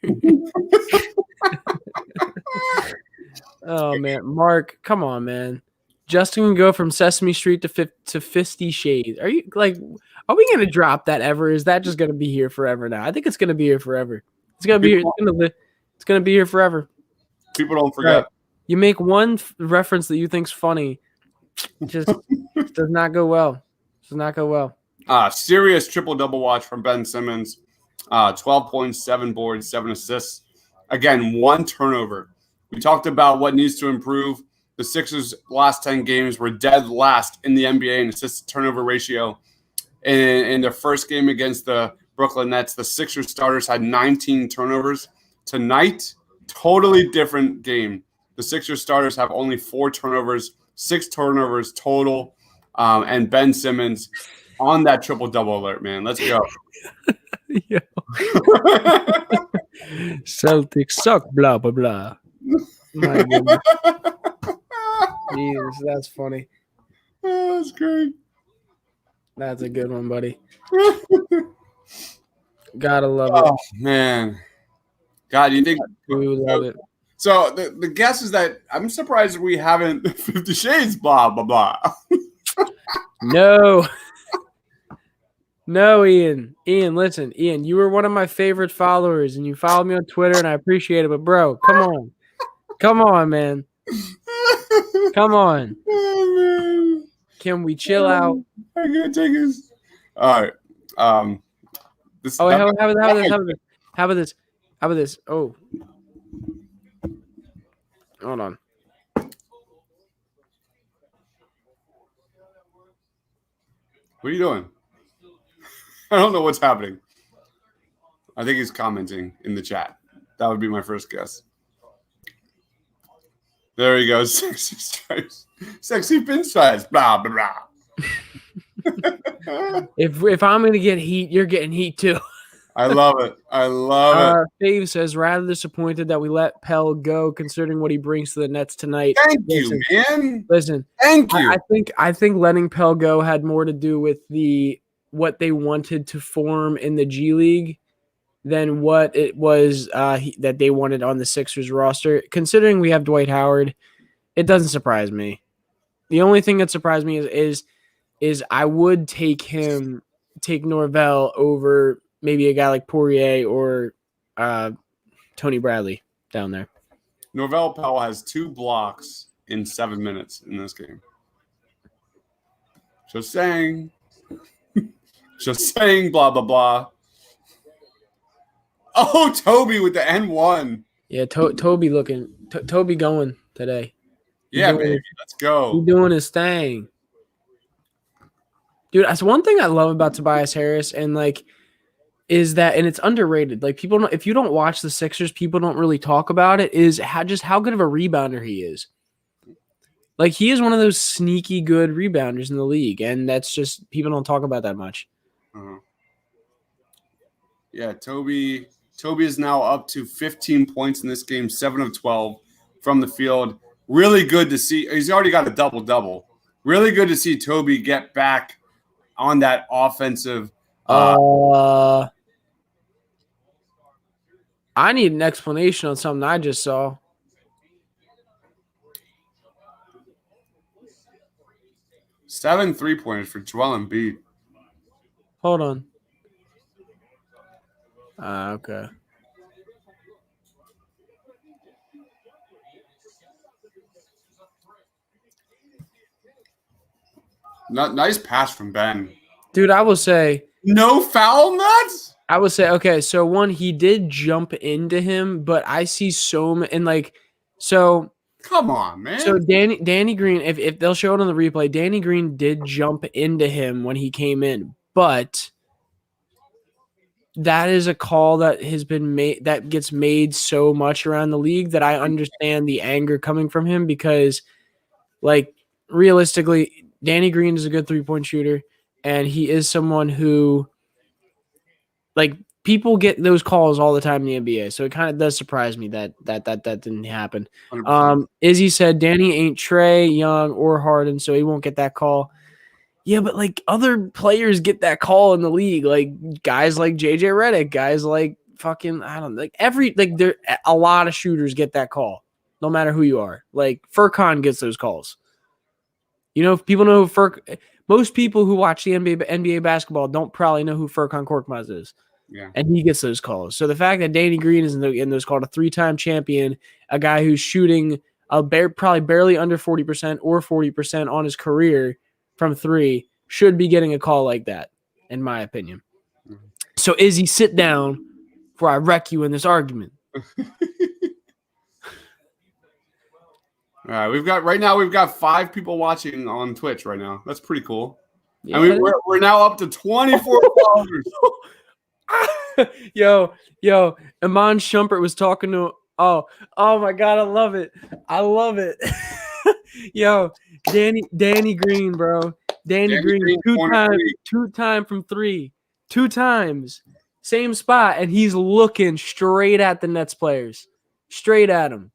Oh man, Mark, come on, man. Justin can go from Sesame Street to 50 Shades. Are we going to drop that ever? Is that just going to be here forever now? I think it's going to be here forever. It's going to be here. It's going to be here forever. People don't forget. You make one reference that you think's funny, just does not go well. Does not go well. Serious triple-double watch from Ben Simmons. 12 points, 7 boards, 7 assists. Again, 1 turnover. We talked about what needs to improve. The Sixers' last 10 games were dead last in the NBA in assist-to-turnover ratio. In their first game against the Brooklyn Nets, the Sixers starters had 19 turnovers. Tonight, totally different game. The Sixers starters have only 4 turnovers, 6 turnovers total, and Ben Simmons on that triple-double alert, man. Let's go. Yeah. Celtics suck, blah, blah, blah. My goodness. Jesus, that's funny. Oh, that's great. That's a good one, buddy. Gotta love it. Oh, man. God, you think – love it. So the guess is that I'm surprised we haven't 50 Shades, blah, blah, blah. No. No, Ian. Ian, listen. Ian, you were one of my favorite followers, and you followed me on Twitter, and I appreciate it. But, bro, come on. Come on, man. Come on. Oh, man. Can we chill out? I can't take this. All right. How about this? Oh. Hold on. What are you doing? I don't know what's happening. I think he's commenting in the chat. That would be my first guess. There he goes. Sexy stripes. Sexy pinstripes. Blah, blah, blah. If I'm going to get heat, you're getting heat too. I love it. I love it. Fave says, rather disappointed that we let Pell go considering what he brings to the Nets tonight. Thank you, man. Listen. Thank you. I think letting Pell go had more to do with what they wanted to form in the G League than what it was that they wanted on the Sixers roster. Considering we have Dwight Howard, it doesn't surprise me. The only thing that surprised me is I would take Norvell over maybe a guy like Poirier or Tony Bradley down there. Norvell Powell has 2 blocks in 7 minutes in this game. Just saying. Just saying, blah, blah, blah. Oh, Toby with the N1. Yeah, Toby looking. Toby going today. Yeah, baby. Let's go. He's doing his thing. Dude, that's one thing I love about Tobias Harris is that, and it's underrated. Like, people don't, if you don't watch the Sixers, people don't really talk about it, is how good of a rebounder he is. Like, he is one of those sneaky good rebounders in the league, and that's just, people don't talk about that much. Yeah, Toby is now up to 15 points in this game, 7 of 12 from the field. Really good to see. He's already got a double-double. Really good to see Toby get back on that offensive. I need an explanation on something I just saw. Seven 3-pointers for Joel Embiid. Hold on. Okay. Nice pass from Ben. Dude, I will say. No foul nuts? I would say, okay, so one, he did jump into him, but I see so come on, man. So Danny Green, if they'll show it on the replay, Danny Green did jump into him when he came in, but that is a call that has been made, that gets made so much around the league, that I understand the anger coming from him, because, like, realistically, Danny Green is a good 3-point shooter, and he is someone who, like, people get those calls all the time in the NBA, so it kind of does surprise me that didn't happen. 100%. Izzy said Danny ain't Trae Young or Harden, so he won't get that call. Yeah, but, like, other players get that call in the league, like guys like JJ Redick, guys like fucking, I don't know, like there a lot of shooters get that call, no matter who you are. Like, Furkan gets those calls. You know, if people know who most people who watch the NBA basketball don't probably know who Furkan Korkmaz is. Yeah. And he gets those calls. So the fact that Danny Green is in those called a 3-time champion, a guy who's shooting probably barely under 40% or 40% on his career from 3 should be getting a call like that, in my opinion. So, Izzy, sit down before I wreck you in this argument. All right, we've got 5 people watching on Twitch right now. That's pretty cool. Yeah. And we're now up to 24 followers. Yo, Iman Shumpert was talking to oh my god, I love it. Yo, Danny Green, bro. Danny Green, two time from 3. 2 times. Same spot, and he's looking straight at the Nets players. Straight at him.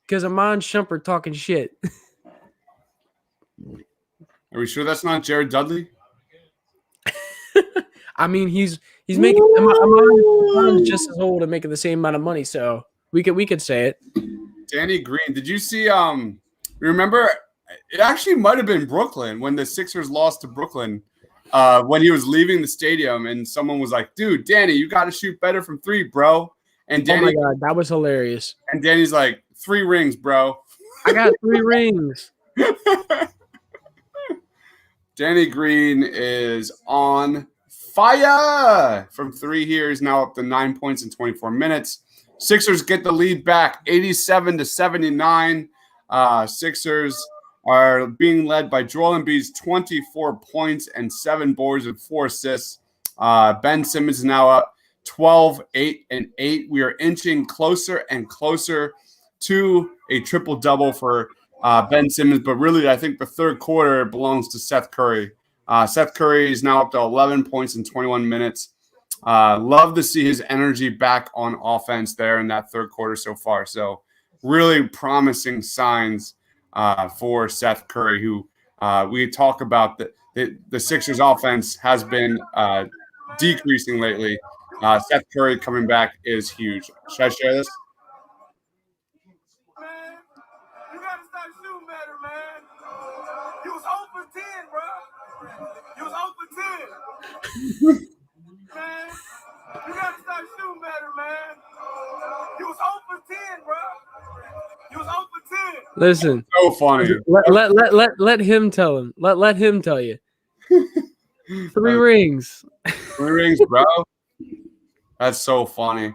Because Iman Shumpert talking shit. Are we sure that's not Jared Dudley? I mean, he's making Iman's just as old and making the same amount of money, so we could say it. Danny Green. Did you see remember it actually might have been Brooklyn when the Sixers lost to Brooklyn when he was leaving the stadium and someone was like, "Dude, Danny, you got to shoot better from 3, bro." And Danny, oh my god, that was hilarious. And Danny's like, 3 rings, bro. I got 3 rings. Danny Green is on fire from 3 here. He's now up to 9 points in 24 minutes. Sixers get the lead back 87-79. Sixers are being led by Joel Embiid's 24 points and 7 boards and 4 assists. Ben Simmons is now up 12, 8, and 8. We are inching closer and closer to a triple-double for Ben Simmons, but really I think the third quarter belongs to Seth Curry. Seth Curry is now up to 11 points in 21 minutes. Love to see his energy back on offense there in that third quarter so far. So really promising signs for Seth Curry, who we talk about the Sixers offense has been decreasing lately. Seth Curry coming back is huge. Should I share this? Man, you gotta start shooting better, man. You was 0 for 10, bro. You was 0 for 10. Man, you gotta start shooting better, man. You was 0 for 10, bro. You was 0 for 10. Listen. So funny. Let him tell him. Let him tell you. 3 rings. 3 rings, bro. That's so funny.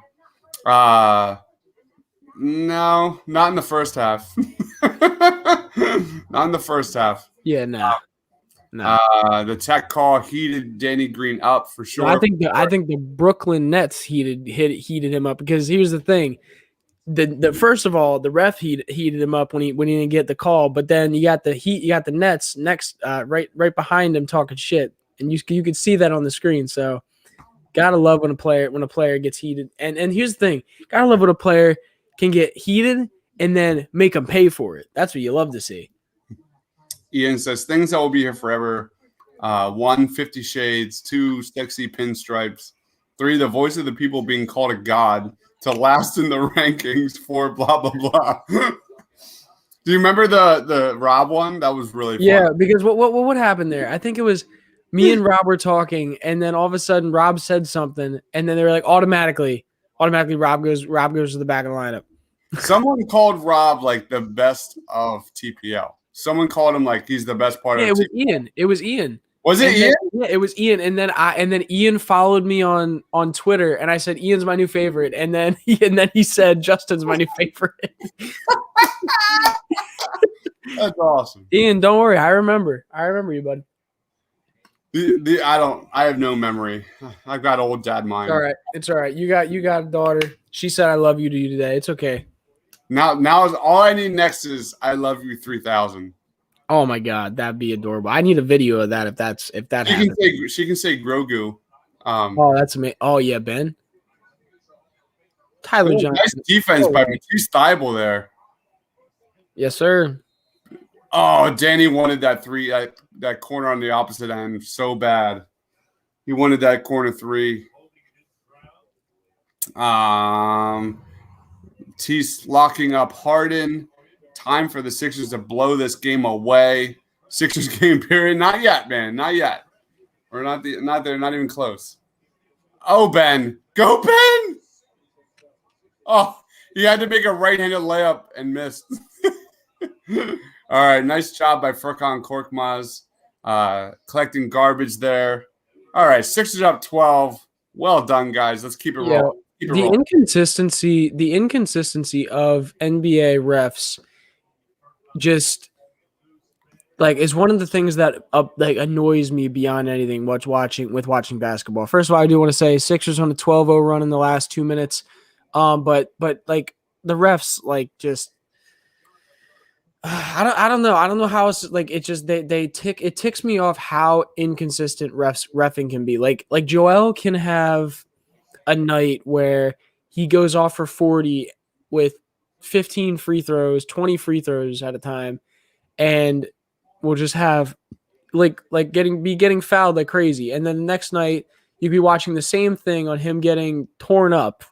No, not in the first half. Not in the first half. Yeah, no. The tech call heated Danny Green up for sure. I think the Brooklyn Nets heated him up because here's the thing. The first of all, the ref heated him up when he didn't get the call, but then you got the Nets next right behind him talking shit, and you could see that on the screen. So gotta love when a player gets heated. And here's the thing, gotta love when a player can get heated and then make them pay for it. That's what you love to see. Ian says things that will be here forever. 1, 50 Shades. 2, sexy pinstripes. 3, the voice of the people being called a god. To last in the rankings. 4, blah blah blah. Do you remember the Rob one? That was really fun. Yeah, because what happened there? I think it was me and Rob were talking, and then all of a sudden Rob said something, and then they were like automatically Rob goes to the back of the lineup. Someone called Rob like the best of TPL. Someone called him like he's the best part of it was TPL. Ian. It was Ian. Was it Ian? Yeah, it was Ian. And then Ian followed me on Twitter, and I said Ian's my new favorite. And then he said Justin's my new favorite. That's awesome. Ian, don't worry. I remember you, bud. I have no memory. I've got old dad mind. It's all right. You got a daughter. She said I love you to you today. It's okay. Now all I need next is I love you 3000. Oh my god, that'd be adorable. I need a video of that if that happens. She can say Grogu. Oh, that's amazing. Oh yeah, Ben. Tyler Johnson. Nice defense by Matisse Thybulle there. Yes, sir. Oh, Danny wanted that 3, that corner on the opposite end so bad. He wanted that corner 3. Matisse locking up Harden. Time for the Sixers to blow this game away. Sixers game period. Not yet, man. Not yet. We're not there. Not even close. Oh, Ben. Go, Ben. Oh, he had to make a right-handed layup and missed. All right, nice job by Furkan Korkmaz, collecting garbage there. All right, Sixers up 12. Well done, guys. Let's keep it rolling. The inconsistency of NBA refs just is one of the things that annoys me beyond anything watching basketball. First of all, I do want to say Sixers on a 12-0 run in the last 2 minutes. But the refs just I don't know. I don't know how it's it just it ticks me off how inconsistent refing can be. Like Joel can have a night where he goes off for 40 with 15 free throws, 20 free throws at a time, and we'll just have getting fouled like crazy. And then the next night you'd be watching the same thing on him getting torn up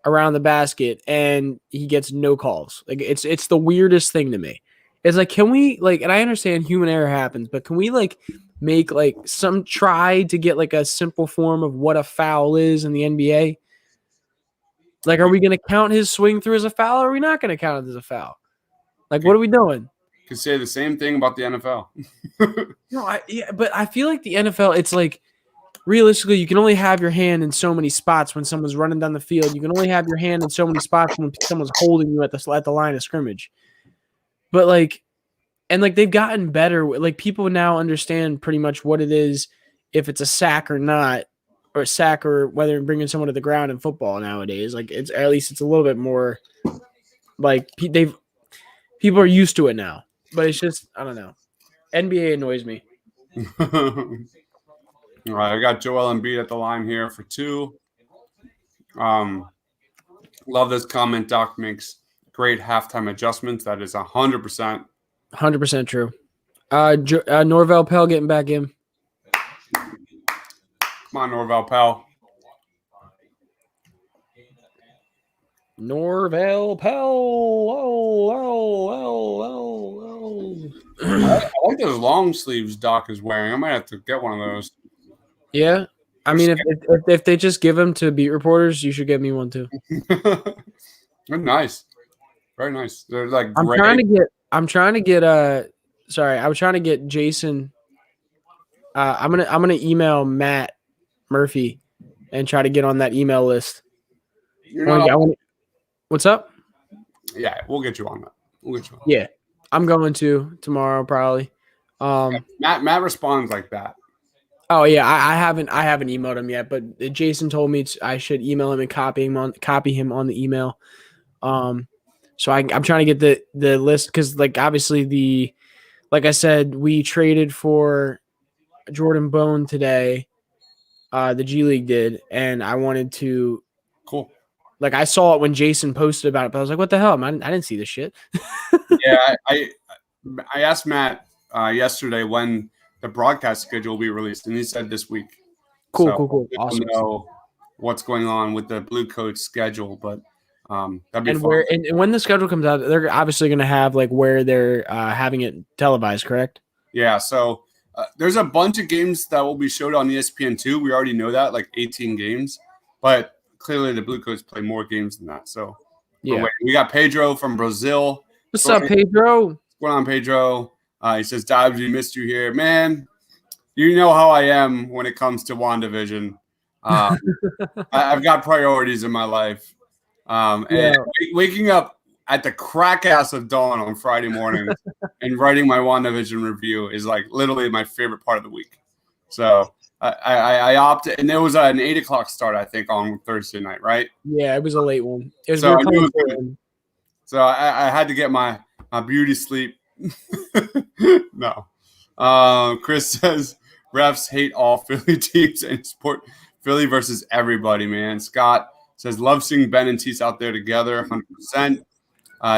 around the basket and he gets no calls. It's the weirdest thing to me. It's can we and I understand human error happens, but can we make some try to get a simple form of what a foul is in the NBA? Are we going to count his swing through as a foul or are we not going to count it as a foul? What are we doing? Could say the same thing about the NFL. No, but I feel like the NFL, it's realistically, you can only have your hand in so many spots when someone's running down the field. You can only have your hand in so many spots when someone's holding you at the line of scrimmage. But they've gotten better. People now understand pretty much what it is if it's a sack or not, or a sack or whether bringing someone to the ground in football nowadays. It's at least it's a little bit more people are used to it now. But it's just I don't know. NBA annoys me. All right, I got Joel Embiid at the line here for 2. Love this comment. Doc makes great halftime adjustments. That is 100%. 100% true. Norvell Pell getting back in. Come on, Norvell Pell. Norvell Pell. I like those long sleeves Doc is wearing. I might have to get one of those. Yeah. I mean, if they just give them to beat reporters, you should get me one too. They're nice. Very nice. They're great. I was trying to get Jason. I'm gonna email Matt Murphy and try to get on that email list. What's up? Yeah, we'll get you on that. Yeah, I'm going to tomorrow probably. Matt responds like that. Oh yeah, I haven't emailed him yet, but Jason told me I should email him and copy him on the email. So I'm trying to get the list because obviously like I said, we traded for Jordan Bone today. The G League did, and I wanted to. Cool. I saw it when Jason posted about it, but I was like, "What the hell, man? I didn't see this shit." Yeah, I asked Matt yesterday when the broadcast schedule will be released, and he said this week. Cool. Awesome. Know what's going on with the Blue Coats schedule, but that'd be fun. And when the schedule comes out, they're obviously going to have where they're having it televised, correct? Yeah. So there's a bunch of games that will be showed on ESPN2. We already know that, 18 games, but clearly the Blue Coats play more games than that. So yeah, we got Pedro from Brazil. What's up, Pedro? What's going on, Pedro? He says, Dives, we missed you here. Man, you know how I am when it comes to WandaVision. I've got priorities in my life. And waking up at the crack ass of dawn on Friday morning and writing my WandaVision review is literally my favorite part of the week. So I opted, and there was an 8 o'clock start, I think, on Thursday night, right? Yeah, it was a late one. So I had to get my beauty sleep. No. Chris says refs hate all Philly teams and support Philly versus everybody, man. Scott says love seeing Ben and Tease out there together, 100%.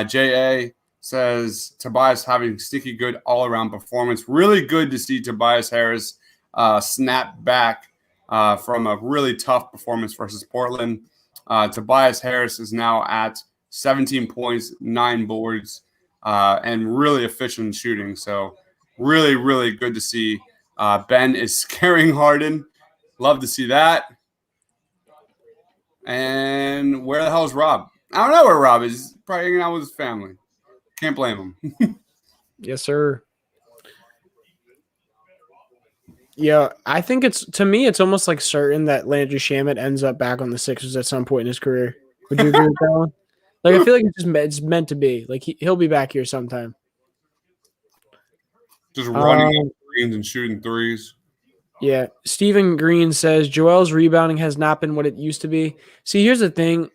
J.A. says Tobias having sticky good all-around performance. Really good to see Tobias Harris snap back from a really tough performance versus Portland. Tobias Harris is now at 17 points, 9 boards, and really efficient shooting. So really, really good to see. Ben is scaring Harden. Love to see that. And where the hell is Rob? I don't know where Rob is. Probably hanging out with his family. Can't blame him. Yes, sir. Yeah, I think to me, it's almost like certain that Landry Shamet ends up back on the Sixers at some point in his career. Would you agree with that one? Like, I feel like it's meant to be. Like, he'll be back here sometime. Just running up screens and shooting threes. Yeah. Stephen Green says Joel's rebounding has not been what it used to be. See, here's the thing.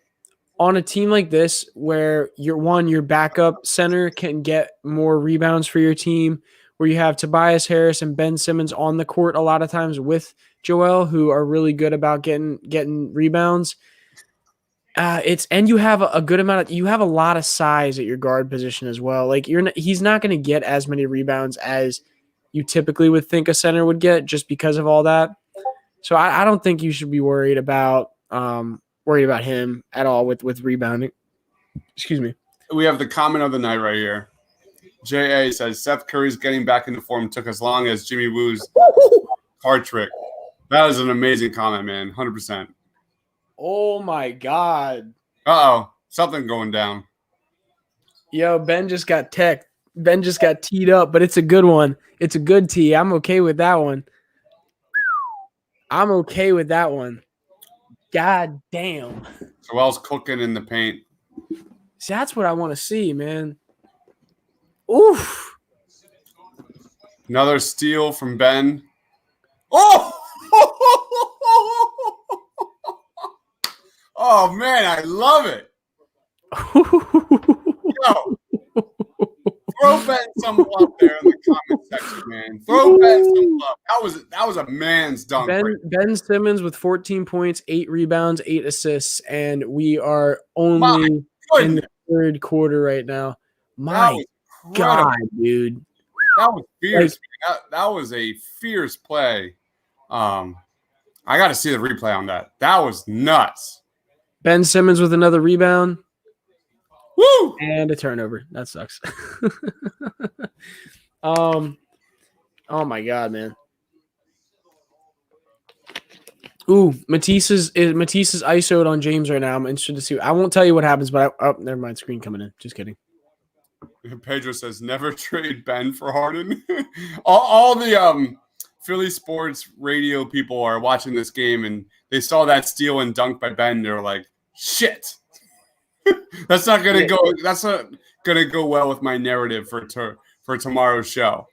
On a team like this, where your backup center can get more rebounds for your team, where you have Tobias Harris and Ben Simmons on the court a lot of times with Joel, who are really good about getting rebounds. And you have a good amount you have a lot of size at your guard position as well. Like he's not going to get as many rebounds as you typically would think a center would get just because of all that. So I don't think you should be worried about him at all with rebounding. Excuse me. We have the comment of the night right here. J.A. says, Seth Curry's getting back into form took as long as Jimmy Woo's card trick. That is an amazing comment, man. 100%. Oh, my God. Uh-oh. Something going down. Yo, Ben just got teed up, but it's a good one. It's a good tee. I'm okay with that one. God damn. Joel's cooking in the paint. See, that's what I want to see, man. Oof. Another steal from Ben. Oh! Oh, man, I love it. Yo, throw Ben some love there in the comment section, man. Throw Ben some love. That was a man's dunk. Ben Simmons with 14 points, 8 rebounds, 8 assists, and we are only in the third quarter right now. My God, dude. That was fierce. That was a fierce play. I got to see the replay on that. That was nuts. Ben Simmons with another rebound. Woo! And a turnover. That sucks. Oh my God, man. Ooh, Matisse is ISO'd on James right now. I'm interested to see. I won't tell you what happens, but never mind. Screen coming in. Just kidding. Pedro says never trade Ben for Harden. all the Philly sports radio people are watching this game and they saw that steal and dunk by Ben. They're like, shit. That's not gonna go. That's not gonna go well with my narrative for tomorrow's show.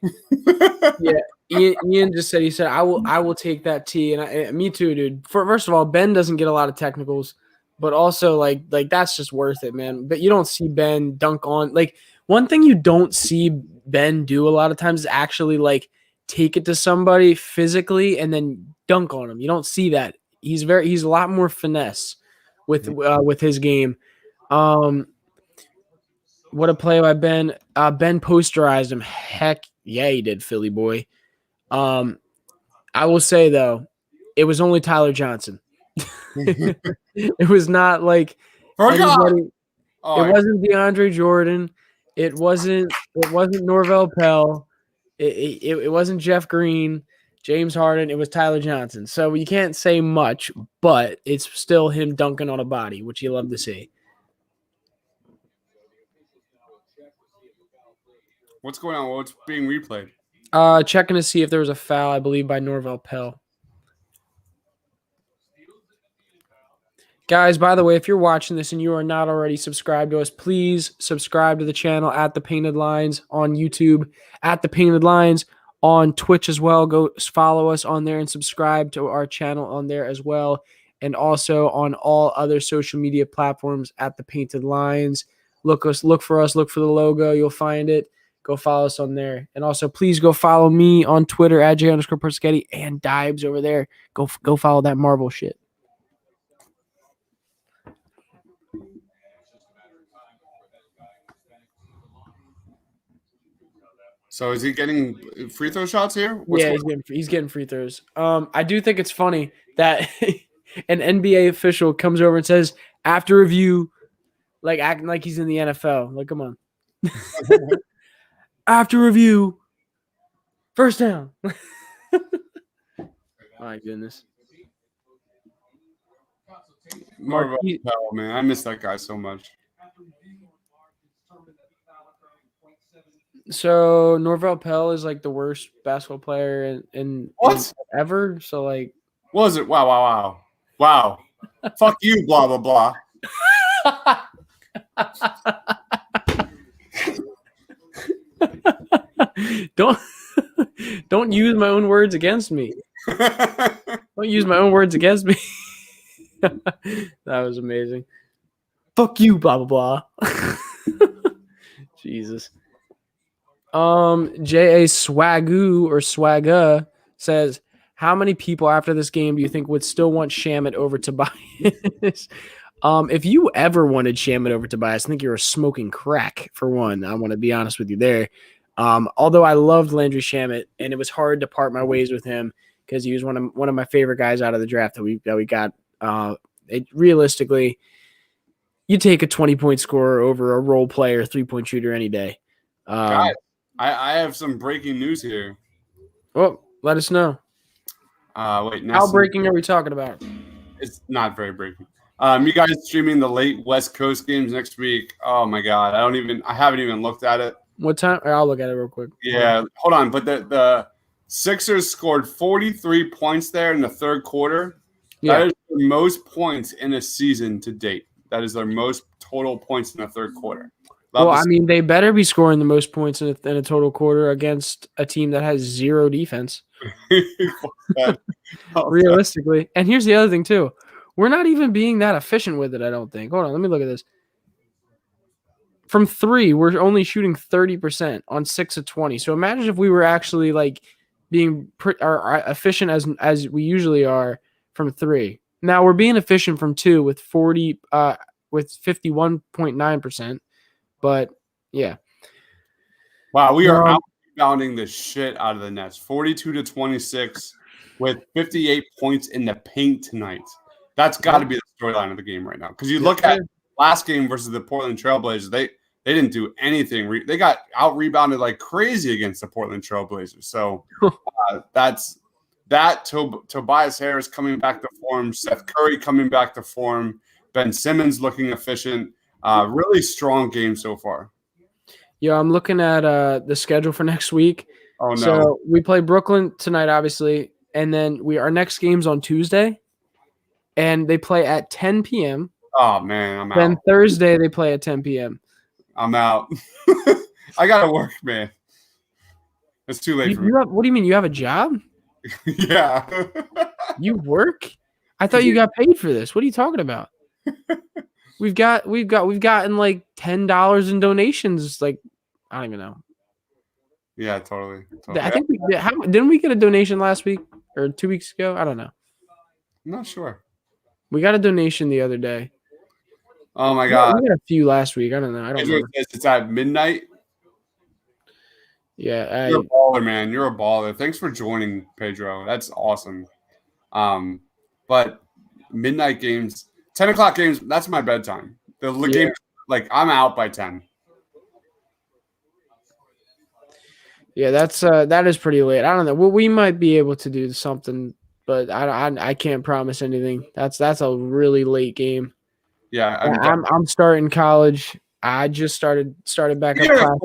Yeah, Ian just said. He said, "I will take that T," and me too, dude. First of all, Ben doesn't get a lot of technicals, but also like that's just worth it, man. But you don't see Ben dunk on one thing you don't see Ben do a lot of times is actually take it to somebody physically and then dunk on him. You don't see that. He's a lot more finesse with his game. What a play by Ben. Ben posterized him. Heck yeah, he did, Philly boy. I will say though, it was only Tyler Johnson. It was not like anybody, it wasn't DeAndre Jordan. It wasn't Norvell Pell. It wasn't Jeff Green, James Harden. It was Tyler Johnson. So you can't say much, but it's still him dunking on a body, which you love to see. What's going on? What's being replayed? Checking to see if there was a foul, I believe, by Norvell Pell. Guys, by the way, if you're watching this and you are not already subscribed to us, please subscribe to the channel at The Painted Lines on YouTube, at The Painted Lines on Twitch as well. Go follow us on there and subscribe to our channel on there as well. And also on all other social media platforms at The Painted Lines. Look for us, look for the logo. You'll find it. Go follow us on there. And also, please go follow me on Twitter at @J_Perschetti and Dibes over there. Go follow that Marvel shit. So is he getting free throw shots here? He's getting free throws. I do think it's funny that an NBA official comes over and says, after review, acting like he's in the NFL. Come on. After review, first down. My goodness. Marvel, man. I miss that guy so much. So Norvell Pell is like the worst basketball player in What? ever. So like, What was it? Wow. Fuck you, blah, blah, blah. don't use my own words against me. Don't use my own words against me. That was amazing. Fuck you, blah blah blah. Jesus. J.A. Swagoo or Swagga says, how many people after this game do you think would still want Shamet over Tobias? If you ever wanted Shamet over Tobias, I think you're smoking crack, for one. I want to be honest with you there. Although I loved Landry Shamet, and it was hard to part my ways with him because he was one of my favorite guys out of the draft that we got. Realistically, you take a 20-point scorer over a role player, 3-point shooter any day. Guys, I have some breaking news here. Well, let us know. Wait, how breaking are we talking about? It's not very breaking. You guys streaming the late West Coast games next week? Oh my God, I haven't even looked at it. What time? I'll look at it real quick. Yeah, hold on. But the Sixers scored 43 points there in the third quarter. Yeah. That is the most points in a season to date. That is their most total points in the third quarter. Well, I mean, they better be scoring the most points in a total quarter against a team that has zero defense. Realistically. And here's the other thing, too. We're not even being that efficient with it, I don't think. Hold on, let me look at this. From 3, we're only shooting 30% on 6 of 20. So imagine if we were actually like being efficient as we usually are from 3. Now we're being efficient from 2 with 51.9%. But yeah. Wow, we are out rebounding the shit out of the Nets. 42-26 with 58 points in the paint tonight. That's got to be the storyline of the game right now. Because you look at last game versus the Portland Trailblazers, they didn't do anything. They got out rebounded like crazy against the Portland Trailblazers. So Tobias Harris coming back to form, Seth Curry coming back to form, Ben Simmons looking efficient. Really strong game so far. Yeah, I'm looking at the schedule for next week. Oh no! So we play Brooklyn tonight, obviously, and then our next game's on Tuesday, and they play at 10 p.m. Oh man, I'm out. Then Thursday they play at 10 p.m. I'm out. I gotta work, man. It's too late for me. What do you mean? You have a job? Yeah. You work? I thought you got paid for this. What are you talking about? We've gotten like $10 in donations. Like, I don't even know. Yeah, totally. I think didn't we get a donation last week or 2 weeks ago? I don't know. I'm not sure. We got a donation the other day. Oh my God. We got a few last week. I don't know. I don't know. It's at midnight. Yeah. You're a baller, man. You're a baller. Thanks for joining, Pedro. That's awesome. But midnight games, 10 o'clock games, that's my bedtime. The game, like, I'm out by 10. Yeah, that is pretty late. I don't know. Well, we might be able to do something, but I can't promise anything. That's a really late game. Yeah, I'm starting college. I just started back up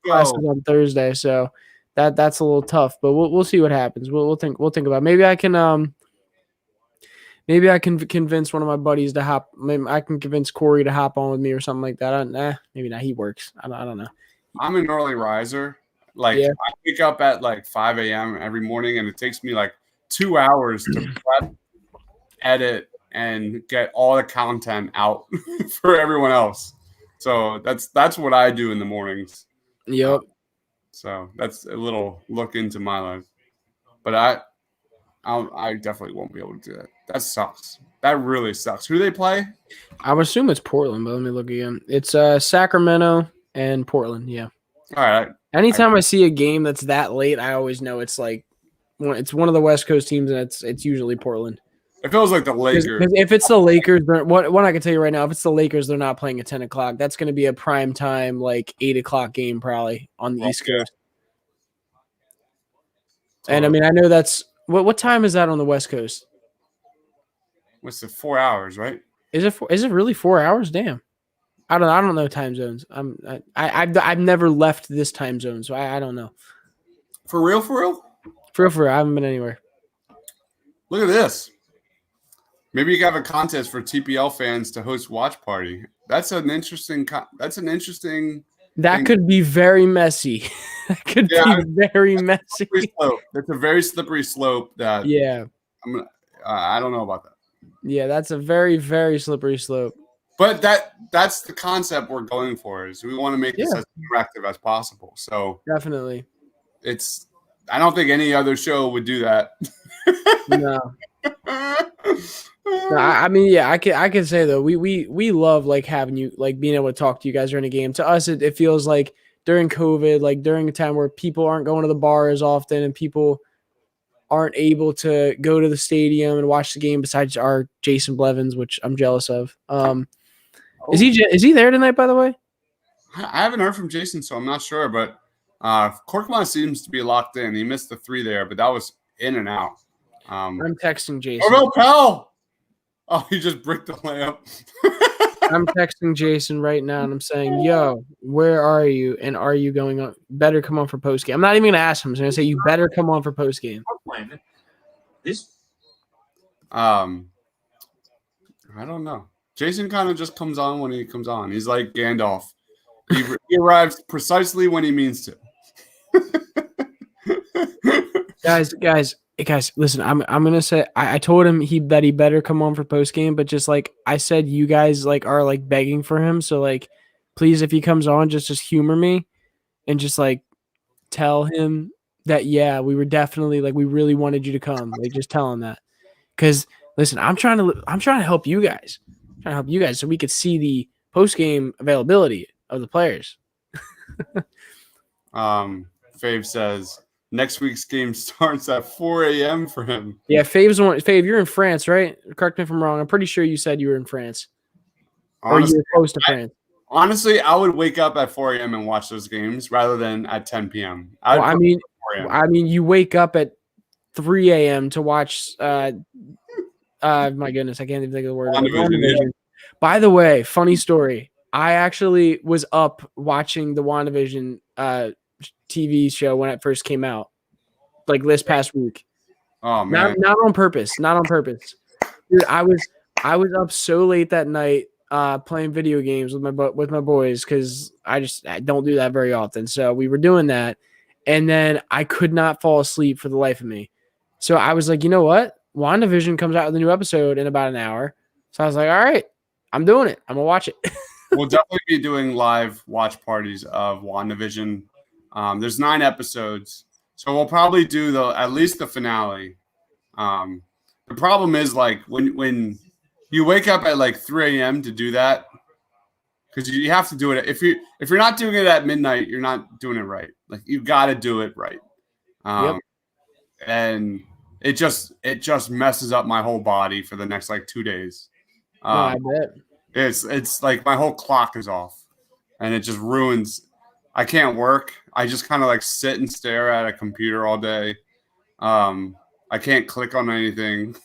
classes on Thursday, so that's a little tough. But we'll see what happens. We'll think about it. Maybe I can convince one of my buddies to hop. Maybe I can convince Corey to hop on with me or something like that. Maybe not. He works. I don't know. I'm an early riser. I wake up at like 5 a.m. every morning, and it takes me like 2 hours to prep, edit, and get all the content out for everyone else. So that's what I do in the mornings. Yep. So that's a little look into my life. But I definitely won't be able to do that. That sucks. That really sucks. Who do they play? I would assume it's Portland, but let me look again. It's Sacramento and Portland. Yeah. All right. Anytime I see a game that's that late, I always know it's like it's one of the West Coast teams, and it's usually Portland. It feels like the Lakers. Because if it's the Lakers, what I can tell you right now, if it's the Lakers, they're not playing at 10 o'clock. That's going to be a prime time, like 8 o'clock game probably on the East Coast. And I mean, I know that's what time is that on the West Coast? What's it? 4 hours, right? Is it really 4 hours? Damn. I don't know time zones. I've never left this time zone, so I don't know. For real, for real? For real, I haven't been anywhere. Look at this. Maybe you can have a contest for TPL fans to host watch party. That's an interesting. That thing. could be very messy. That could be very messy. That's a very slippery slope. That I don't know about that. Yeah, that's a very, very slippery slope. But that's the concept we're going for. Is we want to make this as interactive as possible. So definitely, I don't think any other show would do that. No. I mean, yeah, I can say though, we love like having you, like being able to talk to you guys during a game. To us, it feels like during COVID, like during a time where people aren't going to the bar as often and people aren't able to go to the stadium and watch the game. Besides our Jason Blevins, which I'm jealous of. Is he there tonight? By the way, I haven't heard from Jason, so I'm not sure. But Korkmaz seems to be locked in. He missed the 3 there, but that was in and out. I'm texting Jason. Oh, Pell! Oh, he just bricked the lamp. I'm texting Jason right now, and I'm saying, yo, where are you? And are you going on? Better come on for postgame. I'm not even going to ask him. I'm going to say, you better come on for postgame. I don't know. Jason kind of just comes on when he comes on. He's like Gandalf. He arrives precisely when he means to. Guys, listen. I'm gonna say I told him that he better come on for post game, but just like I said, you guys like are like begging for him. So like, please, if he comes on, just humor me, and just like tell him that we were definitely like we really wanted you to come. Like just tell him that, because listen, I'm trying to help you guys. I'm trying to help you guys so we could see the post game availability of the players. Fave says next week's game starts at 4 a.m. for him. Yeah, Fave, you're in France, right? Correct me if I'm wrong. I'm pretty sure you said you were in France. Honestly, or you were close to France. Honestly, I would wake up at 4 a.m. and watch those games rather than at 10 p.m. I mean, you wake up at 3 a.m. to watch my goodness, I can't even think of the word. WandaVision. By the way, funny story. I actually was up watching the WandaVision TV show when it first came out, like this past week. Oh man, not on purpose, Dude, I was up so late that night playing video games with my boys because I don't do that very often. So we were doing that, and then I could not fall asleep for the life of me. So I was like, you know what? WandaVision comes out with a new episode in about an hour. So I was like, all right, I'm doing it. I'm gonna watch it. We'll definitely be doing live watch parties of WandaVision. There's 9 episodes, so we'll probably do at least the finale. The problem is like when you wake up at like 3 a.m. to do that, because you have to do it. If you're not doing it at midnight, you're not doing it right. Like you got to do it right. And it just messes up my whole body for the next like 2 days. No, I bet. It's like my whole clock is off, and it just ruins. I can't work. I just kind of like sit and stare at a computer all day. I can't click on anything.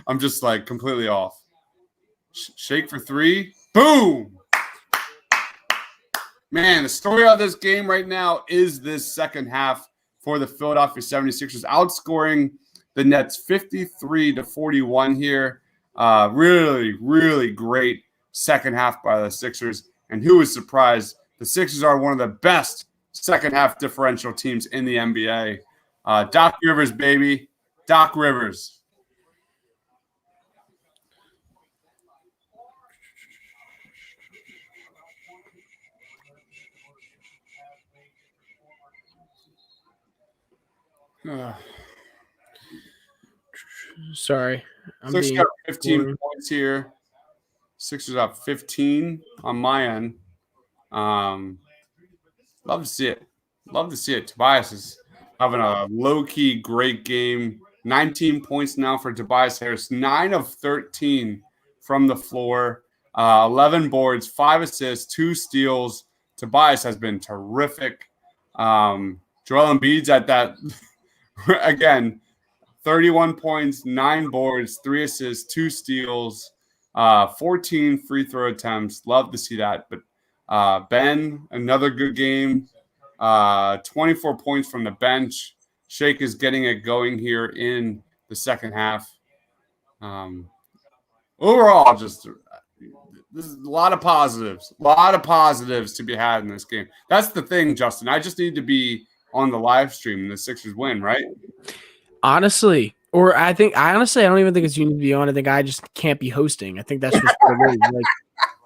I'm just like completely off. Shake for 3. Boom. Man, the story of this game right now is this second half for the Philadelphia 76ers outscoring the Nets 53-41 here. Really, really great second half by the Sixers. And who was surprised? The Sixers are one of the best second half differential teams in the NBA. Doc Rivers, baby. Doc Rivers. Sorry. Sixers got 15 points here. Sixers up 15 on my end. Love to see it. Love to see it. Tobias is having a low-key great game. 19 points now for Tobias Harris. 9 of 13 from the floor. 11 boards, 5 assists, 2 steals. Tobias has been terrific. Joel Embiid's at that again. 31 points, 9 boards, 3 assists, 2 steals. 14 free throw attempts. Love to see that. But Ben, another good game. 24 points from the bench. Shake is getting it going here in the second half. Overall, just this is a lot of positives. A lot of positives to be had in this game. That's the thing, Justin. I just need to be on the live stream and the Sixers win, right? Honestly, or I don't even think it's you need to be on. I think I just can't be hosting. I think that's just what it is. Like,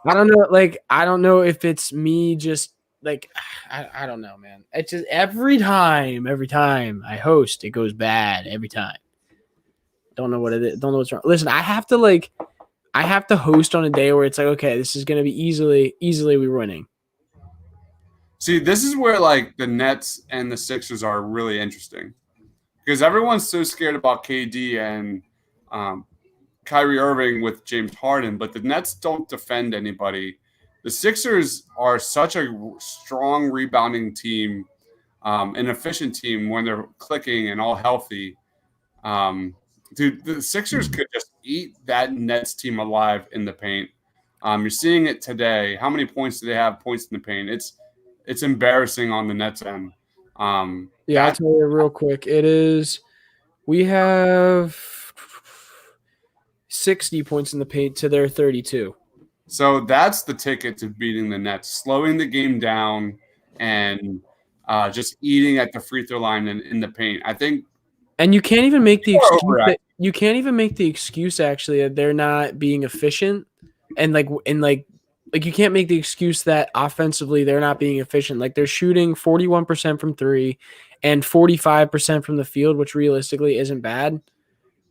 I don't know. Like, I don't know if it's me just like, I don't know, man. It's just every time I host, it goes bad every time. Don't know what it is. Don't know what's wrong. Listen, I have to host on a day where it's like, okay, this is going to be easily we're winning. See, this is where like the Nets and the Sixers are really interesting because everyone's so scared about KD and Kyrie Irving with James Harden, but the Nets don't defend anybody. The Sixers are such a strong rebounding team, an efficient team when they're clicking and all healthy. Dude, the Sixers could just eat that Nets team alive in the paint. You're seeing it today. How many points do they have? Points in the paint. It's embarrassing on the Nets end. I'll tell you real quick. We have 60 points in the paint to their 32. So that's the ticket to beating the Nets, slowing the game down and just eating at the free throw line and in the paint. I think. And you can't even make the excuse actually that they're not being efficient, and you can't make the excuse that offensively they're not being efficient. Like they're shooting 41% from three and 45% from the field, which realistically isn't bad.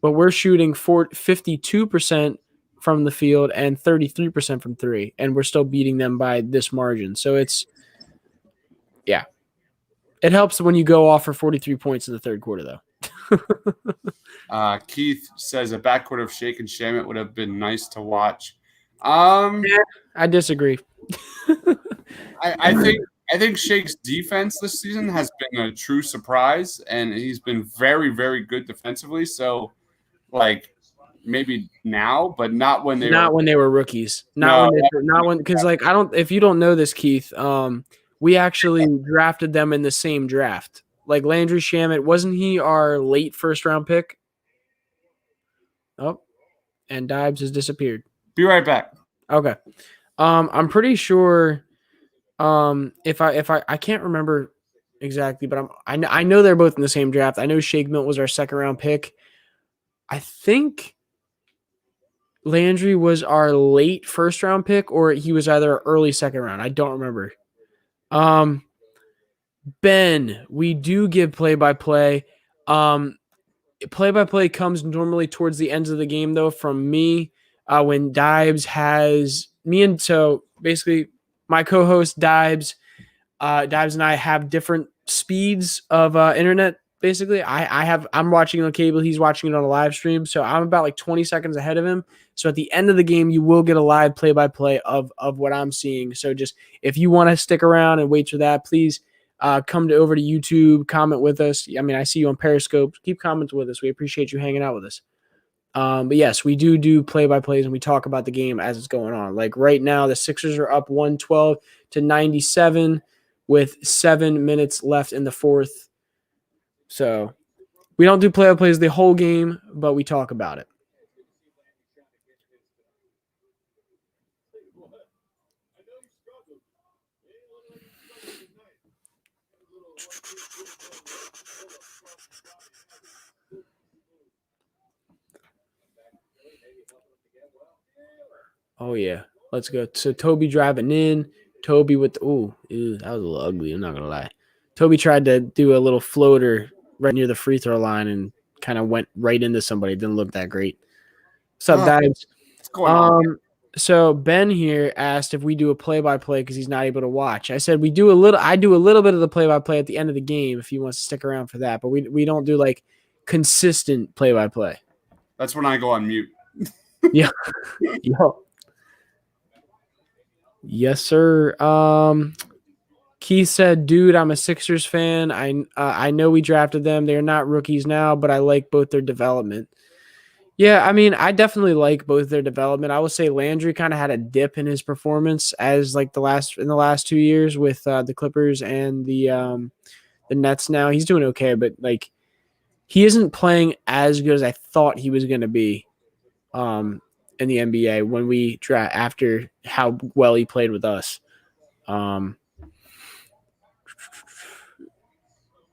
But we're shooting 52% from the field and 33% from three, and we're still beating them by this margin. So it helps when you go off for 43 points in the third quarter, though. Keith says a backcourt of Shake and Shamet would have been nice to watch. I disagree. I think Shake's defense this season has been a true surprise, and he's been very, very good defensively. So, like maybe now, but not when they were rookies. Because if you don't know this, Keith, we actually drafted them in the same draft. Like Landry Shamet, wasn't he our late first round pick? Oh, and Dibes has disappeared. Be right back. Okay. I'm pretty sure if I can't remember exactly, but I know they're both in the same draft. I know Shake Milton was our second round pick. I think Landry was our late first round pick, or he was either early second round. I don't remember. Ben, we do give play-by-play. Play-by-play comes normally towards the ends of the game, though, from me when Dibes has me. And so basically my co-host Dibes and I have different speeds of internet. Basically, I'm watching on cable. He's watching it on a live stream. So I'm about like 20 seconds ahead of him. So at the end of the game, you will get a live play-by-play of what I'm seeing. So just if you want to stick around and wait for that, please come over to YouTube, comment with us. I mean, I see you on Periscope. Keep commenting with us. We appreciate you hanging out with us. But yes, we do play-by-plays, and we talk about the game as it's going on. Like right now, the Sixers are up 112-97 with 7 minutes left in the fourth. So we don't do play-by-plays the whole game, but we talk about it. Oh, yeah. Let's go. So Toby driving in. Toby with that was a little ugly. I'm not going to lie. Toby tried to do a little floater right near the free throw line and kind of went right into somebody. It didn't look that great. What's up, guys? What's going on? So Ben here asked if we do a play-by-play because he's not able to watch. I said I do a little bit of the play-by-play at the end of the game if he wants to stick around for that, but we don't do like consistent play-by-play. That's when I go on mute. Yeah. Yo. Yes, sir. Keith said, dude, I'm a Sixers fan. I know we drafted them. They're not rookies now, but I like both their development. Yeah, I mean, I definitely like both their development. I would say Landry kind of had a dip in his performance as like the last 2 years with the Clippers and the Nets. Now he's doing okay, but like he isn't playing as good as I thought he was going to be in the NBA when we draft after how well he played with us.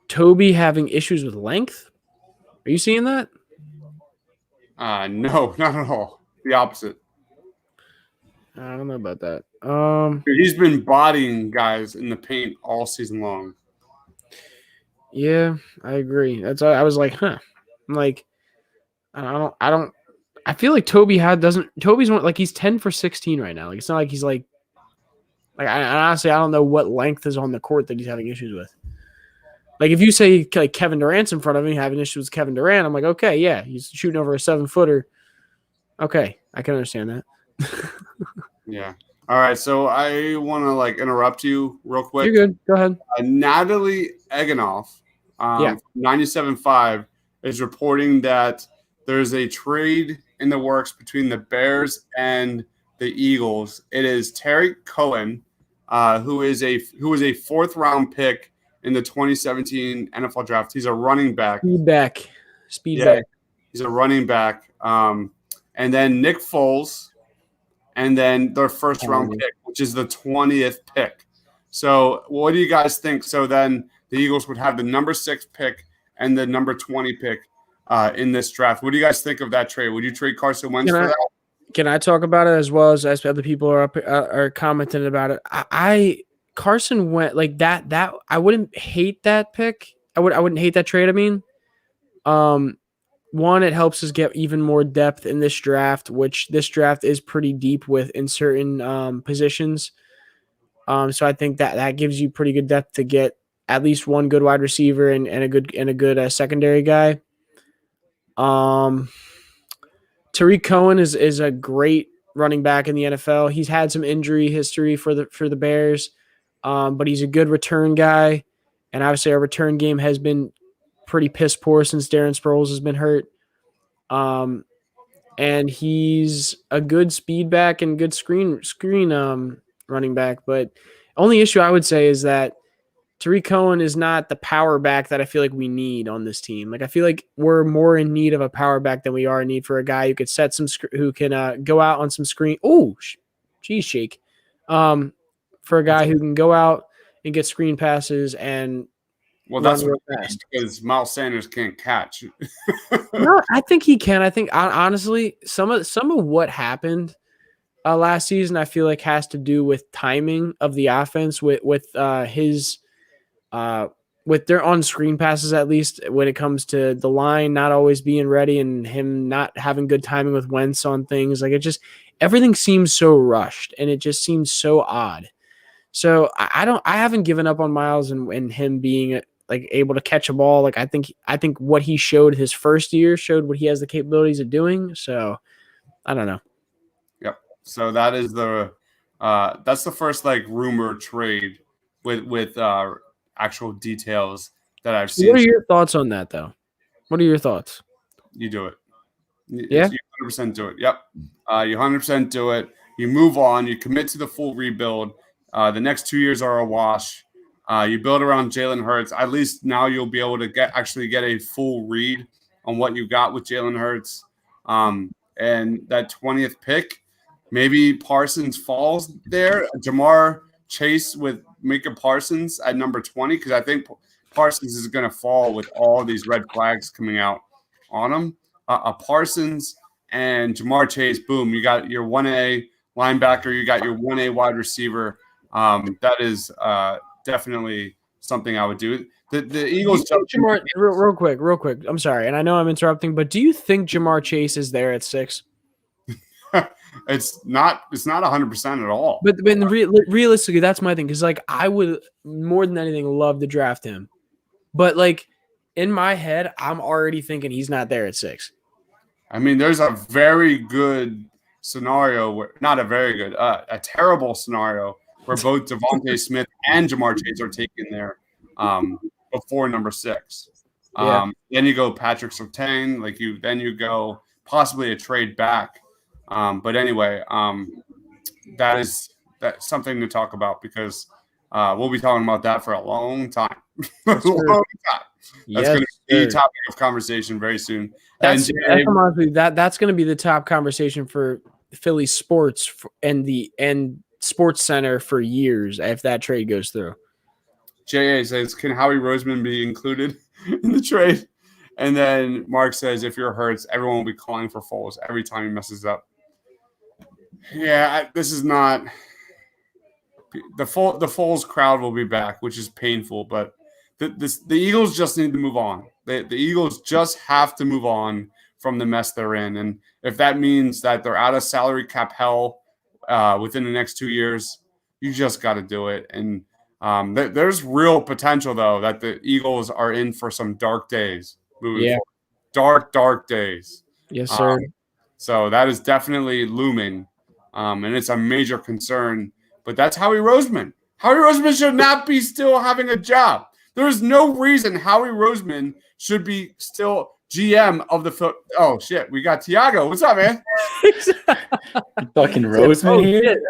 Toby having issues with length. Are you seeing that? No, not at all. The opposite. I don't know about that. Dude, he's been bodying guys in the paint all season long. Yeah, I agree. That's why I was like, huh. I'm like, I don't. I feel like Toby's one, like he's 10 for 16 right now. Like it's not like he's like I honestly I don't know what length is on the court that he's having issues with. Like if you say like Kevin Durant's in front of me having issues with Kevin Durant, I'm like, okay, yeah, he's shooting over a 7-footer. Okay, I can understand that. Yeah. All right. So I want to like interrupt you real quick. You're good. Go ahead. Natalie Eganoff, Yeah. 97.5, is reporting that there's a trade in the works between the Bears and the Eagles. It is Terry Cohen, who was a fourth-round pick in the 2017 NFL draft. He's a running back. Speed back. He's a running back. And then Nick Foles, and then their first-round pick, which is the 20th pick. So what do you guys think? So then the Eagles would have the number 6 pick and the number 20 pick in this draft. What do you guys think of that trade? Would you trade Carson Wentz for that? Can I talk about it as well as other people are commenting about it? Carson went like that I wouldn't hate that pick. I wouldn't hate that trade. I mean, one, it helps us get even more depth in this draft, which this draft is pretty deep with in certain positions. So I think that gives you pretty good depth to get at least one good wide receiver and a good secondary guy. Tariq Cohen is a great running back in the NFL. He's had some injury history for the Bears, but he's a good return guy. And obviously our return game has been pretty piss poor since Darren Sproles has been hurt. And he's a good speed back and good screen running back. But only issue I would say is that Tariq Cohen is not the power back that I feel like we need on this team. Like I feel like we're more in need of a power back than we are in need for a guy who could who can go out on some screen. Oh, geez, shake. For a guy who can go out and get screen passes and that's real fast because Miles Sanders can't catch. No, I think he can. I think honestly, some of what happened last season, I feel like has to do with timing of the offense with their on-screen passes, at least when it comes to the line not always being ready and him not having good timing with Wentz on things. Like everything seems so rushed and it just seems so odd. So I haven't given up on Miles and him being like able to catch a ball. Like I think what he showed his first year showed what he has the capabilities of doing. So I don't know. Yep. So that is that's the first like rumor trade with actual details that I've seen. What are your thoughts on that though? What are your thoughts? You do it. Yeah. You 100% do it. Yep. You 100% do it. You move on. You commit to the full rebuild. The next 2 years are a wash. You build around Jalen Hurts. At least now you'll be able to get a full read on what you got with Jalen Hurts. And that 20th pick, maybe Parsons falls there. Jamar Chase with Micah Parsons at number 20, because I think Parsons is going to fall with all these red flags coming out on him. Parsons and Jamar Chase, boom, you got your 1A linebacker, you got your 1A wide receiver. That is definitely something I would do. The Eagles. Jamar, real quick. I'm sorry, and I know I'm interrupting, but do you think Jamar Chase is there at 6? It's not 100% at all. But realistically, that's my thing. Because like I would more than anything love to draft him, but like in my head, I'm already thinking he's not there at 6. I mean, there's a very good scenario where not a very good, a terrible scenario where both Devontae Smith and Jamar Chase are taken there before number 6. Yeah. Then you go Patrick Surtain, then you go possibly a trade back. But anyway, that's something to talk about because we'll be talking about that for a long time. That's going to be a topic of conversation very soon. That's going to be the top conversation for Philly sports and Sports Center for years if that trade goes through. JA says, can Howie Roseman be included in the trade? And then Mark says, if you're Hurts, everyone will be calling for Foles every time he messes up. Yeah, this is not the Foles crowd will be back, which is painful, but the Eagles just need to move on. The Eagles just have to move on from the mess they're in. And if that means that they're out of salary cap hell within the next 2 years, you just got to do it. And there's real potential, though, that the Eagles are in for some dark days moving forward. Dark days. Yes, sir. So that is definitely looming, and it's a major concern. But that's Howie Roseman. Howie Roseman should not be still having a job. There is no reason Howie Roseman should be still GM of the – oh, shit. We got Tiago. What's up, man? Fucking Roseman here?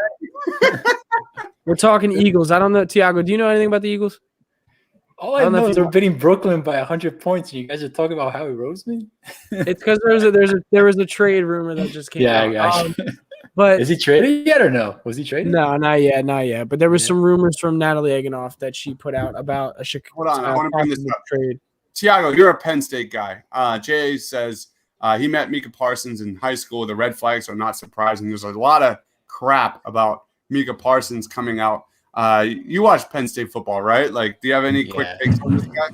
We're talking Eagles. I don't know. Tiago, do you know anything about the Eagles? All I know is they're beating Brooklyn by 100 points, and you guys are talking about Howie Roseman? It's because there was a trade rumor that just came out. Yeah. But is he traded yet or no? Was he traded? No, not yet. But there was some rumors from Natalie Eganoff that she put out about a Hold on, I want to bring this up. Trade. Tiago, you're a Penn State guy. Jay says he met Micah Parsons in high school. The red flags are not surprising. There's a lot of crap about Micah Parsons coming out. You watch Penn State football, right? Like, do you have any quick takes on this guy?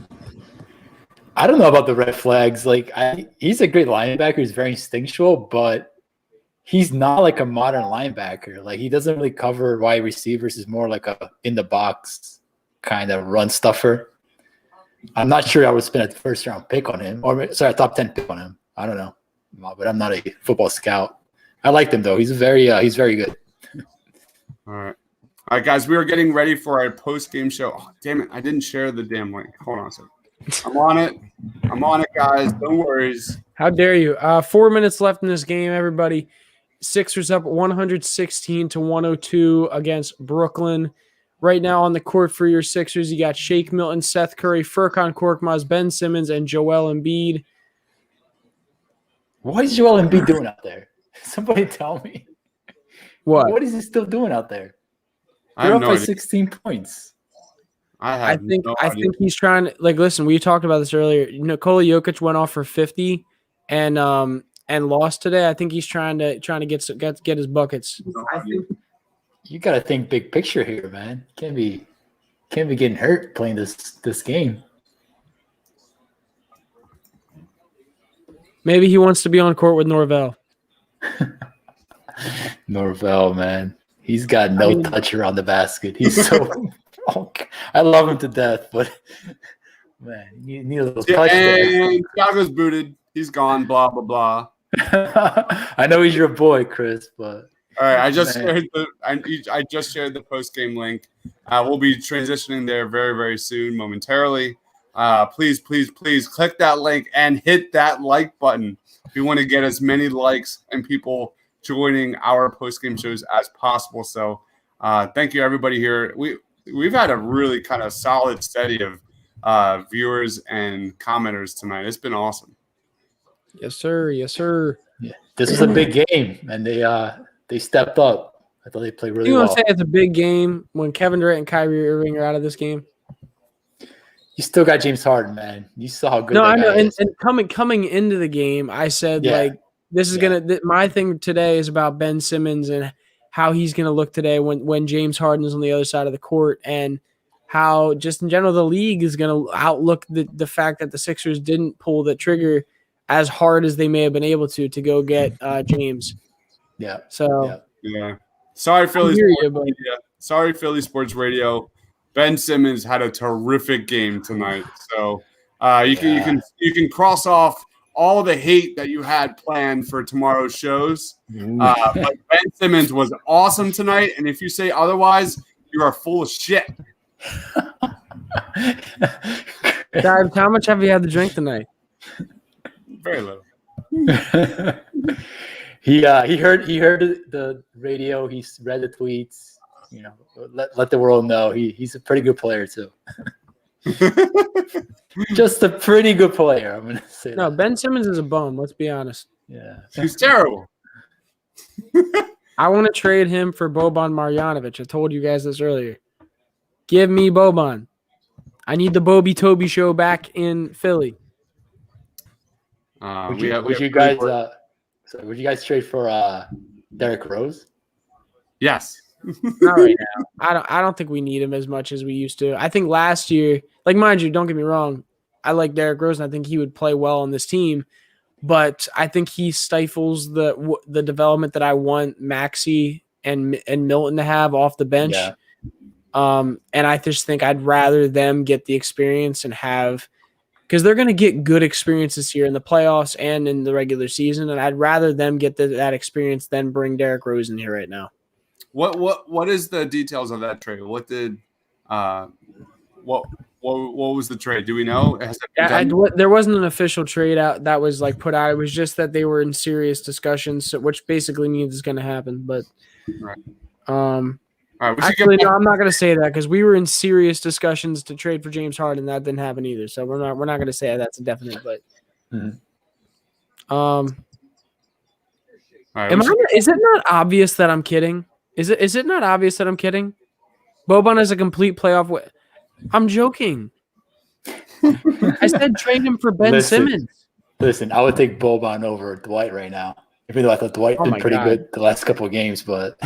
I don't know about the red flags. Like, he's a great linebacker. He's very instinctual, but he's not like a modern linebacker. Like, he doesn't really cover wide receivers. He's more like a in the box kind of run stuffer. I'm not sure I would spend a first round pick on him, or sorry, a top 10 pick on him. I don't know, but I'm not a football scout. I liked him though. He's very good. All right, guys, we are getting ready for our post-game show. Oh, damn it, I didn't share the damn link. Hold on a second. I'm on it, guys. No worries. How dare you? 4 minutes left in this game, everybody. Sixers up 116-102 against Brooklyn. Right now on the court for your Sixers, you got Shake Milton, Seth Curry, Furkan Korkmaz, Ben Simmons, and Joel Embiid. What is Joel Embiid doing out there? Somebody tell me. What is he still doing out there? They're up by 16 points. I think he's trying to, like, listen, we talked about this earlier. Nikola Jokic went off for 50 and lost today. I think he's trying to get his buckets. I think you got to think big picture here, man. Can't be getting hurt playing this game. Maybe he wants to be on court with Norvell. Norvell, man. He's got no touch around the basket. He's so I love him to death, but man, you need a little touch there. And Thiago's booted. He's gone, blah, blah, blah. I know he's your boy, Chris, but all right, I just shared the post-game link. We'll be transitioning there very, very soon, momentarily. Please click that link and hit that like button if you want to get as many likes and people joining our post-game shows as possible. So thank you, everybody here. We've had a really kind of solid steady of viewers and commenters tonight. It's been awesome. Yes, sir. Yes, sir. Yeah, this was a big game, and they stepped up. I thought they played really well. You want to say it's a big game when Kevin Durant and Kyrie Irving are out of this game? You still got James Harden, man. You saw how good. No, I know. And coming into the game, I said this is gonna. My thing today is about Ben Simmons and how he's gonna look today when James Harden is on the other side of the court, and how just in general the league is gonna outlook the fact that the Sixers didn't pull the trigger as hard as they may have been able to go get James. Yeah. So yeah. Sorry, Philly Sports Radio. Ben Simmons had a terrific game tonight. So you can cross off all the hate that you had planned for tomorrow's shows. But Ben Simmons was awesome tonight, and if you say otherwise, you are full of shit. Guys, how much have you had to drink tonight? Very little. He heard the radio. He read the tweets. You know, let the world know he's a pretty good player too. Just a pretty good player. I'm gonna say. No, that. Ben Simmons is a bum. Let's be honest. Yeah, He's terrible. I want to trade him for Boban Marjanovic. I told you guys this earlier. Give me Boban. I need the Bobby Toby show back in Philly. Would you guys trade for Derrick Rose? Yes. Not right now. I don't think we need him as much as we used to. I think last year, like mind you, don't get me wrong, I like Derrick Rose and I think he would play well on this team, but I think he stifles the development that I want Maxey and Milton to have off the bench. Yeah. And I just think I'd rather them get the experience and have because they're going to get good experiences here in the playoffs and in the regular season, and I'd rather them get that experience than bring Derrick Rose in here right now. What is the details of that trade? What did what was the trade? Do we know? There wasn't an official trade out that was like put out. It was just that they were in serious discussions, which basically means it's going to happen. But right. All right, actually, no, I'm not going to say that because we were in serious discussions to trade for James Harden. That didn't happen either. So we're not going to say that's a definite. But right, is it not obvious that I'm kidding? Is it not obvious that I'm kidding? Boban is a complete playoff. I'm joking. I said trade him for Ben Simmons. Listen, I would take Boban over Dwight right now. Even though I thought Dwight did pretty good the last couple of games, but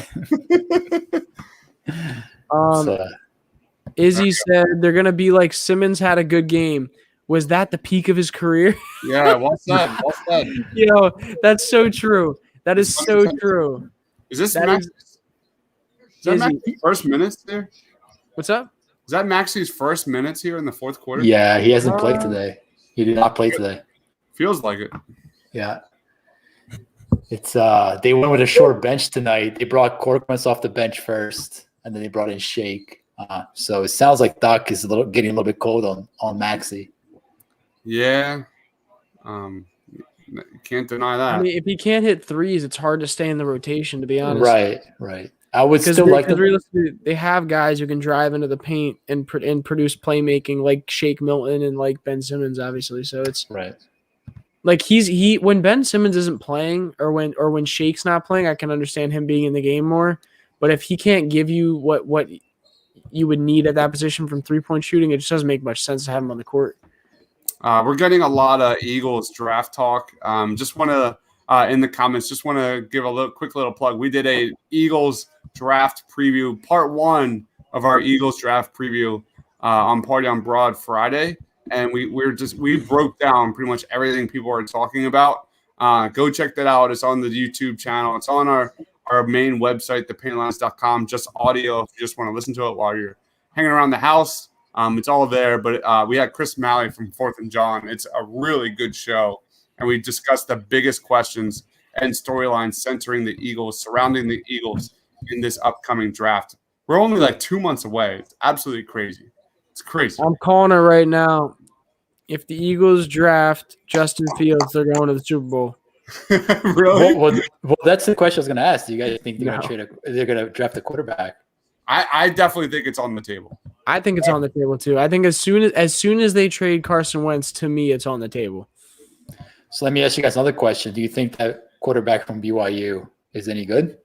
Izzy said they're gonna be like Simmons had a good game. Was that the peak of his career? Yeah, well said. Well said. You know, that's so true. That is so true. Is this Max? Is that Maxey's first minutes there? What's up? Is that Maxey's first minutes here in the fourth quarter? Yeah, he hasn't played today. He did not play today. Feels like it. Yeah. It's they went with a short bench tonight. They brought Korkmaz off the bench first, and then they brought in Shake. So it sounds like Doc is getting a little bit cold on Maxey. Yeah. Can't deny that. I mean, if he can't hit threes, it's hard to stay in the rotation, to be honest. Right. I would still like to. They have guys who can drive into the paint and produce playmaking, like Shake Milton and like Ben Simmons, obviously. So it's right. Like he when Ben Simmons isn't playing or when Shake's not playing, I can understand him being in the game more. But if he can't give you what you would need at that position from 3-point shooting, it just doesn't make much sense to have him on the court. We're getting a lot of Eagles draft talk. Just want to in the comments, just want to give a quick little plug. We did a Eagles draft preview, part 1 of our Eagles draft preview on Party on Broad Friday. And we broke down pretty much everything people are talking about. Go check that out. It's on the YouTube channel. It's on our main website, thepaintlines.com. Just audio if you just want to listen to it while you're hanging around the house. It's all there. But we had Chris Malley from 4th and John. It's a really good show. And we discussed the biggest questions and storylines centering the Eagles, surrounding the Eagles in this upcoming draft. We're only like 2 months away. It's absolutely crazy. It's crazy. I'm calling it right now. If the Eagles draft Justin Fields, they're going to the Super Bowl. Really? Well, that's the question I was going to ask. Do you guys think they're going to draft a quarterback? I definitely think it's on the table. I think it's on the table too. I think as soon as they trade Carson Wentz, to me, it's on the table. So let me ask you guys another question. Do you think that quarterback from BYU is any good?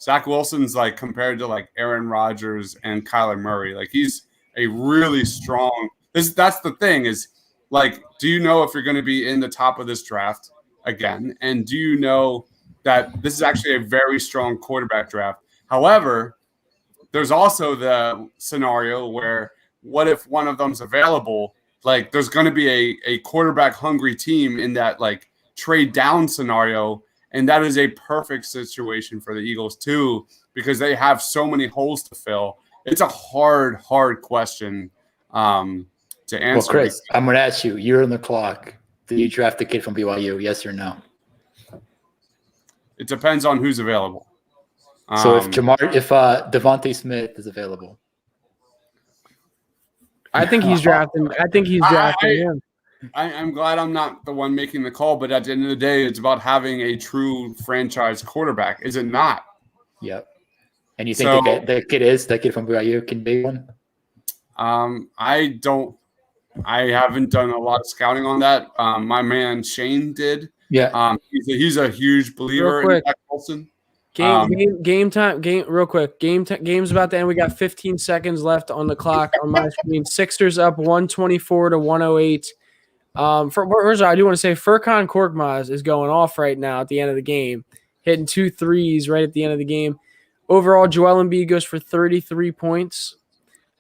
Zach Wilson's like compared to like Aaron Rodgers and Kyler Murray. Like he's a really strong. That's the thing is like, do you know if you're going to be in the top of this draft again? And do you know that this is actually a very strong quarterback draft? However, there's also the scenario where what if one of them's available? Like there's going to be a quarterback hungry team in that like trade down scenario. And that is a perfect situation for the Eagles too, because they have so many holes to fill. It's a hard question to answer. Well, Chris, I'm going to ask you. You're on the clock. Did you draft a kid from BYU? Yes or no? It depends on who's available. So if Devontae Smith is available, I think he's drafting. I think he's drafting him. I'm glad I'm not the one making the call, but at the end of the day, it's about having a true franchise quarterback. Is it not? Yep. And you think the kid from BYU can be one? I haven't done a lot of scouting on that. My man Shane did. Yeah. He's a huge believer in Zach Wilson. Game time. Real quick. Game's about to end. We got 15 seconds left on the clock on my screen. Sixers up 124 to 108. First, I do want to say Furkan Korkmaz is going off right now at the end of the game, hitting 2 threes right at the end of the game. Overall, Joel Embiid goes for 33 points.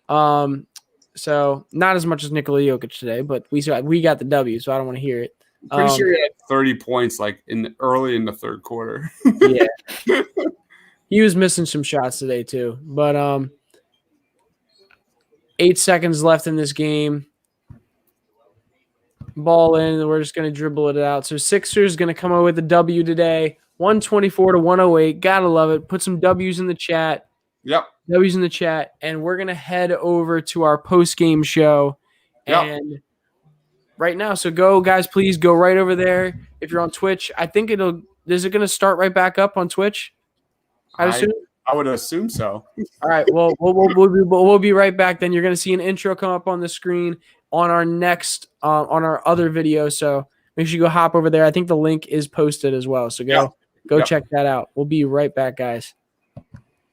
So not as much as Nikola Jokic today, but we got the W, so I don't want to hear it. Pretty sure he had 30 points like early in the third quarter. Yeah. He was missing some shots today too. But 8 seconds left in this game. Ball in, we're just going to dribble it out. So Sixers going to come out with a W today, 124 to 108. Gotta love it. Put some W's in the chat. Yep. W's in the chat, and we're going to head over to our post-game show. Yep. And right now, so go, guys, please go right over there. If you're on Twitch, I think is it going to start right back up on Twitch? I would assume so. All right, well, we'll be right back then. You're going to see an intro come up on the screen on our next on our other video, so make sure you go hop over there. I think the link is posted as well, so go check that out. We'll be right back, guys.